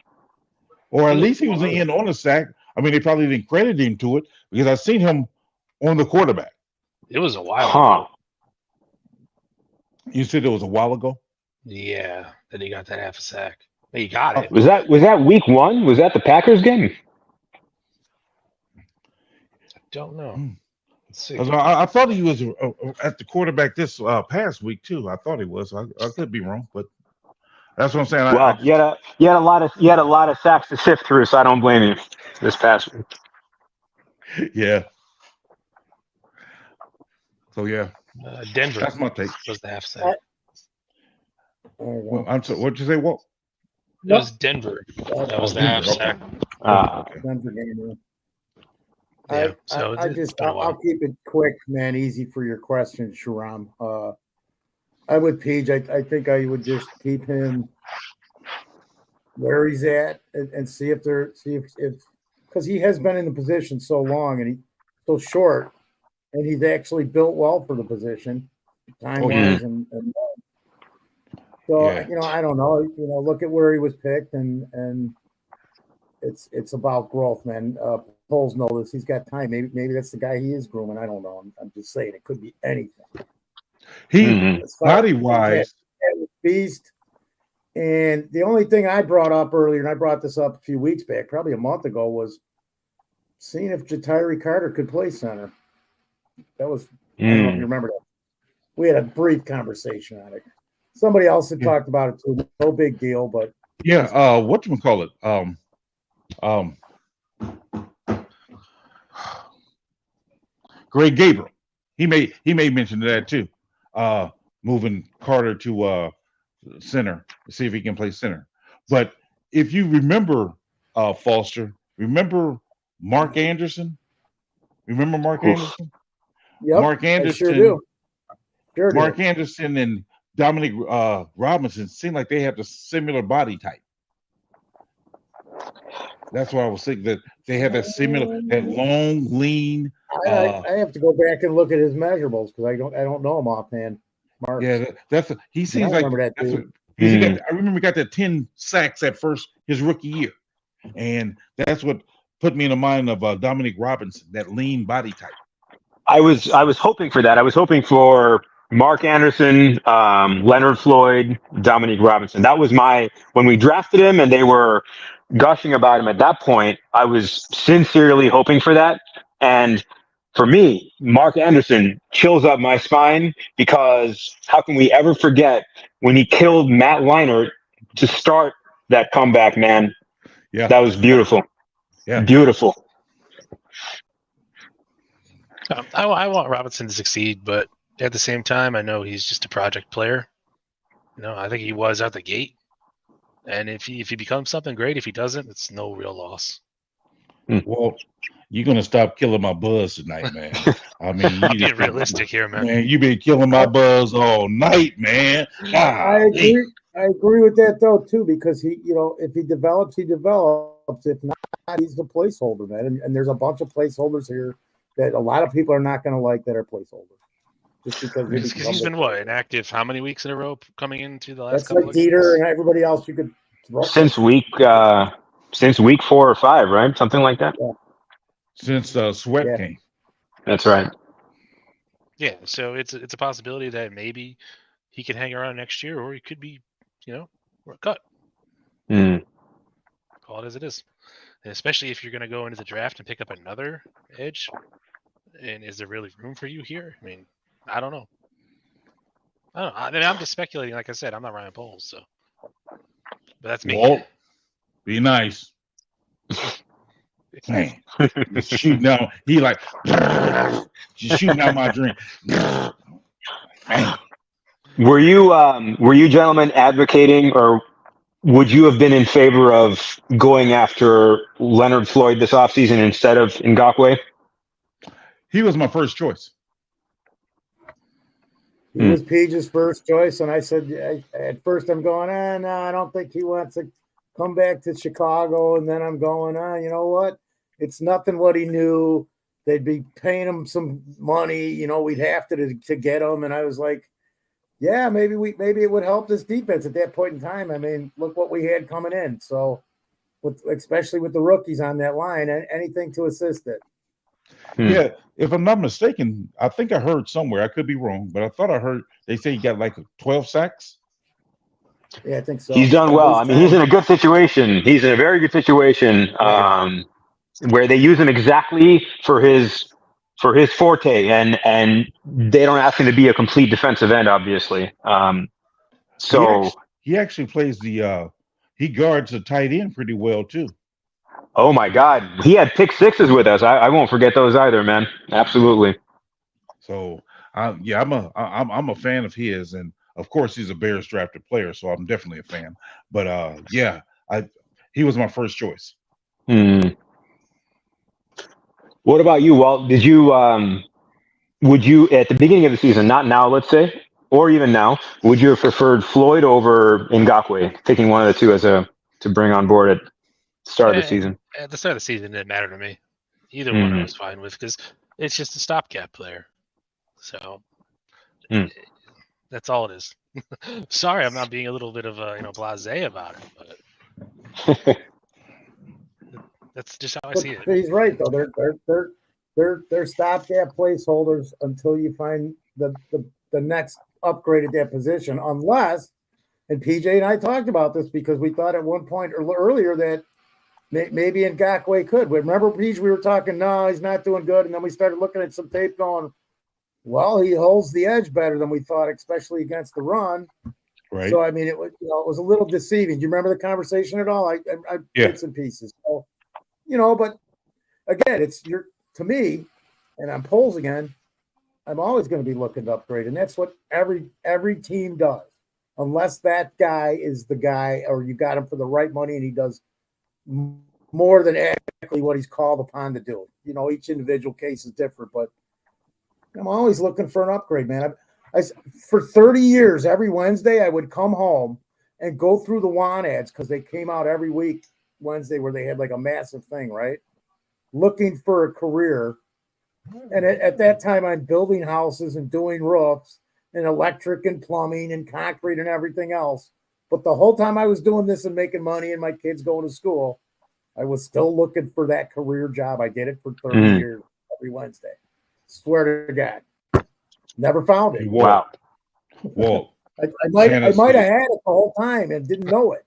Or at least he was in on a sack. I mean, they probably didn't credit him to it because I've seen him on the quarterback. It was a while ago. You said it was a while ago? Yeah, that he got that half a sack. He got it. Was that week 1? Was that the Packers game? I don't know. Let's see. I thought he was at the quarterback this past week too. I thought he was. I could be wrong, but that's what I'm saying. Well, you had a lot of sacks to sift through, so I don't blame you this past week. Yeah. So yeah, Denver. That's my take. Was the half sack. Well, I'm sorry. What'd you say, Walt? It was Denver. That was the half sack. Okay. Denver game. Yeah. So it's been a while. I'll keep it quick, man. Easy for your question, Shiram. I would Peach. I think I would just keep him where he's at and see if because he has been in the position so long and he's so short, and he's actually built well for the position, time wise, and so I don't know. Look at where he was picked, and it's about growth, man. Poles know this. He's got time. Maybe that's the guy he is grooming. I don't know. I'm just saying it could be anything. He body wise, beast. And the only thing I brought up earlier, and I brought this up a few weeks back, probably a month ago, was seeing if Jatiri Carter could play center. That was, I don't know if you remember that. We had a brief conversation on it. Somebody else had talked about it too. No big deal, but whatchamacallit? Greg Gabriel. He may mention that too. Moving Carter to center to see if he can play center. But if you remember, Foster, remember Mark Anderson? Remember Mark Anderson? Yep, Mark Anderson. I sure do. Mark Anderson and Dominic Robinson seem like they have the similar body type. That's why I was thinking that they have that long, lean. I have to go back and look at his measurables because I don't know him offhand. Mark. Yeah, he seems like that I remember he got that 10 sacks at first his rookie year, and that's what put me in the mind of Dominic Robinson, that lean body type. I was hoping for that. I was hoping for Mark Anderson, Leonard Floyd, Dominic Robinson. That was when we drafted him and they were gushing about him at that point. I was sincerely hoping for that. And for me, Mark Anderson chills up my spine because how can we ever forget when he killed Matt Leinart to start that comeback, man? Yeah. That was beautiful. Yeah. Beautiful. I want Robinson to succeed, but at the same time, I know he's just a project player. I think he was out the gate. And if he becomes something great, if he doesn't, it's no real loss. Well, you're gonna stop killing my buzz tonight, man. I mean, I'm being realistic here, man. Man, you've been killing my buzz all night, man. I agree with that though too, because if he develops, he develops. If not, he's the placeholder, man. And there's a bunch of placeholders here that a lot of people are not going to like that are placeholders. Just because he's been inactive how many weeks in a row coming into the last couple like Dieter and everybody else you could since week 4 or 5, right? Something like that. Yeah. Since Sweat came. That's right. Yeah, so it's a possibility that maybe he could hang around next year, or he could be, cut. Call it as it is. And especially if you're going to go into the draft and pick up another edge, and is there really room for you here? I mean, I don't know. I mean, I'm just speculating. Like I said, I'm not Ryan Poles, so. But that's me. Walt, be nice. Man, he's shooting out. He like just shooting out my dream. Man. Were you gentlemen advocating, or would you have been in favor of going after Leonard Floyd this offseason instead of Ngakoue? He was my first choice. He was Page's first choice, and I said at first I'm going, no, I don't think he wants to come back to Chicago. And then I'm going, you know what? It's nothing what he knew. They'd be paying him some money. We'd have to get him. And I was like, yeah, maybe it would help this defense at that point in time. I mean, look what we had coming in. So, especially with the rookies on that line, anything to assist it. Yeah, if I'm not mistaken, I think I heard somewhere, I could be wrong, but I thought I heard they say he got like 12 sacks. Yeah, I think so. He's done well. I mean, he's in a good situation. He's in a very good situation where they use him exactly for his forte, and they don't ask him to be a complete defensive end, obviously. So he actually plays he guards the tight end pretty well too. Oh my God, he had pick sixes with us. I won't forget those either, man. Absolutely. So I'm a fan of his, and of course he's a Bears drafted player, so I'm definitely a fan. But he was my first choice. What about you, Walt? Did you would you at the beginning of the season, not now, let's say, or even now, would you have preferred Floyd over Ngakoue, picking one of the two to bring on board at the start of the season? At the start of the season, it didn't matter to me. Either one I was fine with because it's just a stopgap player. So that's all it is. Sorry, I'm not being a little bit of a blasé about it, but that's just how I see it. He's right though. They're stopgap placeholders until you find the next upgrade at that position. Unless, and PJ and I talked about this because we thought at one point or earlier that maybe Ngakoue could. Remember, PJ, we were talking, no, he's not doing good, and then we started looking at some tape going, well, he holds the edge better than we thought, especially against the run. Right. So I mean, it was a little deceiving. Do you remember the conversation at all? I bits and pieces. So, but again, to me, and I'm polls again. I'm always going to be looking to upgrade, and that's what every team does, unless that guy is the guy, or you got him for the right money, and he does more than exactly what he's called upon to do. Each individual case is different, but I'm always looking for an upgrade, man. For 30 years, every Wednesday, I would come home and go through the WAN ads because they came out every week Wednesday where they had like a massive thing, right? Looking for a career. And at that time, I'm building houses and doing roofs and electric and plumbing and concrete and everything else. But the whole time I was doing this and making money and my kids going to school, I was still looking for that career job. I did it for 30 years every Wednesday. Swear to God. Never found it. Wow. Walt. I might have had it the whole time and didn't know it.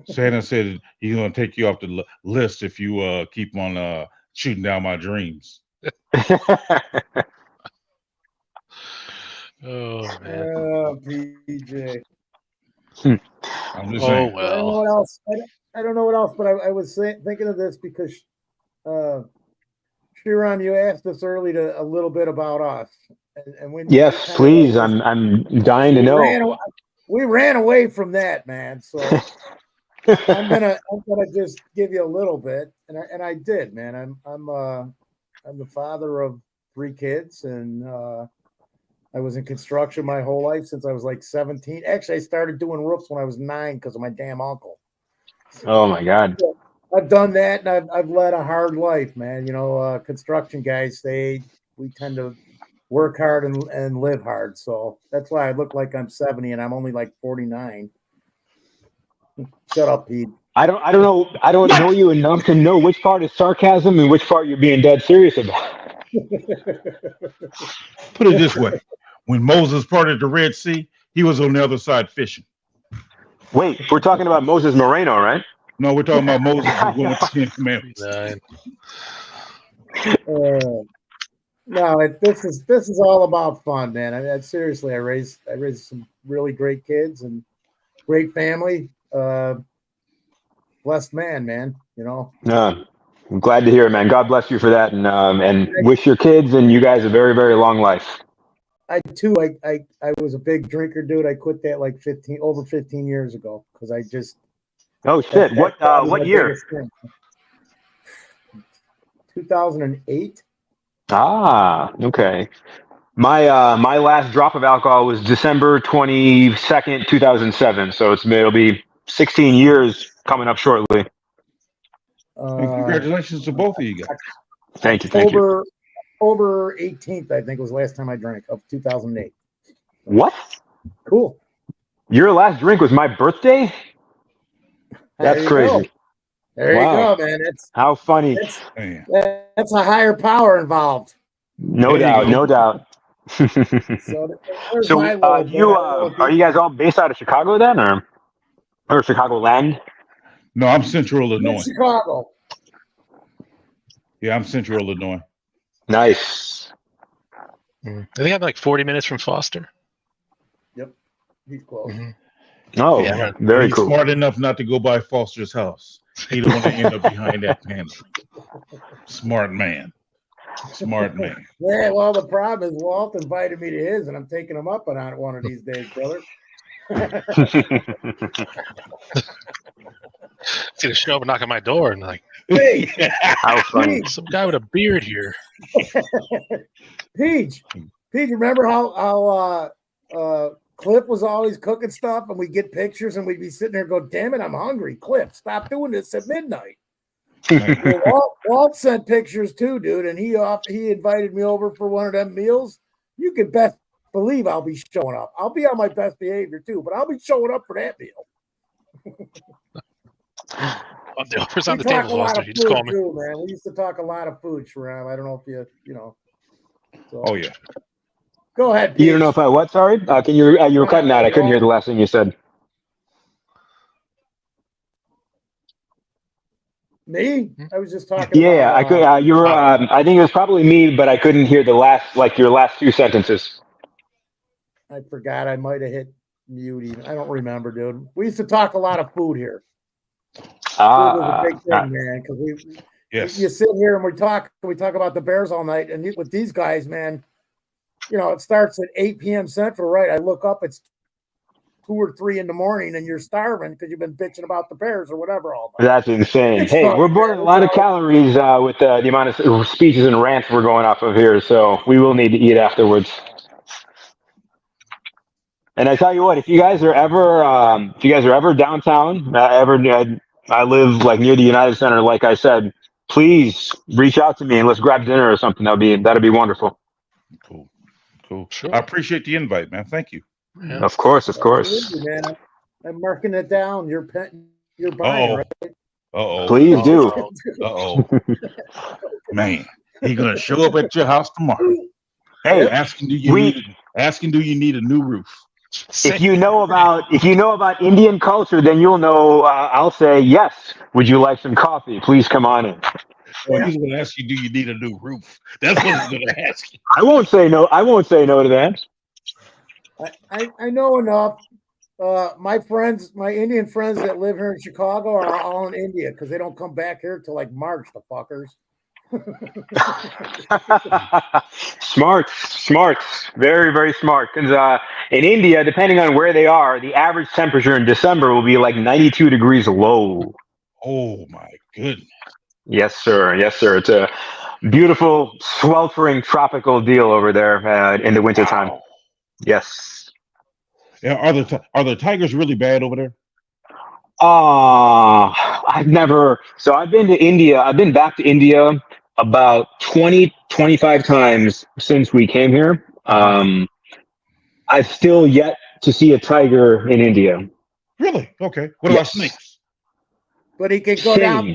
Santa said he's going to take you off the list if you keep on shooting down my dreams. Oh, man. PJ. I'm just saying. Well. I don't know what else. I don't know what else, but I was thinking of this because Shiram, you asked us earlier a little bit about us, and when yes, please, I'm dying to know. We ran away from that, man. So I'm gonna just give you a little bit, and I did, man. I'm the father of 3 kids, and I was in construction my whole life since I was like 17. Actually, I started doing roofs when I was 9 because of my damn uncle. Oh my God. I've done that, and I've led a hard life, man. Construction guys, we tend to work hard and live hard. So that's why I look like I'm 70 and I'm only like 49. Shut up, Pete. I don't know you enough to know which part is sarcasm and which part you're being dead serious about. Put it this way. When Moses parted the Red Sea, he was on the other side fishing. Wait, we're talking about Moses Moreno, right? No, we're talking about Moses going with the 10 Commandments. No, this is all about fun, man. I mean, seriously, I raised some really great kids and great family. Blessed man. I'm glad to hear it, man. God bless you for that, and wish your kids and you guys a very, very long life. I was a big drinker, dude. I quit that like 15 years ago because I just. Oh shit! What year? 2008. Ah, okay. My last drop of alcohol was December 22nd, 2007. So it'll be 16 years coming up shortly. Congratulations to both of you guys. Thank you. October 18th, I think, was the last time I drank of 2008. What? Cool. Your last drink was my birthday? That's crazy. Go. There you go, man. How funny. That's a higher power involved. No doubt. So are you guys all based out of Chicago then, or Chicagoland? No, I'm Central Illinois. Chicago. Yeah, I'm Central Illinois. Nice. I think I'm like 40 minutes from Foster. Yep, he's close. Mm-hmm. Oh, yeah, very He's cool. Smart enough not to go by Foster's house. He don't want to end up behind that panel. Smart man. Yeah, well, the problem is Walt invited me to his, and I'm taking him up on it one of these days, brother. He's gonna show up and knock on my door and like, Hey, How funny. Peach, some guy with a beard here. Peach, remember how Cliff was always cooking stuff and we'd get pictures and we'd be sitting there and go, damn it, I'm hungry. Cliff, stop doing this at midnight. Well, Walt sent pictures too, dude, and he invited me over for one of them meals. You can best believe I'll be showing up. I'll be on my best behavior too, but I'll be showing up for that meal. The offer's on We the talk table, a lot Foster. of You just call food me. too, man. We used to talk a lot of food, Shiram. I don't know if you know. So. Oh yeah. Go ahead, Peach. You don't know if I what? Sorry, can you were cutting out. I couldn't hear the last thing you said. Me? I was just talking. Yeah, about, I could. You were. I think it was probably me, but I couldn't hear the last, like your last two sentences. I forgot. I might have hit mute. Even I don't remember, dude. We used to talk a lot of food here. Food was a big thing, man. Because you sit here and we talk about the Bears all night, and with these guys, man, you know, it starts at 8 p.m. Central, right? I look up, it's 2 or 3 in the morning, and you're starving because you've been bitching about the Bears or whatever all night. That's insane. It's Hey, fun, we're burning a lot of calories with the amount of speeches and rants we're going off of here, so we will need to eat afterwards. And I tell you what, if you guys are ever downtown, I live like near the United Center, like I said, please reach out to me and let's grab dinner or something. That'd be wonderful. Cool. Sure. I appreciate the invite, man. Thank you. Yeah. Of course. Absolutely, man. I'm marking it down. You're buying, right? Please do. Man, he's gonna show up at your house tomorrow. Hey, asking do you need a new roof? If you know about Indian culture, then you'll know. I'll say yes. Would you like some coffee? Please come on in. Well, he's gonna ask you, do you need a new roof? That's what he's gonna ask you. I won't say no. I won't say no to that. I know enough. My Indian friends that live here in Chicago are all in India because they don't come back here till like March, the fuckers. Smart, very, very smart. Because in India, depending on where they are, the average temperature in December will be like 92 degrees low. Oh my goodness. Yes, sir. It's a beautiful, sweltering tropical deal over there in the wintertime. Wow. Yes. Yeah, are the tigers really bad over there? I've been to India. I've been back to India about 20, 25 times since we came here. I've still yet to see a tiger in India. Really? Okay. What about snakes? But he could go down.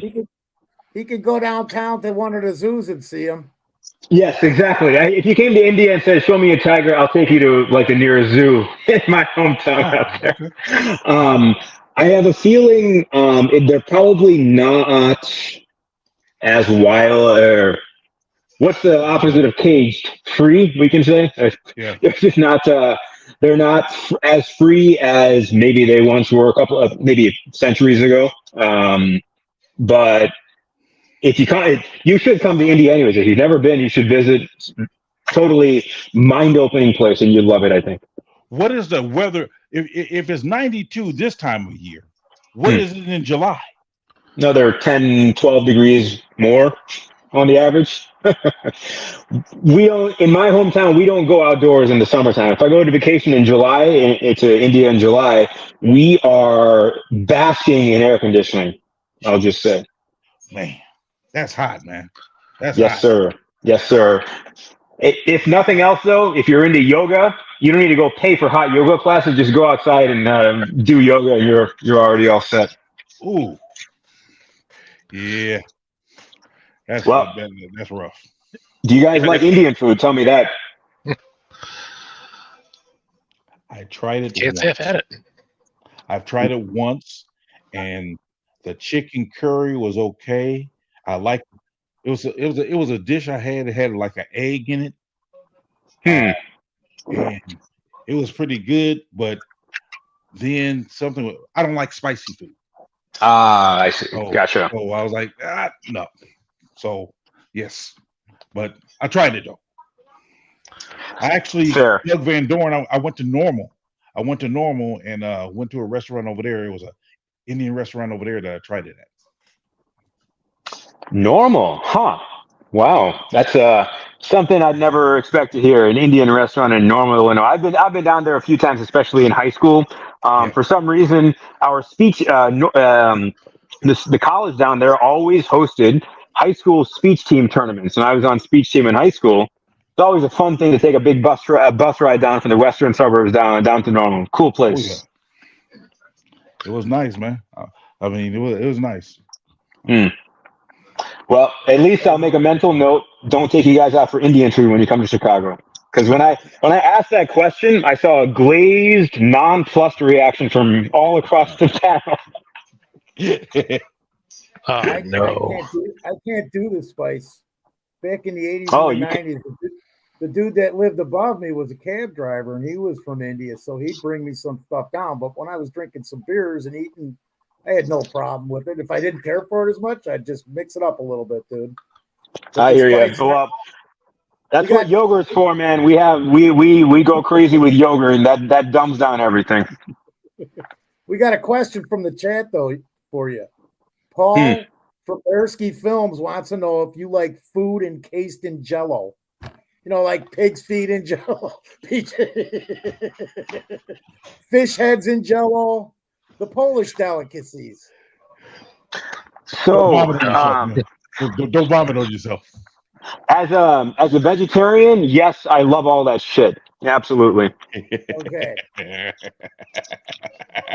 He could go downtown to one of the zoos and see them. Yes, exactly. If you came to India and said, "Show me a tiger," I'll take you to like the nearest zoo in my hometown out there. Okay. I have a feeling they're probably not as wild. Or what's the opposite of caged? Free, we can say. Yeah. They're just not. They're not as free as maybe they once were a couple of maybe centuries ago. But if you come, you should come to India anyways. If you've never been, you should visit. Totally mind-opening place, and you'd love it, I think. What is the weather? If it's 92 this time of year, what is it in July? Another 10, 12 degrees more on the average. In my hometown, we don't go outdoors in the summertime. If I go to vacation in July, to India in July, we are basking in air conditioning. I'll just say. Man, that's hot, man. That's yes, hot. Sir. Yes, sir. If nothing else, though, if you're into yoga, you don't need to go pay for hot yoga classes. Just go outside and do yoga, and you're already all set. Ooh, yeah. That's rough. Do you guys like Indian food? Tell me that. I tried it. Can't say I've had it. I've tried it once, and the chicken curry was okay. I liked it. It was a dish I had. It had like an egg in it. And it was pretty good, but then I don't like spicy food. I see. Gotcha. So I was like, no. So yes, but I tried it though. I actually, Doug Van Dorn, I went to Normal. I went to Normal and went to a restaurant over there. It was a Indian restaurant over there that I tried it at. Normal, huh? Wow, that's something I'd never expect to hear. An Indian restaurant in Normal, Illinois. I've been down there a few times, especially in high school. Yeah. For some reason, our speech, the college down there always hosted high school speech team tournaments, and I was on speech team in high school. It's always a fun thing to take a big bus ride down from the western suburbs down to Normal. Cool Oh yeah, place. it was nice, man. I mean, it was nice. Mm. Well, at least I'll make a mental note. Don't take you guys out for Indian food when you come to Chicago. Because when I asked that question, I saw a glazed, nonplussed reaction from all across the panel. Oh I no. can't do the spice. Back in the 80s Oh, and the you can. 90s, the dude that lived above me was a cab driver, and he was from India, so he'd bring me some stuff down. But when I was drinking some beers and eating, I had no problem with it. If I didn't care for it as much, I'd just mix it up a little bit, dude. But I the hear you. spice, Well, that's we what got yogurt's for, man. We go crazy with yogurt, and that dumbs down everything. we got a question from the chat though for you. Hmm. Paul from Ersky Films wants to know if you like food encased in Jello. You know, like pig's feet in Jello, fish heads in Jello, the Polish delicacies. Don't So, vomit on yourself, man. Don't vomit on yourself. as a vegetarian, yes, I love all that shit. Absolutely. Okay.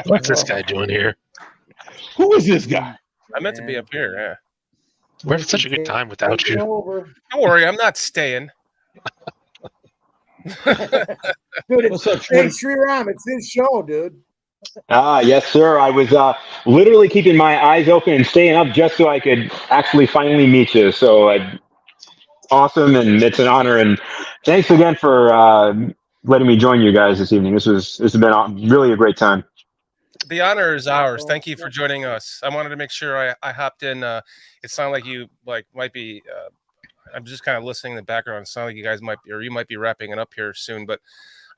What's this guy doing here? Who is this guy? I meant to be up here. Yeah. We're having such a good time without Taking you. over. Don't worry, I'm not staying. Dude, What's up, hey, Shorty? Shiram, it's his show, dude. Yes, sir. I was literally keeping my eyes open and staying up just so I could actually finally meet you. So awesome, and it's an honor. And thanks again for letting me join you guys this evening. This has been really a great time. The honor is ours. Thank you for joining us. I wanted to make sure I hopped in. It sounded like you might be. I'm just kind of listening in the background. It sounded like you guys you might be wrapping it up here soon. But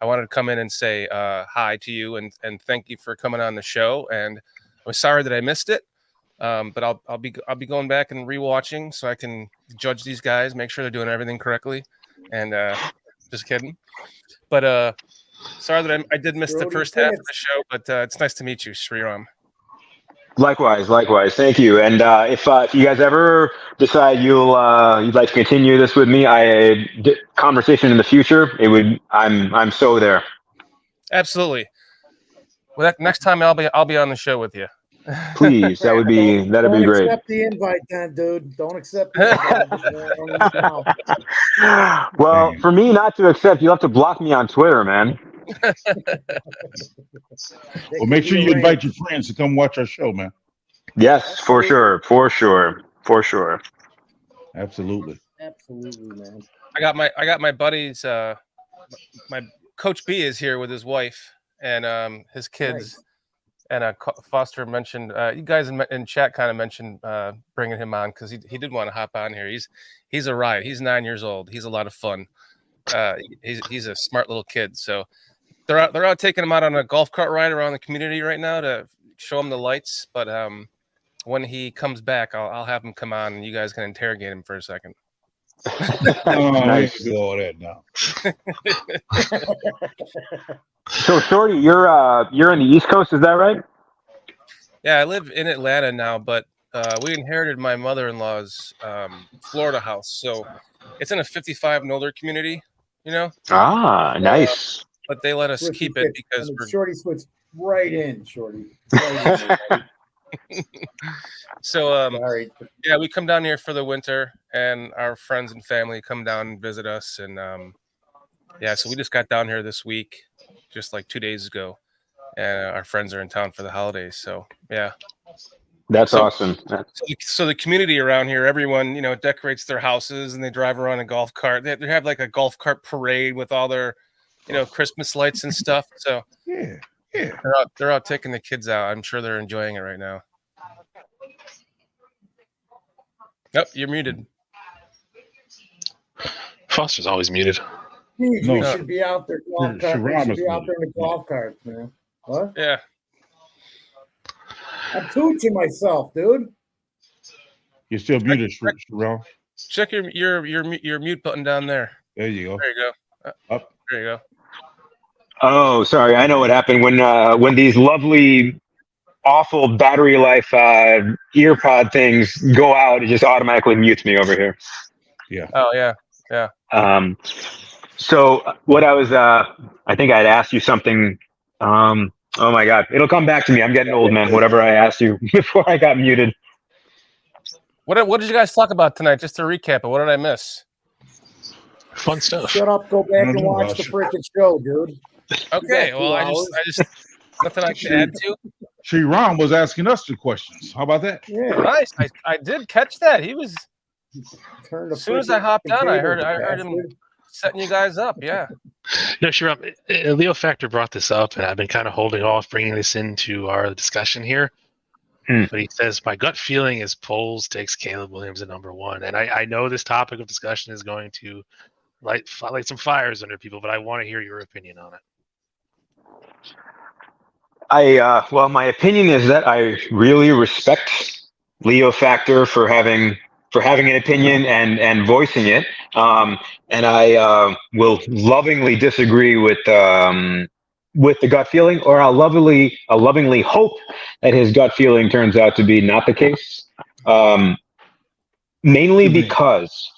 I wanted to come in and say hi to you and thank you for coming on the show. And I'm sorry that I missed it. But I'll be going back and rewatching so I can judge these guys, make sure they're doing everything correctly. And just kidding. But sorry that I did miss the first half of the show. But it's nice to meet you, Shiram. Likewise. Thank you. And if you guys ever decide you'd like to continue this with me, conversation in the future, I'm so there. Absolutely. Well, next time I'll be on the show with you. Please, that'd be great. Don't accept the invite, then, dude. Don't accept the invite. Well, for me not to accept, you'll have to block me on Twitter, man. Well, make sure you invite your friends to come watch our show, man. Yes, for sure. Absolutely, man. I got my buddies. My Coach B is here with his wife and his kids. Nice. And Foster mentioned you guys in chat kind of mentioned bringing him on because he did want to hop on here. He's a ride. He's 9 years old. He's a lot of fun. He's a smart little kid. So they're out taking him out on a golf cart ride around the community right now to show him the lights. But when he comes back, I'll have him come on and you guys can interrogate him for a second. Nice. Do all that now. So, Shorty, you're in the East Coast, is that right? Yeah, I live in Atlanta now, but we inherited my mother-in-law's Florida house, so it's in a 55 and older community, you know. Ah, nice. But they let us keep it because Shorty switched right in, Shorty. Right in. So yeah, we come down here for the winter, and our friends and family come down and visit us, and yeah, so we just got down here this week, just like 2 days ago, and our friends are in town for the holidays. So yeah, that's awesome. So the community around here, everyone decorates their houses and they drive around a golf cart. They have like a golf cart parade with all their Christmas lights and stuff. So yeah. They're out taking the kids out. I'm sure they're enjoying it right now. Yep, you're muted. Foster's always muted. Huge. No, We should be out there golf cart. We Shiram should is be out muted. there in the golf carts, man. What? Yeah. I'm tooching myself, dude. You're still muted, Shiram. Check your mute button down there. There you go. There you go. Up. There you go. Oh, sorry. I know what happened when these lovely, awful battery life ear pod things go out. It just automatically mutes me over here. Yeah. Oh yeah. So what I was, I think I'd asked you something. Oh my God, it'll come back to me. I'm getting old, man. Whatever I asked you before I got muted. What did you guys talk about tonight? Just to recap it, what did I miss? Fun stuff. Shut up. Go back and watch the freaking show, dude. Okay, got well, 2 I hours. just nothing I can add to. Shiram was asking us the questions. How about that? Yeah. Nice. I did catch that. He was Turn the as soon as I freaking hopped on, I computer, heard him bastard. setting you guys up. Yeah. No, Shiram, Leo Factor brought this up, and I've been kind of holding off bringing this into our discussion here. But he says, my gut feeling is Poles takes Caleb Williams at number 1. And I know this topic of discussion is going to light some fires under people, but I want to hear your opinion on it. Well, my opinion is that I really respect Leo Factor for having an opinion and voicing it. And I will lovingly disagree with the gut feeling, or I'll lovingly hope that his gut feeling turns out to be not the case. Mainly because,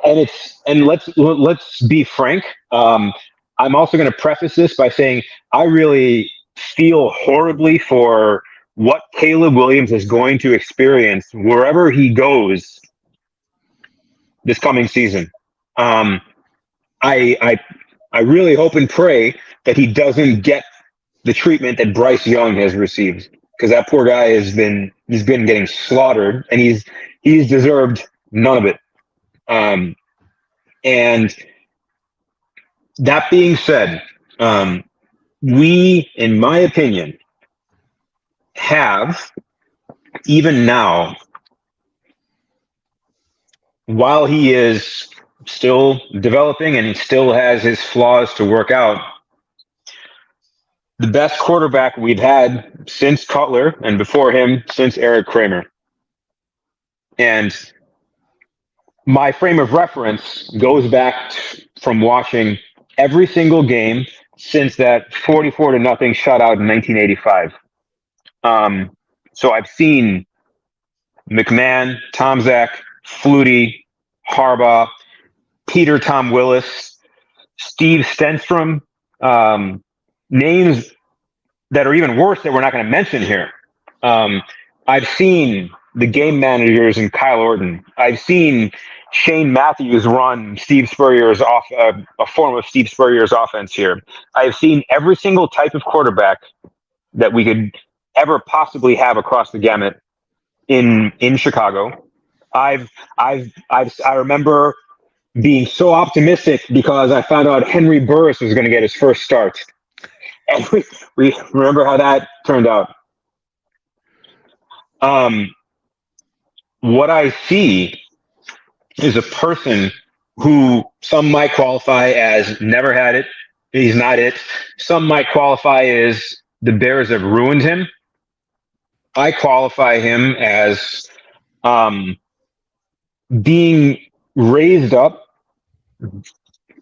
and let's be frank. I'm also going to preface this by saying I really feel horribly for what Caleb Williams is going to experience wherever he goes this coming season. I really hope and pray that he doesn't get the treatment that Bryce Young has received, because that poor guy he's been getting slaughtered, and he's deserved none of it. And that being said, we, in my opinion, have, even now, while he is still developing and he still has his flaws to work out, the best quarterback we've had since Cutler, and before him, since Eric Kramer. And my frame of reference goes back from watching every single game since that 44-0 shutout in 1985. So I've seen McMahon, Tom Zach, Flutie, Harbaugh, Peter Tom Willis, Steve Stenstrom, names that are even worse that we're not going to mention here. I've seen the game managers in Kyle Orton. I've seen Shane Matthews run Steve Spurrier's a form of Steve Spurrier's offense here. I've seen every single type of quarterback that we could ever possibly have across the gamut in Chicago. I remember being so optimistic because I found out Henry Burris was going to get his first start. And we remember how that turned out. What I see is a person who some might qualify as never had it. He's not it. Some might qualify as the Bears have ruined him. I qualify him as being raised up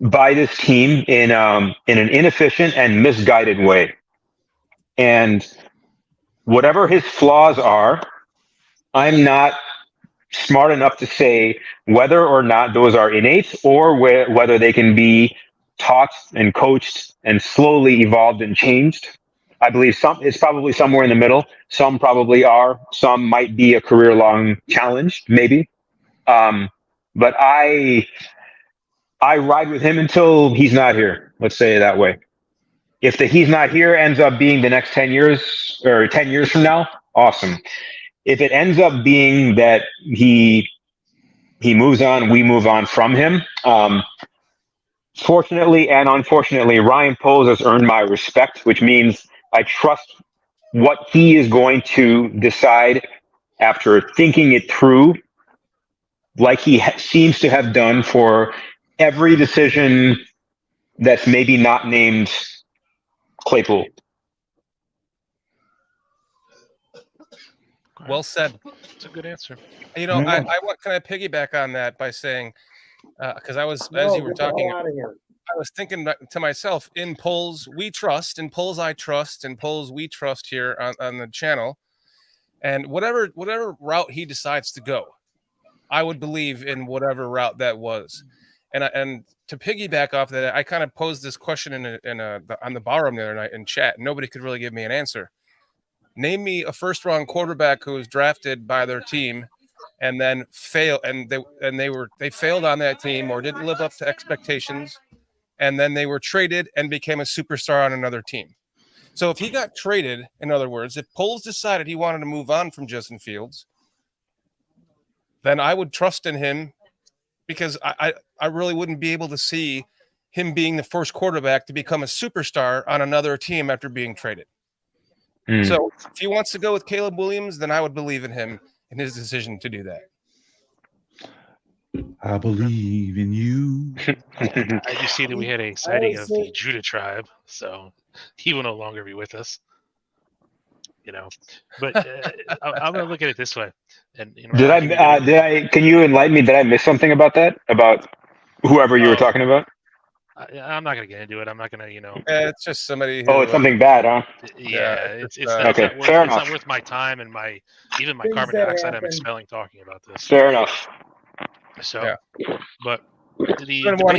by this team in an inefficient and misguided way. And whatever his flaws are, I'm not smart enough to say whether or not those are innate or whether they can be taught and coached and slowly evolved and changed. I believe it's probably somewhere in the middle. Some probably are. Some might be a career-long challenge, maybe. But I ride with him until he's not here. Let's say it that way. If the he's not here ends up being the next 10 years or 10 years from now, awesome. If it ends up being that he moves on, we move on from him. Fortunately and unfortunately, Ryan Poles has earned my respect, which means I trust what he is going to decide after thinking it through, like he seems to have done for every decision that's maybe not named Claypool. Well said. It's a good answer. You know, I want. Can I piggyback on that by saying, because I was, as you were get the hell talking, out of here. I was thinking to myself, in polls we trust, in polls I trust, in polls we trust here on the channel, and whatever route he decides to go, I would believe in whatever route that was. And to piggyback off that, I kind of posed this question on the ballroom the other night in chat. Nobody could really give me an answer. Name me a first-round quarterback who was drafted by their team and then failed, and they failed on that team or didn't live up to expectations, and then they were traded and became a superstar on another team. So if he got traded, in other words, if Poles decided he wanted to move on from Justin Fields, then I would trust in him, because I really wouldn't be able to see him being the first quarterback to become a superstar on another team after being traded. So if he wants to go with Caleb Williams, then I would believe in him in his decision to do that. I believe in you. I do see that we had a sighting of the Judah tribe, so he will no longer be with us. You know, but I'm going to look at it this way. And you know, Did I? Can you enlighten me? Did I miss something about that? About whoever you were talking about? I'm not going to get into it. I'm not going to, it's just somebody. Who, it's something bad, huh? Yeah, it's okay. Fair enough. It's not worth my time and my carbon dioxide I'm expelling talking about this. Fair enough. So, but don't even want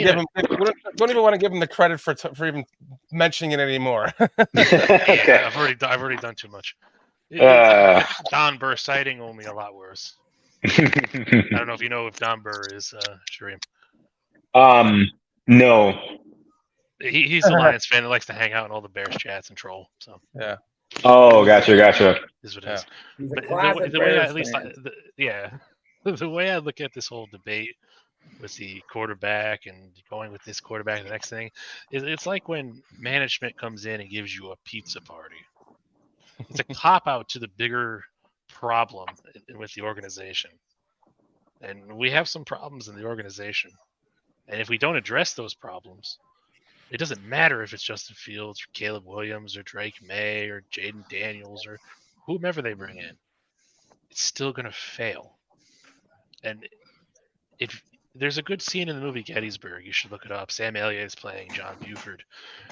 to give him the credit for even mentioning it anymore. Okay. I've already done too much. Don Burr sighting, only a lot worse. I don't know if you know if Don Burr is Shiram. No. He's a Lions fan that likes to hang out in all the Bears chats and troll. So yeah. Oh, gotcha. Is what it is. He's a But closet the way Bears the way I look at this whole debate with the quarterback and going with this quarterback, the next thing is it's like when management comes in and gives you a pizza party. It's a cop out to the bigger problem with the organization. And we have some problems in the organization. And if we don't address those problems, it doesn't matter if it's Justin Fields or Caleb Williams or Drake May or Jaden Daniels or whomever they bring in. It's still going to fail. And if there's a good scene in the movie Gettysburg, you should look it up. Sam Elliott is playing John Buford,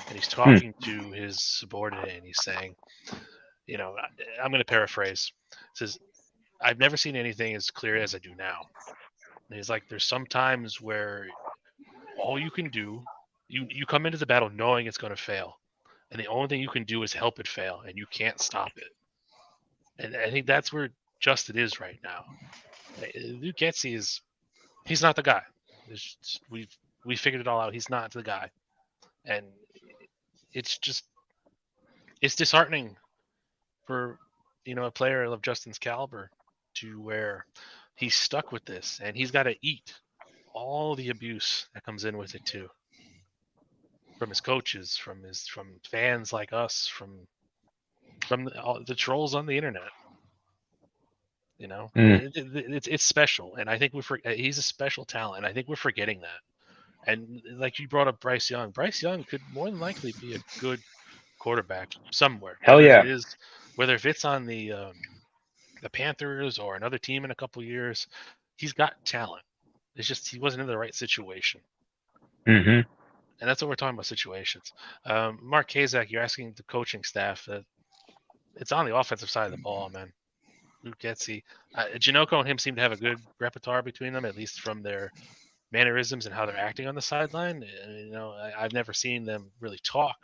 and he's talking to his subordinate, and he's saying, I'm going to paraphrase. It says, I've never seen anything as clear as I do now. And he's like, there's some times where all you can do, you come into the battle knowing it's going to fail. And the only thing you can do is help it fail, and you can't stop it. And I think that's where Justin is right now. Luke Getsy he's not the guy. We figured it all out. He's not the guy. And it's disheartening for, a player of Justin's caliber to where he's stuck with this, and he's got to eat all the abuse that comes in with it too. From his coaches, from fans like us, from the trolls on the internet. It's special, and I think he's a special talent. I think we're forgetting that. And like you brought up Bryce Young. Bryce Young could more than likely be a good quarterback somewhere. Hell yeah. Whether if it's on the Panthers or another team in a couple years, he's got talent. It's just he wasn't in the right situation. Mm-hmm. And that's what we're talking about, situations. Mark Kazak, you're asking the coaching staff that it's on the offensive side of the ball, man. Luke Getsy. Janoko and him seem to have a good repertoire between them, at least from their mannerisms and how they're acting on the sideline. I've never seen them really talk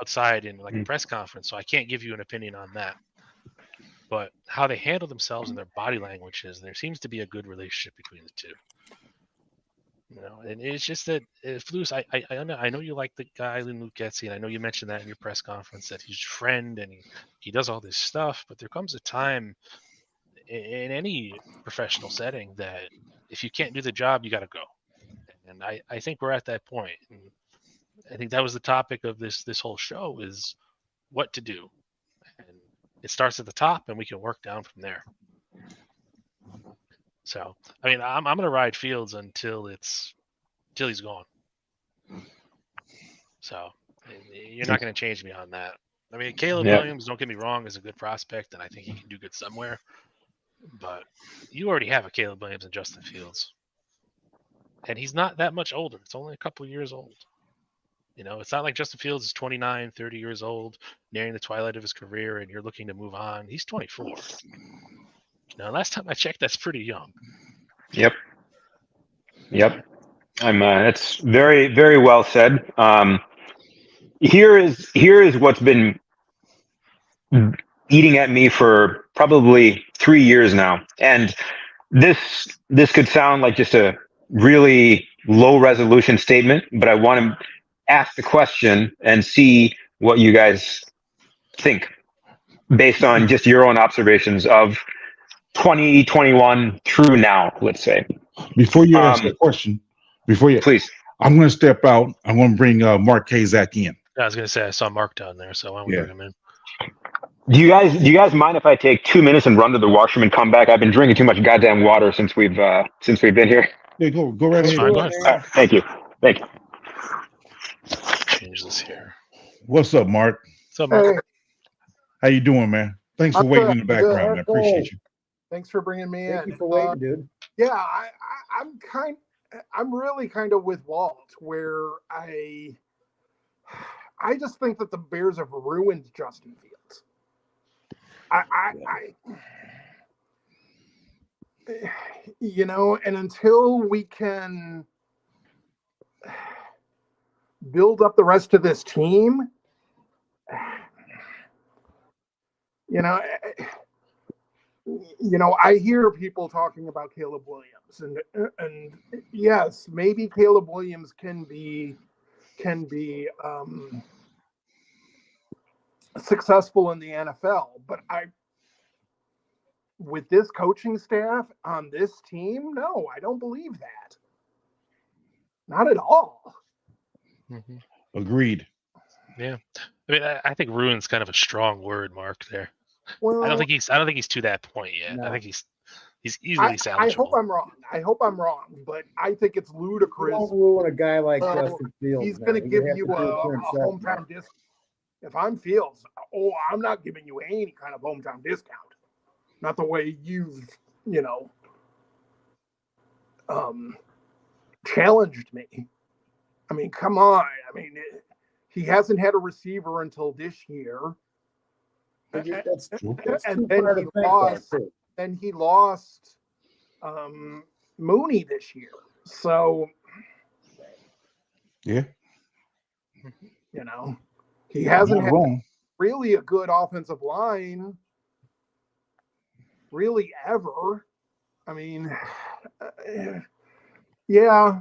outside in like a press conference, so I can't give you an opinion on that. But how they handle themselves and their body languages, there seems to be a good relationship between the two. And it's just that Flus, I know you like the guy Luke Getsy, and I know you mentioned that in your press conference that he's your friend and he does all this stuff, but there comes a time in any professional setting that if you can't do the job, you got to go. And I think we're at that point. And I think that was the topic of this whole show is what to do. And it starts at the top, and we can work down from there. So, I mean, I'm going to ride Fields until he's gone. So, you're not going to change me on that. I mean, Caleb Williams, don't get me wrong, is a good prospect, and I think he can do good somewhere. But you already have a Caleb Williams and Justin Fields. And he's not that much older. It's only a couple years old. You know, it's not like Justin Fields is 29, 30 years old, nearing the twilight of his career, and you're looking to move on. He's 24. Now, last time I checked, that's pretty young. Yep. That's very, very well said. Here is what's been eating at me for probably 3 years now, and this could sound like just a really low resolution statement, but I want to ask the question and see what you guys think based on just your own observations of 2021 through now, let's say. Before you ask the question, please, I'm going to step out. I'm going to bring Mark Kazak in. I was going to say I saw Mark down there, so why don't we bring him in? Do you guys mind if I take 2 minutes and run to the washroom and come back? I've been drinking too much goddamn water since we've been here. Yeah, go right ahead. Go ahead. Thank you. Change this here. What's up, Mark? What's up, Mark? Hey, How you doing, man? Thanks for waiting in the background. Man. Appreciate you. thanks for bringing me in. Thank you for waiting, dude. Yeah, I'm really kind of with Walt, where I just think that the Bears have ruined Justin Fields. And until we can build up the rest of this team, I hear people talking about Caleb Williams, and yes, maybe Caleb Williams can be successful in the NFL, but with this coaching staff on this team, no, I don't believe that. Not at all. Mm-hmm. Agreed. Yeah, I mean, I think ruin's kind of a strong word, Mark. There, Well, I don't think he's to that point yet. No. I think he's easily salvageable. I hope I'm wrong, but I think it's ludicrous. Don't ruin a guy like Justin Fields. He's going to give you a hometown discount. If I'm Fields, I'm not giving you any kind of hometown discount. Not the way you've, challenged me. I mean, come on. I mean, he hasn't had a receiver until this year. That's And then he lost Mooney this year. So, yeah, he hasn't had wrong. really a good offensive line, really ever. I mean, yeah.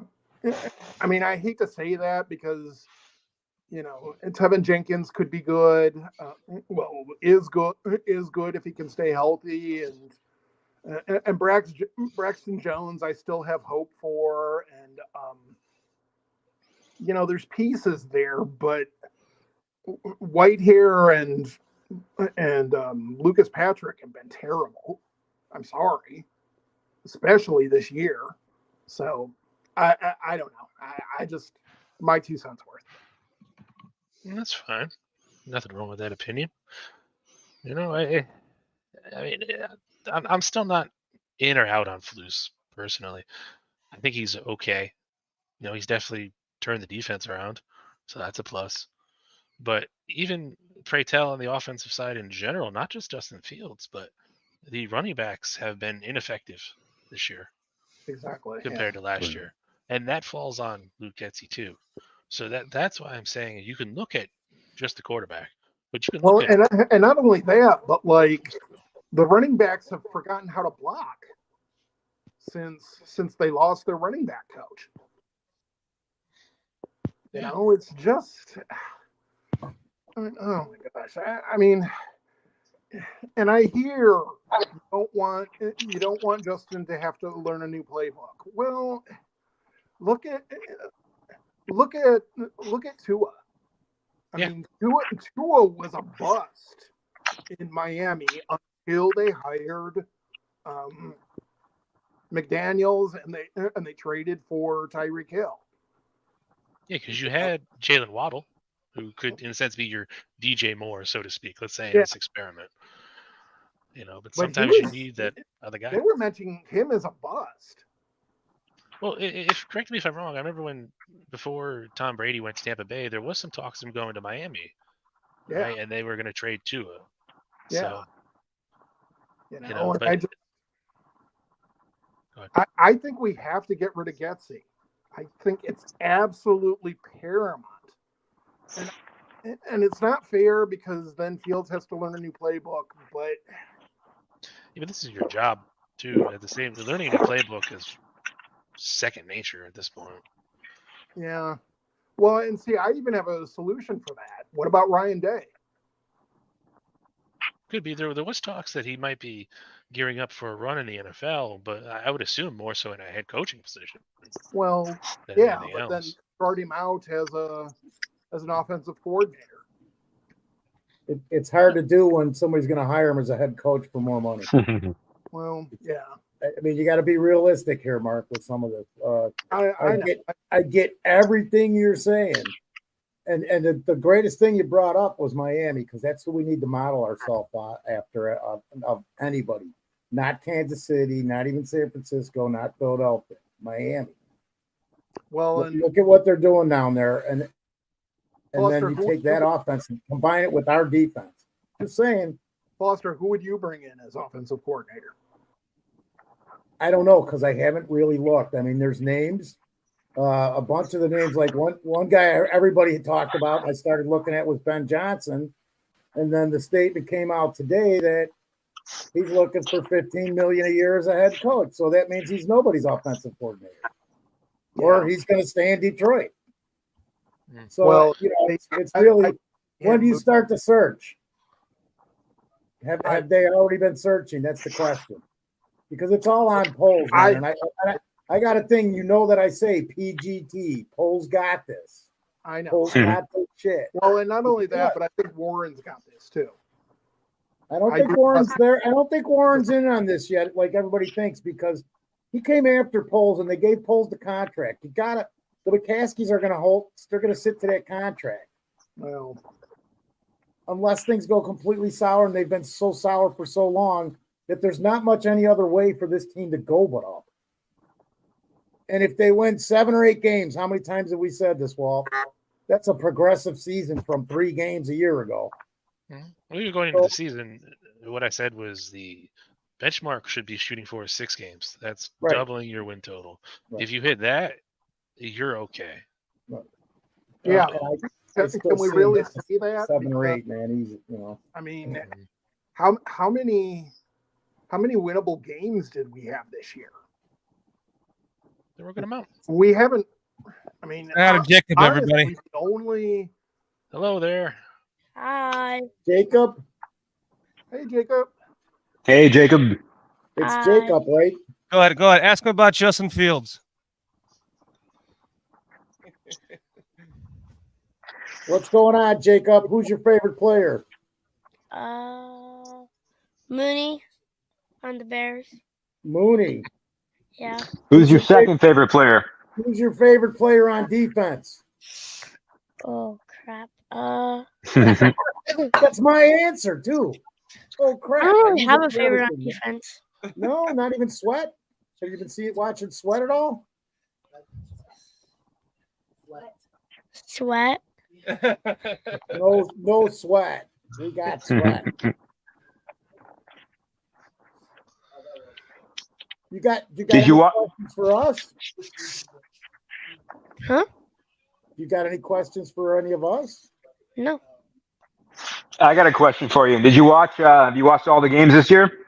I mean, I hate to say that because, Tevin Jenkins could be good. Is good if he can stay healthy, and Braxton Jones, I still have hope for, and there's pieces there, but Whitehair and Lucas Patrick have been terrible. I'm sorry, especially this year. So I don't know. I just my 2 cents worth. That's fine. Nothing wrong with that opinion. I mean, I'm still not in or out on Flus personally. I think he's okay. He's definitely turned the defense around, so that's a plus. But even pray tell on the offensive side in general, not just Justin Fields, but the running backs have been ineffective this year. Exactly. Compared to last year. And that falls on Luke Getsy too. So that's why I'm saying you can look at just the quarterback, but you can look at and not only that, but like the running backs have forgotten how to block since they lost their running back coach. It's just oh my gosh. I mean, and I hear you don't want Justin to have to learn a new playbook. Well, look at Tua. I mean, Tua was a bust in Miami until they hired McDaniels, and they traded for Tyreek Hill. Yeah, because you had Jalen Waddle, who could, in a sense, be your DJ Moore, so to speak. Let's say in this experiment. But sometimes you need that other guy. They were mentioning him as a bust. Well, correct me if I'm wrong. I remember before Tom Brady went to Tampa Bay, there was some talks of him going to Miami, right? And they were going to trade Tua. Yeah. So, I think we have to get rid of Getsy. I think it's absolutely paramount. And it's not fair because then Fields has to learn a new playbook. But this is your job too. Learning a new playbook is second nature at this point. Yeah. Well, and see, I even have a solution for that. What about Ryan Day? Could be. There was talks that he might be gearing up for a run in the NFL, but I would assume more so in a head coaching position. Well, yeah, but then start him out as an offensive coordinator. It's hard to do when somebody's going to hire him as a head coach for more money. Well, yeah. I mean, you got to be realistic here, Mark, with some of this. I get everything you're saying. And the greatest thing you brought up was Miami, because that's who we need to model ourselves after of anybody. Not Kansas City, not even San Francisco, not Philadelphia, Miami. Well, look at what they're doing down there, and Foster, then you take that offense and combine it with our defense. Just saying. Foster, who would you bring in as offensive coordinator? I don't know, because I haven't really looked. I mean, there's names. A bunch of the names, like one guy everybody had talked about, I started looking at was Ben Johnson, and then the statement came out today that he's looking for $15 million a year as a head coach. So that means he's nobody's offensive coordinator, or he's going to stay in Detroit. So it's really when do you start the search? Have they already been searching? That's the question, because it's all on polls, man. And I got a thing, that I say PGT. Polls got this. I know. Polls got this shit. Well, and not only that, but I think Warren's got this too. I don't think Warren's there. I don't think Warren's in on this yet, like everybody thinks, because he came after Poles and they gave Poles the contract. The McCaskies are going to hold. They're going to sit to that contract. Well, unless things go completely sour, and they've been so sour for so long that there's not much any other way for this team to go but up. And if they win 7 or 8 games, how many times have we said this, Walt? That's a progressive season from 3 games a year ago. We were going into the season. What I said was the benchmark should be shooting for 6 games. That's doubling your win total. Right. If you hit that, you're okay. Right. Yeah. Can we really see that? 7 or 8, man. Easy, I mean, how many winnable games did we have this year? There were a good amount. We haven't. I mean, not objective, everybody. Hello there. Hi, Jacob. Hey, Jacob. Hey, Jacob. It's Jacob, right? Go ahead. Ask him about Justin Fields. What's going on, Jacob? Who's your favorite player? Mooney on the Bears. Mooney. Yeah. Who's your second favorite player? Who's your favorite player on defense? Oh crap. That's my answer too. Oh crap. I don't really have a favorite on defense. No, not even Sweat. So you been watching Sweat at all? Sweat. No Sweat. We got Sweat. You got any questions for us? Huh? You got any questions for any of us? No. I got a question for you. Did you watch? Have you watched all the games this year?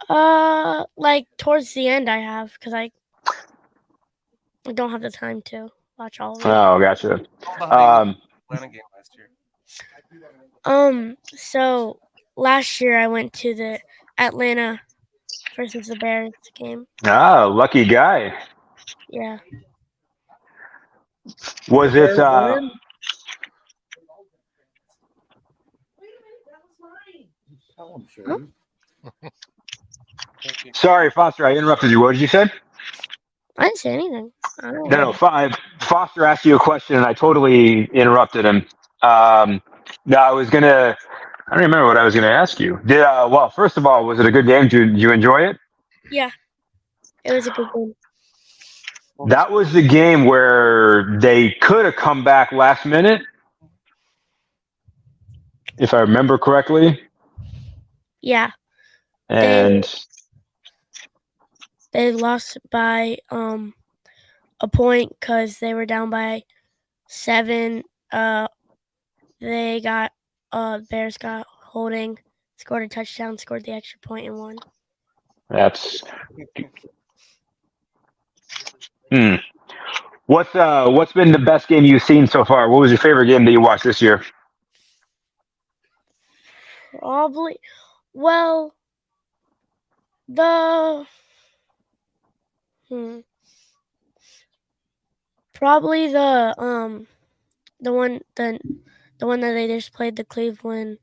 Like towards the end, I have, because I don't have the time to watch all of it. Oh, gotcha. Atlanta game last year. So last year I went to the Atlanta versus the Bears game. Ah, lucky guy. Yeah. Was it? Sorry, Foster, I interrupted you. What did you say? I didn't say anything. I don't No, know. Foster asked you a question, and I totally interrupted him. No, I don't remember what I was gonna ask you. Well, first of all, was it a good game? Did you enjoy it? Yeah, it was a good game. That was the game where they could have come back last minute, if I remember correctly. Yeah, And they lost by a point because they were down by 7. They got Bears got holding, scored a touchdown, scored the extra point, and won. that's What's been the best game you've seen so far? What was your favorite game that you watched this year? Probably, well, the probably the one that they just played, the Cleveland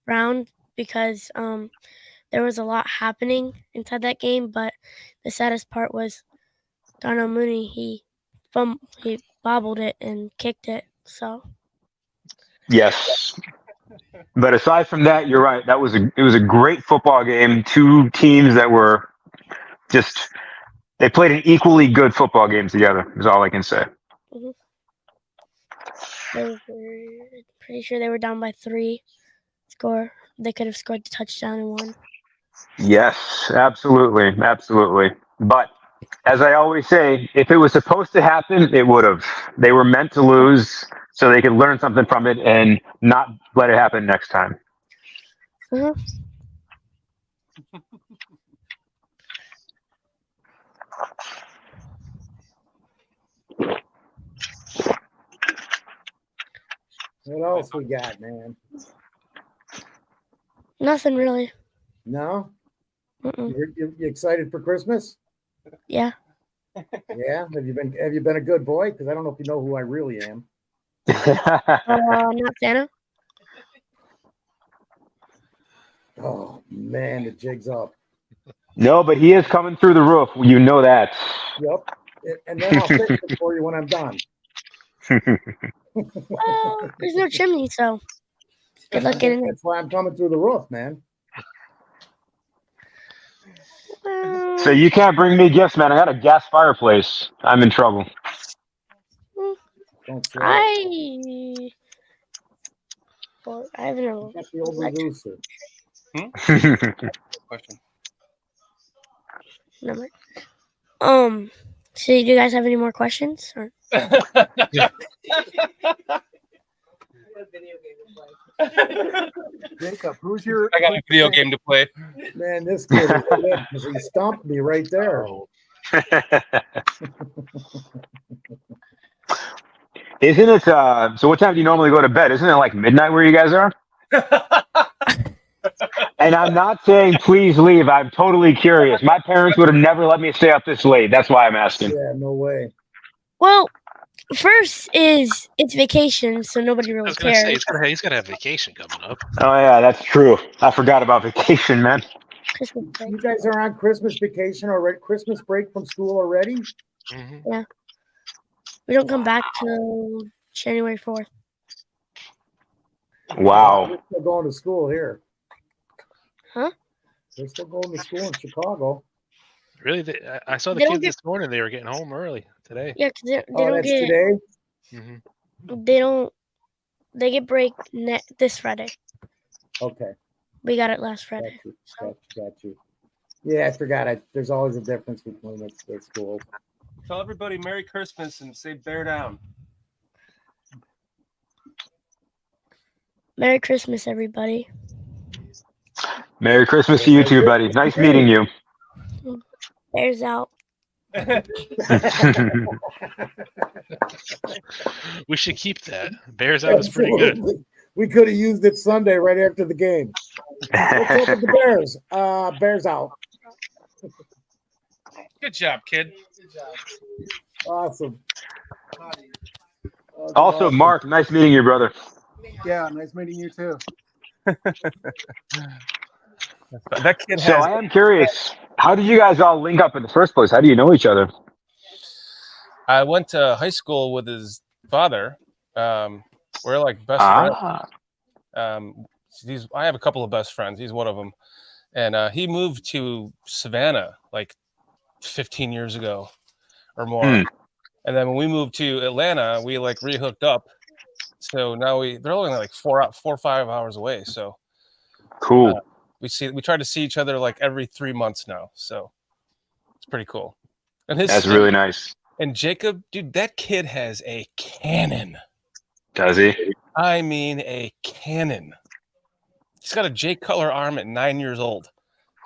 Browns, because there was a lot happening inside that game, but the saddest part was Darnell Mooney. He bobbled it and kicked it. So Yes. But aside from that, you're right. It was a great football game. Two teams that were they played an equally good football game together, is all I can say. Pretty sure they were down by 3. They could have scored the touchdown and won. Yes, absolutely. But as I always say, if it was supposed to happen, it would have. They were meant to lose so they could learn something from it and not let it happen next time. What else we got, man? Nothing really. No? You excited for Christmas? Yeah. Yeah. Have you been a good boy? Because I don't know if you know who I really am. Not Santa. Oh man, the jig's up. No, but he is coming through the roof. You know that. Yep. And then I'll fix it for you when I'm done. Well, there's no chimney, so good luck getting it. That's why I'm coming through the roof, man. So you can't bring me gifts, man. I got a gas fireplace. I'm in trouble. I have no the old reducer. Question. Number. So do you guys have any more questions? Or? Jacob, who's your? I got a video game to play. Man, this kid is good because he stomped me right there. Isn't it? So what time do you normally go to bed? Isn't it like midnight where you guys are? And I'm not saying please leave. I'm totally curious. My parents would have never let me stay up this late. That's why I'm asking. Yeah, no way. Well, first is it's vacation, so nobody really cares. Say, he's got to have vacation coming up. Oh yeah, that's true. I forgot about vacation, man. Christmas break. You guys are on Christmas vacation already? Christmas break from school already? Mm-hmm. Yeah. We don't come back till January 4th. Wow. We're still going to school here. Huh? They're still going to school in Chicago. Really? I saw the kids this morning. They were getting home early today. Yeah, because they don't get today. Mm-hmm. They get break this Friday. Okay. We got it last Friday. Got you. Yeah, I forgot. There's always a difference between the schools. Tell everybody Merry Christmas and say bear down. Merry Christmas, everybody. Merry Christmas to you too, buddy. Nice meeting you. Bears out. We should keep that. Bears out is pretty good. We could have used it Sunday right after the game. What's up with the Bears? Bears out. Good job, kid. Awesome. Also, awesome. Mark, nice meeting you, brother. Yeah, nice meeting you too. That kid So I am curious. How did you guys all link up in the first place? How do you know each other? I went to high school with his father. We're like best friends. I have a couple of best friends. He's one of them. And he moved to Savannah like 15 years ago or more. And then when we moved to Atlanta, we like rehooked up. So now they're only like 4 or 5 hours away. So cool. We try to see each other like every 3 months now. So it's pretty cool. And that's really nice. And Jacob, dude, that kid has a cannon. Does he? I mean, a cannon. He's got a Jay Cutler arm at 9 years old.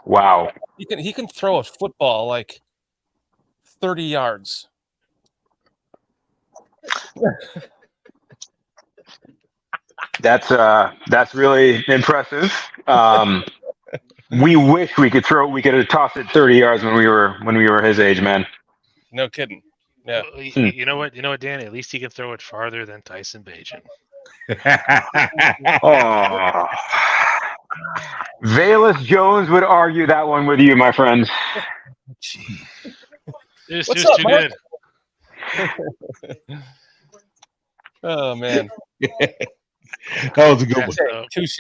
Wow. He can throw a football like 30 yards. That's really impressive. We wish we could have tossed it 30 yards when we were his age, man. No kidding. Yeah. Well, you know what, Dan? At least he can throw it farther than Tyson Bagent. Oh. Valus Jones would argue that one with you, my friend. It's What's just up, too Mark? good. Oh man, that was a good one. Touche.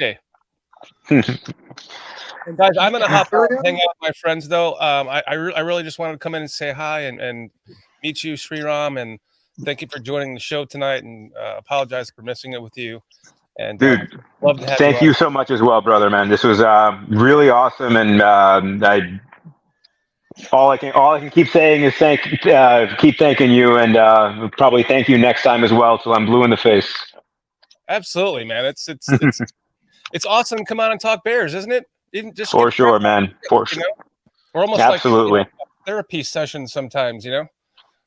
Guys, I'm gonna hop out and hang out with my friends though. I really just wanted to come in and say hi and meet you, Shiram, and thank you for joining the show tonight. And apologize for missing it with you. And dude, love to have thank you so much as well, brother, man. This was really awesome, and all I can keep saying is keep thanking you, and probably thank you next time as well till I'm blue in the face. Absolutely, man. It's awesome to come out and talk Bears, isn't it? Just for sure, man. For sure. We're almost absolutely like therapy sessions sometimes, you know.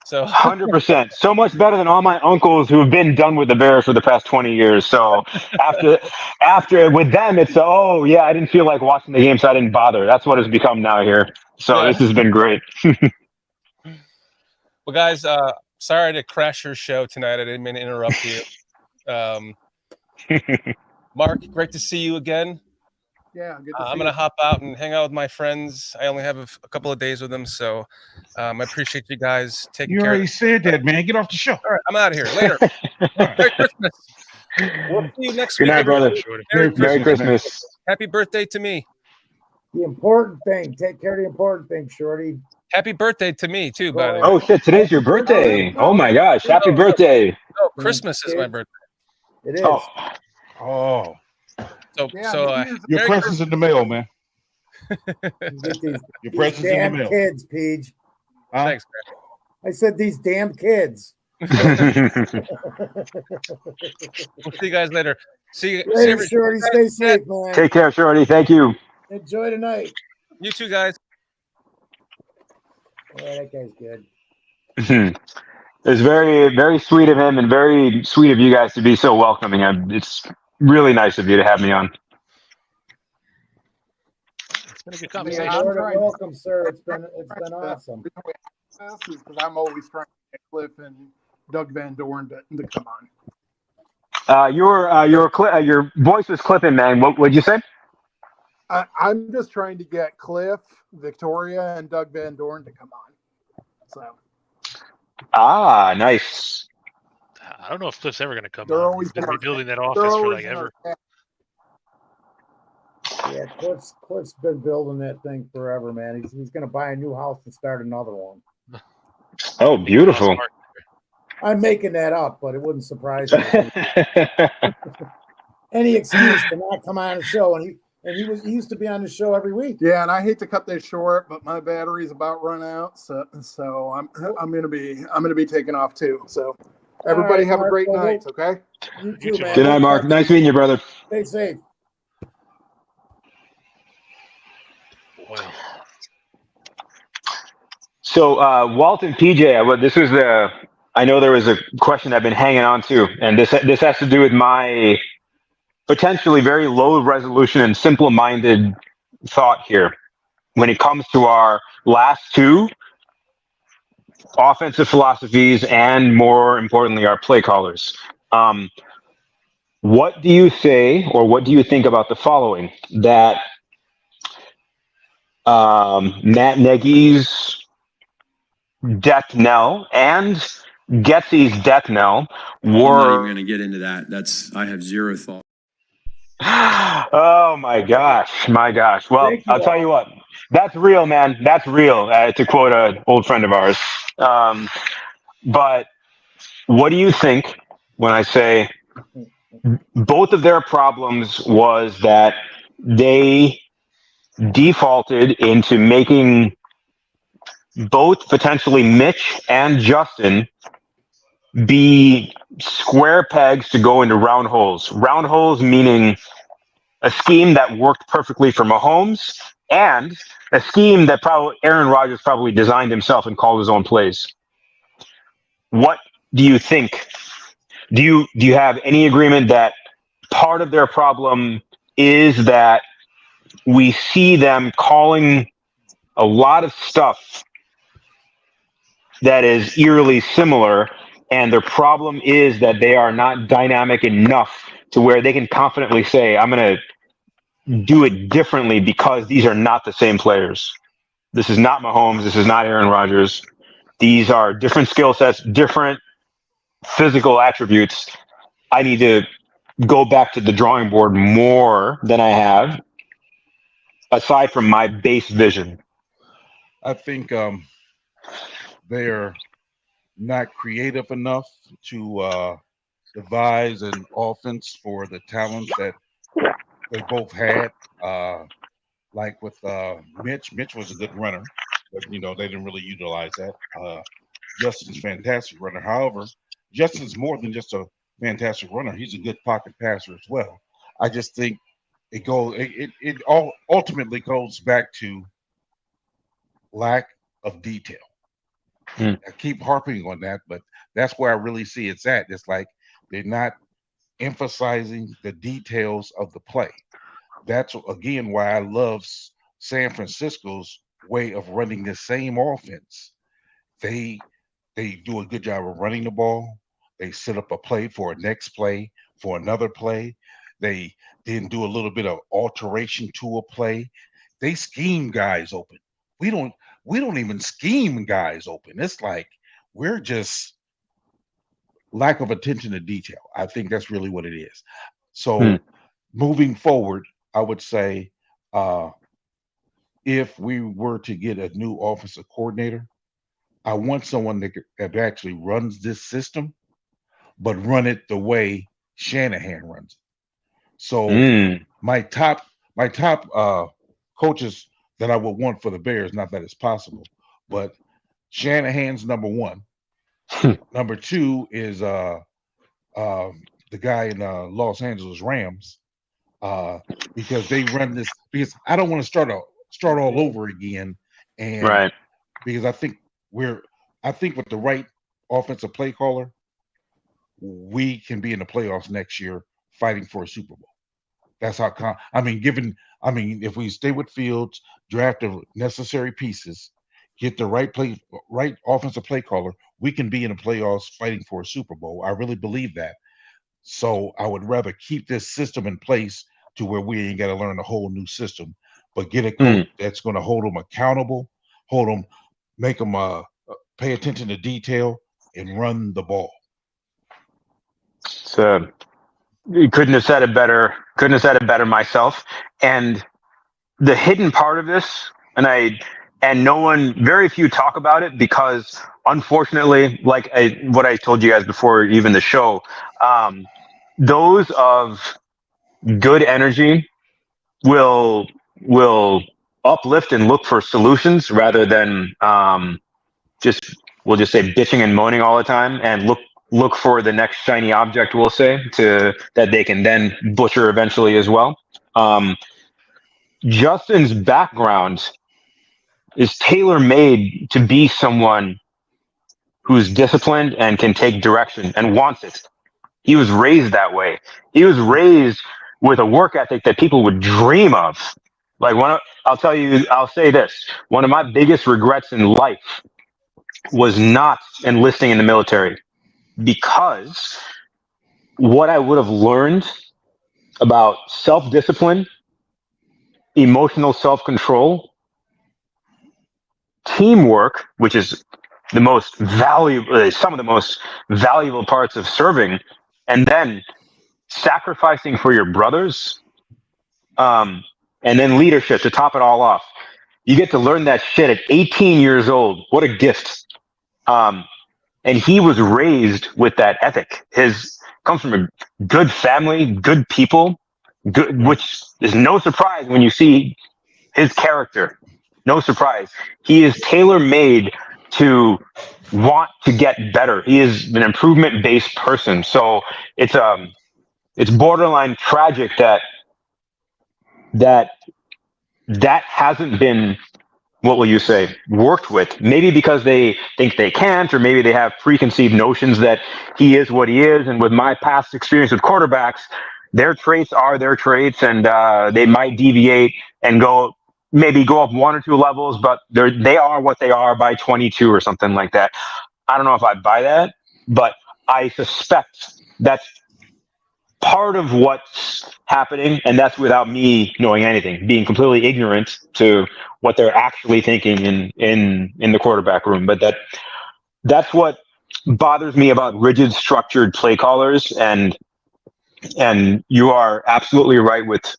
So 100%, so much better than all my uncles who have been done with the Bears for the past 20 years. So after with them, it's I didn't feel like watching the game, so I didn't bother. That's what it's become now here. So This has been great. Well, guys, sorry to crash your show tonight. I didn't mean to interrupt you. Mark, great to see you again. Yeah, good to see I'm going to hop out and hang out with my friends. I only have a couple of days with them, so I appreciate you guys taking care. You already said that, man. Get off the show. All right, I'm out of here. Later. Merry Christmas. We'll see you next week. Good night, brother. Merry Christmas. Happy birthday to me. The important thing. Take care of the important thing, Shorty. Happy birthday to me, too, by the way. Oh, shit. Today's your birthday. Oh, my gosh. Happy birthday. No, Christmas is my birthday. It is. Oh. So your present's in the mail, man. Your present's in the damn mail. Kids, Peach. Thanks, man. I said these damn kids. We'll see you guys later. See you later, Shorty. Stay safe, man. Take care, Shorty. Thank you. Enjoy tonight. You too, guys. Yeah, that guy's good. It's very, very sweet of him and very sweet of you guys to be so welcoming. It's really nice of you to have me on. It's been a good conversation. Welcome, sir. It's been awesome. Because I'm always trying to get Cliff and Doug Van Dorn to come on. Your voice was clipping, man. What would you say? I'm just trying to get Cliff, Victoria, and Doug Van Dorn to come on. So. Nice. I don't know if Cliff's ever going to come They're on. always He's been marked. rebuilding that office for like ever. Yeah, Cliff's been building that thing forever, man. He's going to buy a new house and start another one. Oh, beautiful. I'm making that up, but it wouldn't surprise me. Any excuse to not come on the show, and he used to be on the show every week. Yeah, and I hate to cut this short, but my battery's about run out, so I'm gonna be taking off too. So everybody have a great night, okay? You too, man. Good night, Mark. Nice meeting you, brother. Stay safe. Wow. So Walt and PJ, this was I know there was a question I've been hanging on to, and this has to do with my potentially very low resolution and simple-minded thought here when it comes to our last two offensive philosophies and, more importantly, our play callers. What do you say, or what do you think about the following? That Matt Nagy's death knell and Getsy's death knell I'm not even were. going to get into that. I have zero thought. Oh my gosh. Well, Thank you I'll tell all. you what. That's real, man. That's real, to quote an old friend of ours. But what do you think when I say both of their problems was that they defaulted into making both potentially Mitch and Justin be square pegs to go into round holes? Round holes meaning a scheme that worked perfectly for Mahomes and a scheme that probably Aaron Rodgers probably designed himself and called his own plays. What do you think? Do you have any agreement that part of their problem is that we see them calling a lot of stuff that is eerily similar, and their problem is that they are not dynamic enough to where they can confidently say, I'm going to do it differently because these are not the same players. This is not Mahomes. This is not Aaron Rodgers. These are different skill sets, different physical attributes. I need to go back to the drawing board more than I have, aside from my base vision. I think they're not creative enough to devise an offense for the talents that they both had. Like with Mitch was a good runner, but they didn't really utilize that. Justin's a fantastic runner. However, Justin's more than just a fantastic runner. He's a good pocket passer as well. I just think it all ultimately goes back to lack of detail. I keep harping on that, but that's where I really see it's at. It's like they're not emphasizing the details of the play. That's again why I love San Francisco's way of running the same offense. They do a good job of running the ball. They set up a play for a next play, for another play. They then do a little bit of alteration to a play. They scheme guys open. We don't even scheme guys open. It's like we're just lack of attention to detail. I think that's really what it is. So moving forward, I would say if we were to get a new offensive coordinator, I want someone that actually runs this system, but run it the way Shanahan runs it. So my top coaches that I would want for the Bears, not that it's possible, but Shanahan's number one. Number two is the guy in Los Angeles Rams, because they run this. Because I don't want to start all over again, and because I think with the right offensive play caller, we can be in the playoffs next year, fighting for a Super Bowl. That's how. If we stay with Fields, draft the necessary pieces, get the right offensive play caller, we can be in the playoffs fighting for a Super Bowl. I really believe that. So I would rather keep this system in place to where we ain't got to learn a whole new system, but get a coach that's going to hold them accountable, make them pay attention to detail, and run the ball. So you couldn't have said it better. Couldn't have said it better myself. And the hidden part of this, very few talk about it because, unfortunately, what I told you guys before even the show, those of good energy will uplift and look for solutions rather than we'll just say bitching and moaning all the time and look for the next shiny object, we'll say, that they can then butcher eventually as well. Justin's background is tailor-made to be someone who's disciplined and can take direction and wants it. He was raised that way. He was raised with a work ethic that people would dream of. I'll say this. One of my biggest regrets in life was not enlisting in the military, because what I would have learned about self-discipline, emotional self-control, teamwork, which is the most valuable, some of the most valuable parts of serving, and then sacrificing for your brothers, and then leadership to top it all off. You get to learn that shit at 18 years old. What a gift. And he was raised with that ethic. His comes from a good family, good people, good, which is no surprise when you see his character. No surprise. He is tailor-made to want to get better. He is an improvement-based person. So it's borderline tragic that hasn't been, what will you say, worked with. Maybe because they think they can't, or maybe they have preconceived notions that he is what he is. And with my past experience with quarterbacks, their traits are their traits, and they might deviate and maybe go up 1 or 2 levels, but they are what they are by 22 or something like that. I don't know if I buy that, but I suspect that's part of what's happening, and that's without me knowing anything, being completely ignorant to what they're actually thinking in the quarterback room. But that's what bothers me about rigid, structured play callers. And you are absolutely right with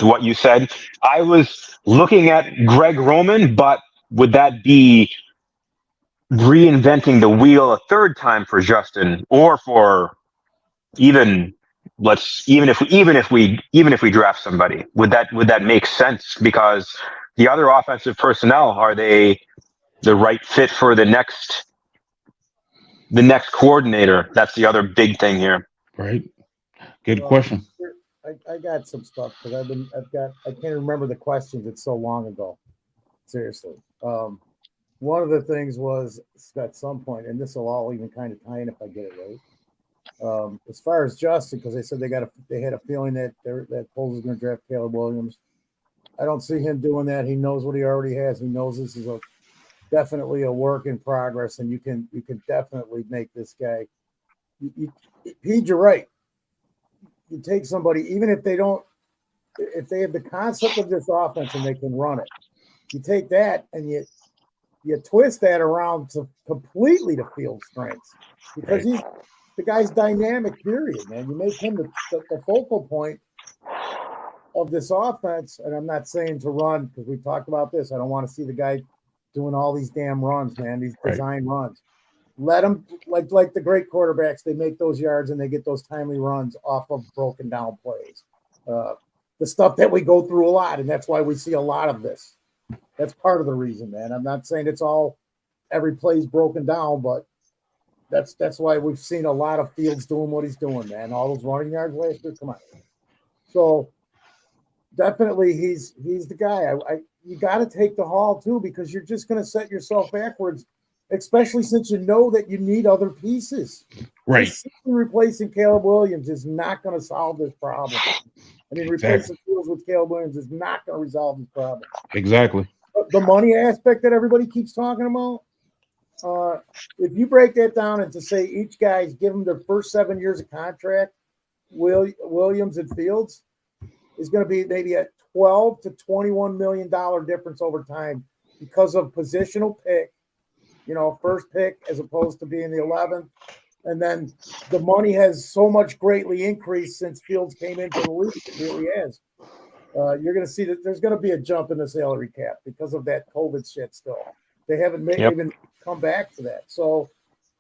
what you said. I was looking at Greg Roman, but would that be reinventing the wheel a third time for Justin, or for even if we draft somebody, would that make sense? Because the other offensive personnel, are they the right fit for the next coordinator? That's the other big thing here. Right. Good question. I got some stuff because I can't remember the questions. It's so long ago. Seriously. One of the things was at some point, and this will all even kind of tie in if I get it right. As far as Justin, because they said they had a feeling that Poles is going to draft Caleb Williams. I don't see him doing that. He knows what he already has. He knows this is definitely a work in progress, and you can definitely make this guy. You're right. You take somebody, even if they have the concept of this offense and they can run it, you take that and you twist that around to completely to field strengths, because the guy's dynamic, period, man. You make him the focal point of this offense. And I'm not saying to run, because we talked about this. I don't want to see the guy doing all these damn runs, man, these design runs. Let them, like the great quarterbacks, they make those yards and they get those timely runs off of broken down plays. The stuff that we go through a lot, and that's why we see a lot of this. That's part of the reason, man. I'm not saying it's all every play's broken down, but that's why we've seen a lot of Fields doing what he's doing, man. All those running yards last year, come on. So definitely he's the guy. You got to take the haul too, because you're just going to set yourself backwards, especially since you know that you need other pieces. Right. Replacing Caleb Williams is not going to solve this problem. I mean, replacing Fields with Caleb Williams is not going to resolve this problem. Exactly. The money aspect that everybody keeps talking about, if you break that down and to say each guy's give them their first 7 years of contract, Williams and Fields is going to be maybe a $12 to $21 million difference over time because of positional pick, first pick as opposed to being the 11th. And then the money has so much greatly increased since Fields came into the league. It really has. You're going to see that there's going to be a jump in the salary cap because of that COVID shit still. They haven't even come back to that. So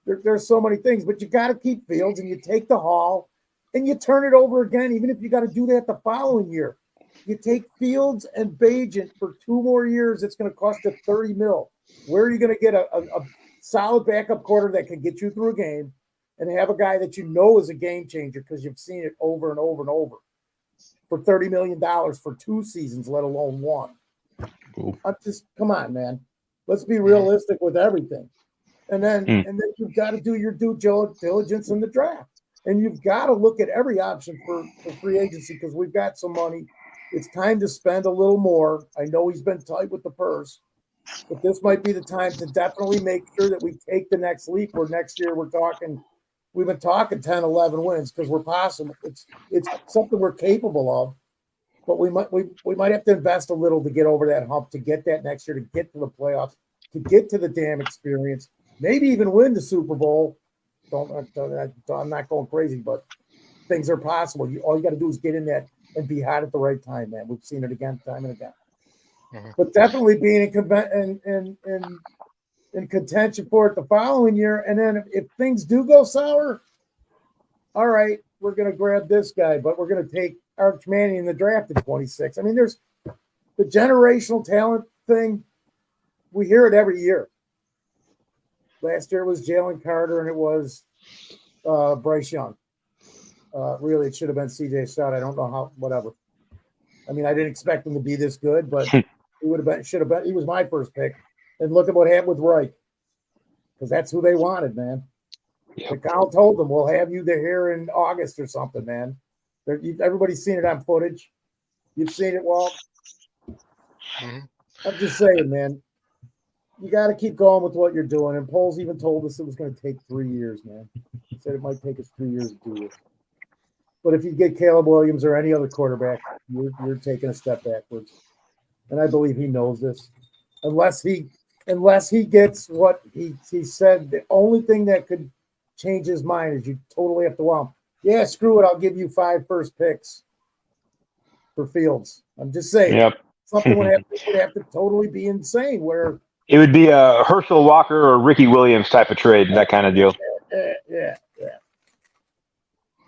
there's so many things, but you got to keep Fields and you take the haul and you turn it over again, even if you got to do that the following year. You take Fields and Bagent for 2 more years. It's going to cost you $30 million. Where are you going to get a solid backup quarter that can get you through a game and have a guy that you know is a game changer because you've seen it over and over and over for $30 million for 2 seasons, let alone 1? Cool. Come on, man. Let's be realistic with everything. And then you've got to do your due diligence in the draft. And you've got to look at every option for free agency because we've got some money. It's time to spend a little more. I know he's been tight with the purse, but this might be the time to definitely make sure that we take the next leap where next year we've been talking 10, 11 wins because we're possible. It's something we're capable of. but we might have to invest a little to get over that hump, to get that next year, to get to the playoffs, to get to the damn experience, maybe even win the Super Bowl. I'm not going crazy, but things are possible. All you got to do is get in that and be hot at the right time, man. We've seen it again, time and again. Mhm. But definitely being in contention for it the following year. And then if things do go sour, all right, we're going to grab this guy, but we're going to take Arch Manning in the draft at 26. I mean, there's the generational talent thing. We hear it every year. Last year it was Jalen Carter and it was Bryce Young. Really, it should have been C.J. Stroud. I don't know how, whatever. I mean, I didn't expect him to be this good, but he should have been. He was my first pick. And look at what happened with Reich, because that's who they wanted, man. Yep. McConnell told them, we'll have you there here in August or something, man. Everybody's seen it on footage. You've seen it, Walt. Mm-hmm. I'm just saying, man. You got to keep going with what you're doing. And Poles even told us it was going to take 3 years, man. He said it might take us 3 years to do this. But if you get Caleb Williams or any other quarterback, you're taking a step backwards. And I believe he knows this. Unless he gets what he said, the only thing that could change his mind is you totally have to want him. Yeah, screw it. I'll give you 5 first picks for Fields. I'm just saying. Yep. Something would have to totally be insane where It would be a Herschel Walker or Ricky Williams type of trade, that kind of deal. Yeah.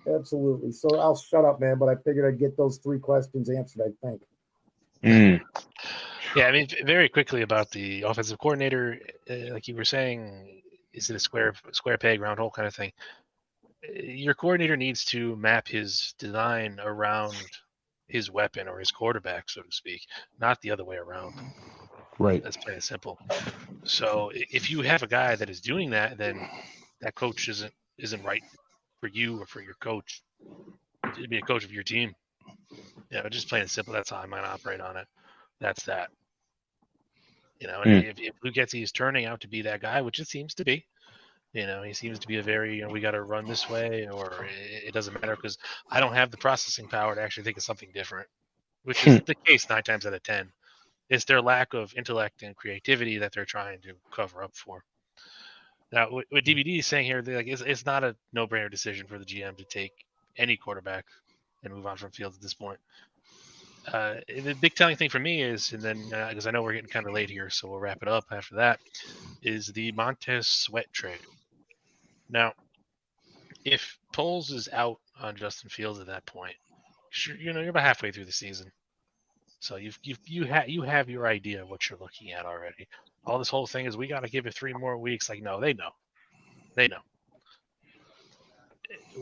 Absolutely. So I'll shut up, man, but I figured I'd get those 3 questions answered, I think. Mm. Yeah, I mean, very quickly about the offensive coordinator, like you were saying, is it a square peg, round hole kind of thing? Your coordinator needs to map his design around his weapon or his quarterback, so to speak, not the other way around. Right. That's plain and simple. So if you have a guy that is doing that, then that coach isn't right for you or for your coach to be a coach of your team. Just plain and simple. That's how I might operate on it. That's that. And if Luke Getsy is turning out to be that guy, which it seems to be, he seems to be a very, we got to run this way, or it doesn't matter because I don't have the processing power to actually think of something different, which is the case 9 times out of 10. It's their lack of intellect and creativity that they're trying to cover up for. Now, what DVD is saying here, it's not a no-brainer decision for the GM to take any quarterback and move on from Fields at this point. The big telling thing for me is, and then because I know we're getting kind of late here, so we'll wrap it up after that, is the Montez Sweat trade. Now, if Poles is out on Justin Fields at that point, you're about halfway through the season, so you have your idea of what you're looking at already. All this whole thing is we got to give it 3 more weeks. Like, no, they know.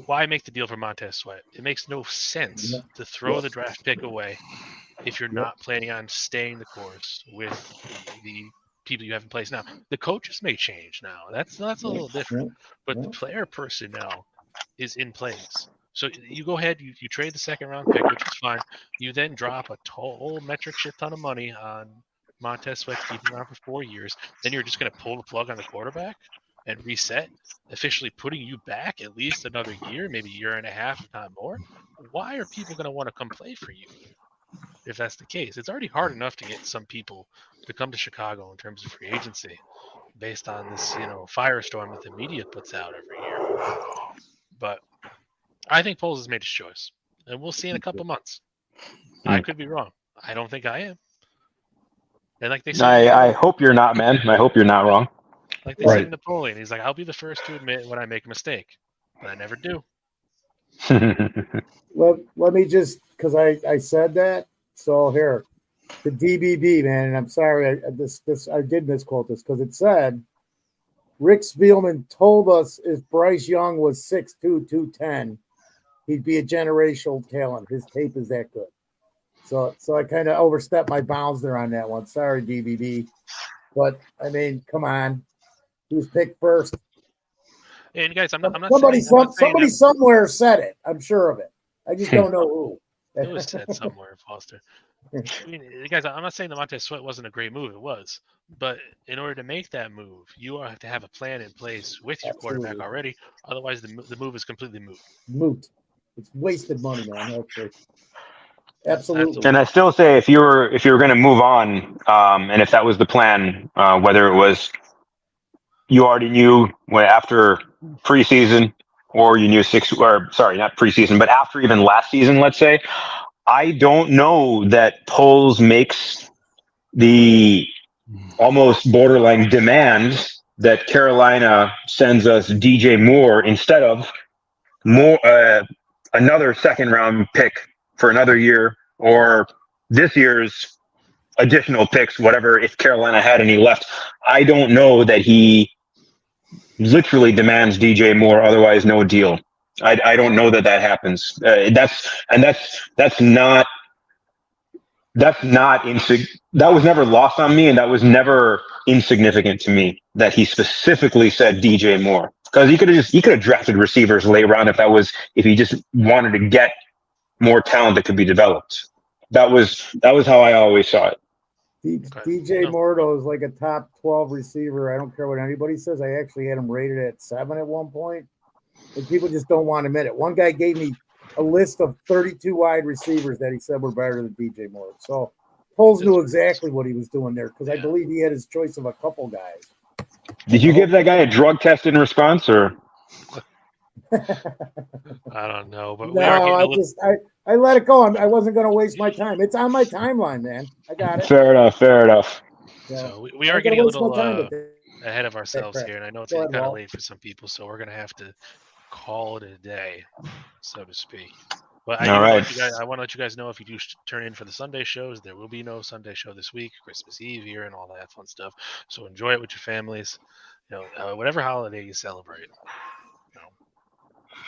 Why make the deal for Montez Sweat? It makes no sense to throw the draft pick away if you're not planning on staying the course with the people you have in place now. The coaches may change now. That's a little different. But the player personnel is in place. So you go ahead, you trade the 2nd round pick, which is fine. You then drop a whole metric shit ton of money on Montez Sweat, keep him around for 4 years. Then you're just going to pull the plug on the quarterback and reset, officially putting you back at least another year, maybe a year and a half, if not more. Why are people going to want to come play for you if that's the case? It's already hard enough to get some people to come to Chicago in terms of free agency based on this, firestorm that the media puts out every year. But I think Poles has made his choice, and we'll see in a couple months. I could be wrong. I don't think I am. And like they said, I hope you're not, man. I hope you're not wrong. Like they said in Napoleon, he's like, I'll be the first to admit when I make a mistake, but I never do. Let me just, because I said that. So here, the DBB, man, and I'm sorry, I did misquote this because it said Rick Spielman told us if Bryce Young was 6'2", 210, he'd be a generational talent. His tape is that good. So I kind of overstepped my bounds there on that one. Sorry, DBB. But, I mean, come on. He was picked first. And guys, I'm not somebody saying somewhere said it. I'm sure of it. I just don't know who. It was said somewhere, Foster. I mean, guys, I'm not saying the Montez Sweat wasn't a great move. It was. But in order to make that move, you have to have a plan in place with your quarterback already. Otherwise, the move is completely moot. Moot. It's wasted money, man. Actually. Absolutely. And I still say if you were going to move on, and if that was the plan, whether it was you already knew after preseason, or you knew not preseason, but after even last season, let's say, I don't know that Poles makes the almost borderline demand that Carolina sends us DJ Moore instead of another second round pick for another year, or this year's additional picks, whatever, if Carolina had any left. I don't know that he literally demands DJ Moore, otherwise no deal. I don't know that happens. That's not that was never lost on me, and that was never insignificant to me that he specifically said DJ Moore, because he could have drafted receivers late round if he just wanted to get more talent that could be developed. That was how I always saw it. DJ Mordo is like a top 12 receiver. I don't care what anybody says. I actually had him rated at 7 at one point, and people just don't want to admit it. One guy gave me a list of 32 wide receivers that he said were better than DJ Moore. So Poles knew exactly what he was doing there, because I believe he had his choice of a couple guys. Did you give that guy a drug test in response, or? I don't know, but no, I let it go. I wasn't going to waste my time. It's on my timeline, man. I got it. Fair enough. So we are getting a little ahead of ourselves here, and I know it's kind of late for some people, so we're going to have to call it a day, so to speak. But I want to let you guys know, if you do turn in for the Sunday shows, there will be no Sunday show this week, Christmas Eve here, and all that fun stuff. So enjoy it with your families, whatever holiday you celebrate.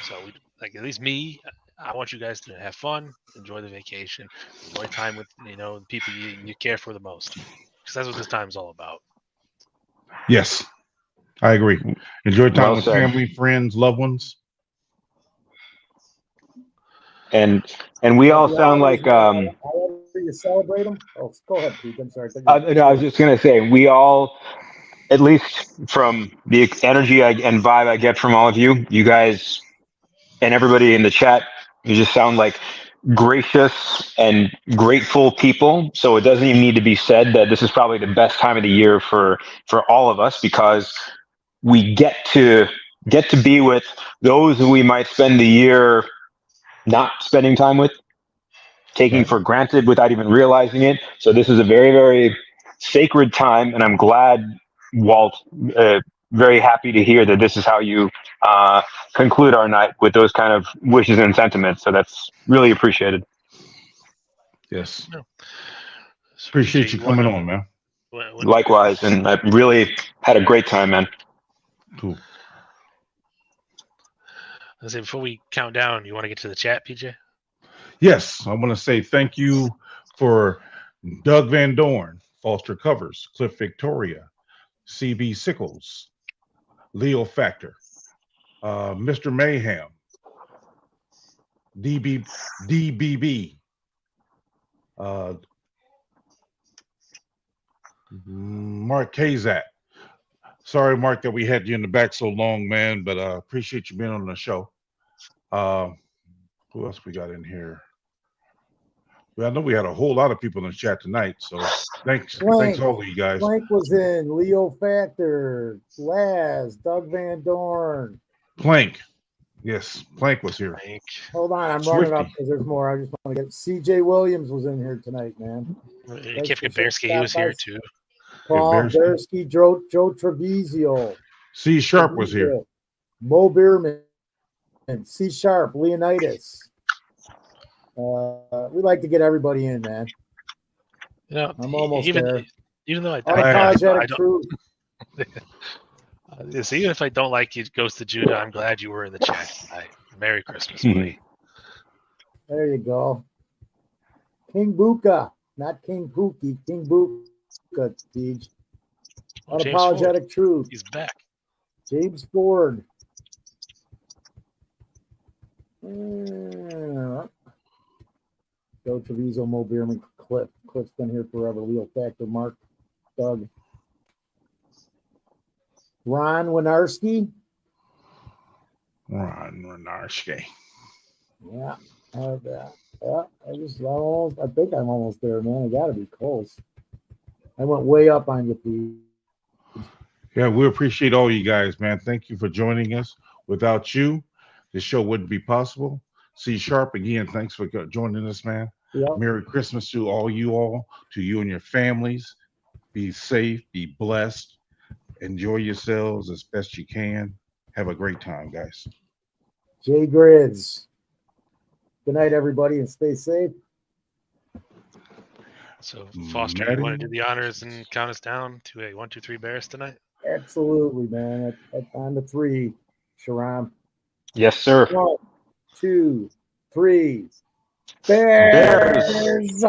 So at least me, I want you guys to have fun, enjoy the vacation, enjoy time with the people you care for the most, because that's what this time is all about. Yes, I agree. Enjoy time with family, friends, loved ones. And we all sound like however you celebrate them. Oh, go ahead, Pete. I'm sorry. No, I was just gonna say, we all, at least from the energy and vibe I get from all of you guys and everybody in the chat, you just sound like gracious and grateful people. So it doesn't even need to be said that this is probably the best time of the year for all of us, because we get to be with those who we might spend the year not spending time with, taking for granted without even realizing it. So this is a very, very sacred time, and I'm glad, Walt, very happy to hear that this is how you conclude our night, with those kind of wishes and sentiments. So that's really appreciated. Yes. No. Appreciate you coming on, man. Likewise, and I really had a great time, man. Cool. Let's say, before we count down, you want to get to the chat, PJ? Yes, I want to say thank you for Doug Van Dorn, Foster Covers, Cliff Victoria, CB Sickles, Leo Factor, Mr. Mayhem, DBB, Mark Kazak. Sorry, Mark, that we had you in the back so long, man, but appreciate you being on the show. Who else we got in here? Well, I know we had a whole lot of people in the chat tonight, so thanks all of you guys. Plank was in, Leo Factor, Laz, Doug Van Dorn. Plank. Yes, Plank was here. Plank. Hold on, I'm running up because there's more. I just want to get CJ Williams was in here tonight, man. You can't forget BearsCountry, he was here too. Paul BearsCountry, Joe Trevizio. C Sharp was here. Mo Bierman, C Sharp, Leonidas. We like to get everybody in, man. I'm almost there. Even though Unapologetic truth. Even if I don't like you, Ghost to Judah, I'm glad you were in the chat tonight. Merry Christmas, buddy. There you go. King Buka, not King Pookie. King Buka, Deej. Unapologetic truth. He's back. James Ford. Joe Treviso, Mo Bierman, Cliff. Cliff's been here forever. Leo Factor, Mark, Doug. Ron Winarski. Ron Winarski. Yeah. Yeah, I think I'm almost there, man. I got to be close. I went way up on you, Pete. Yeah, we appreciate all you guys, man. Thank you for joining us. Without you, the show wouldn't be possible. C Sharp, again, thanks for joining us, man. Yep. Merry Christmas to all, to you and your families. Be safe, be blessed, enjoy yourselves as best you can. Have a great time, guys. Jay Grids. Good night, everybody, and stay safe. So, Foster, you want to do the honors and count us down to a 1, 2, 3 Bears tonight? Absolutely, man. On the 3, Shiram. Yes, sir. 1, 2, 3. Bears.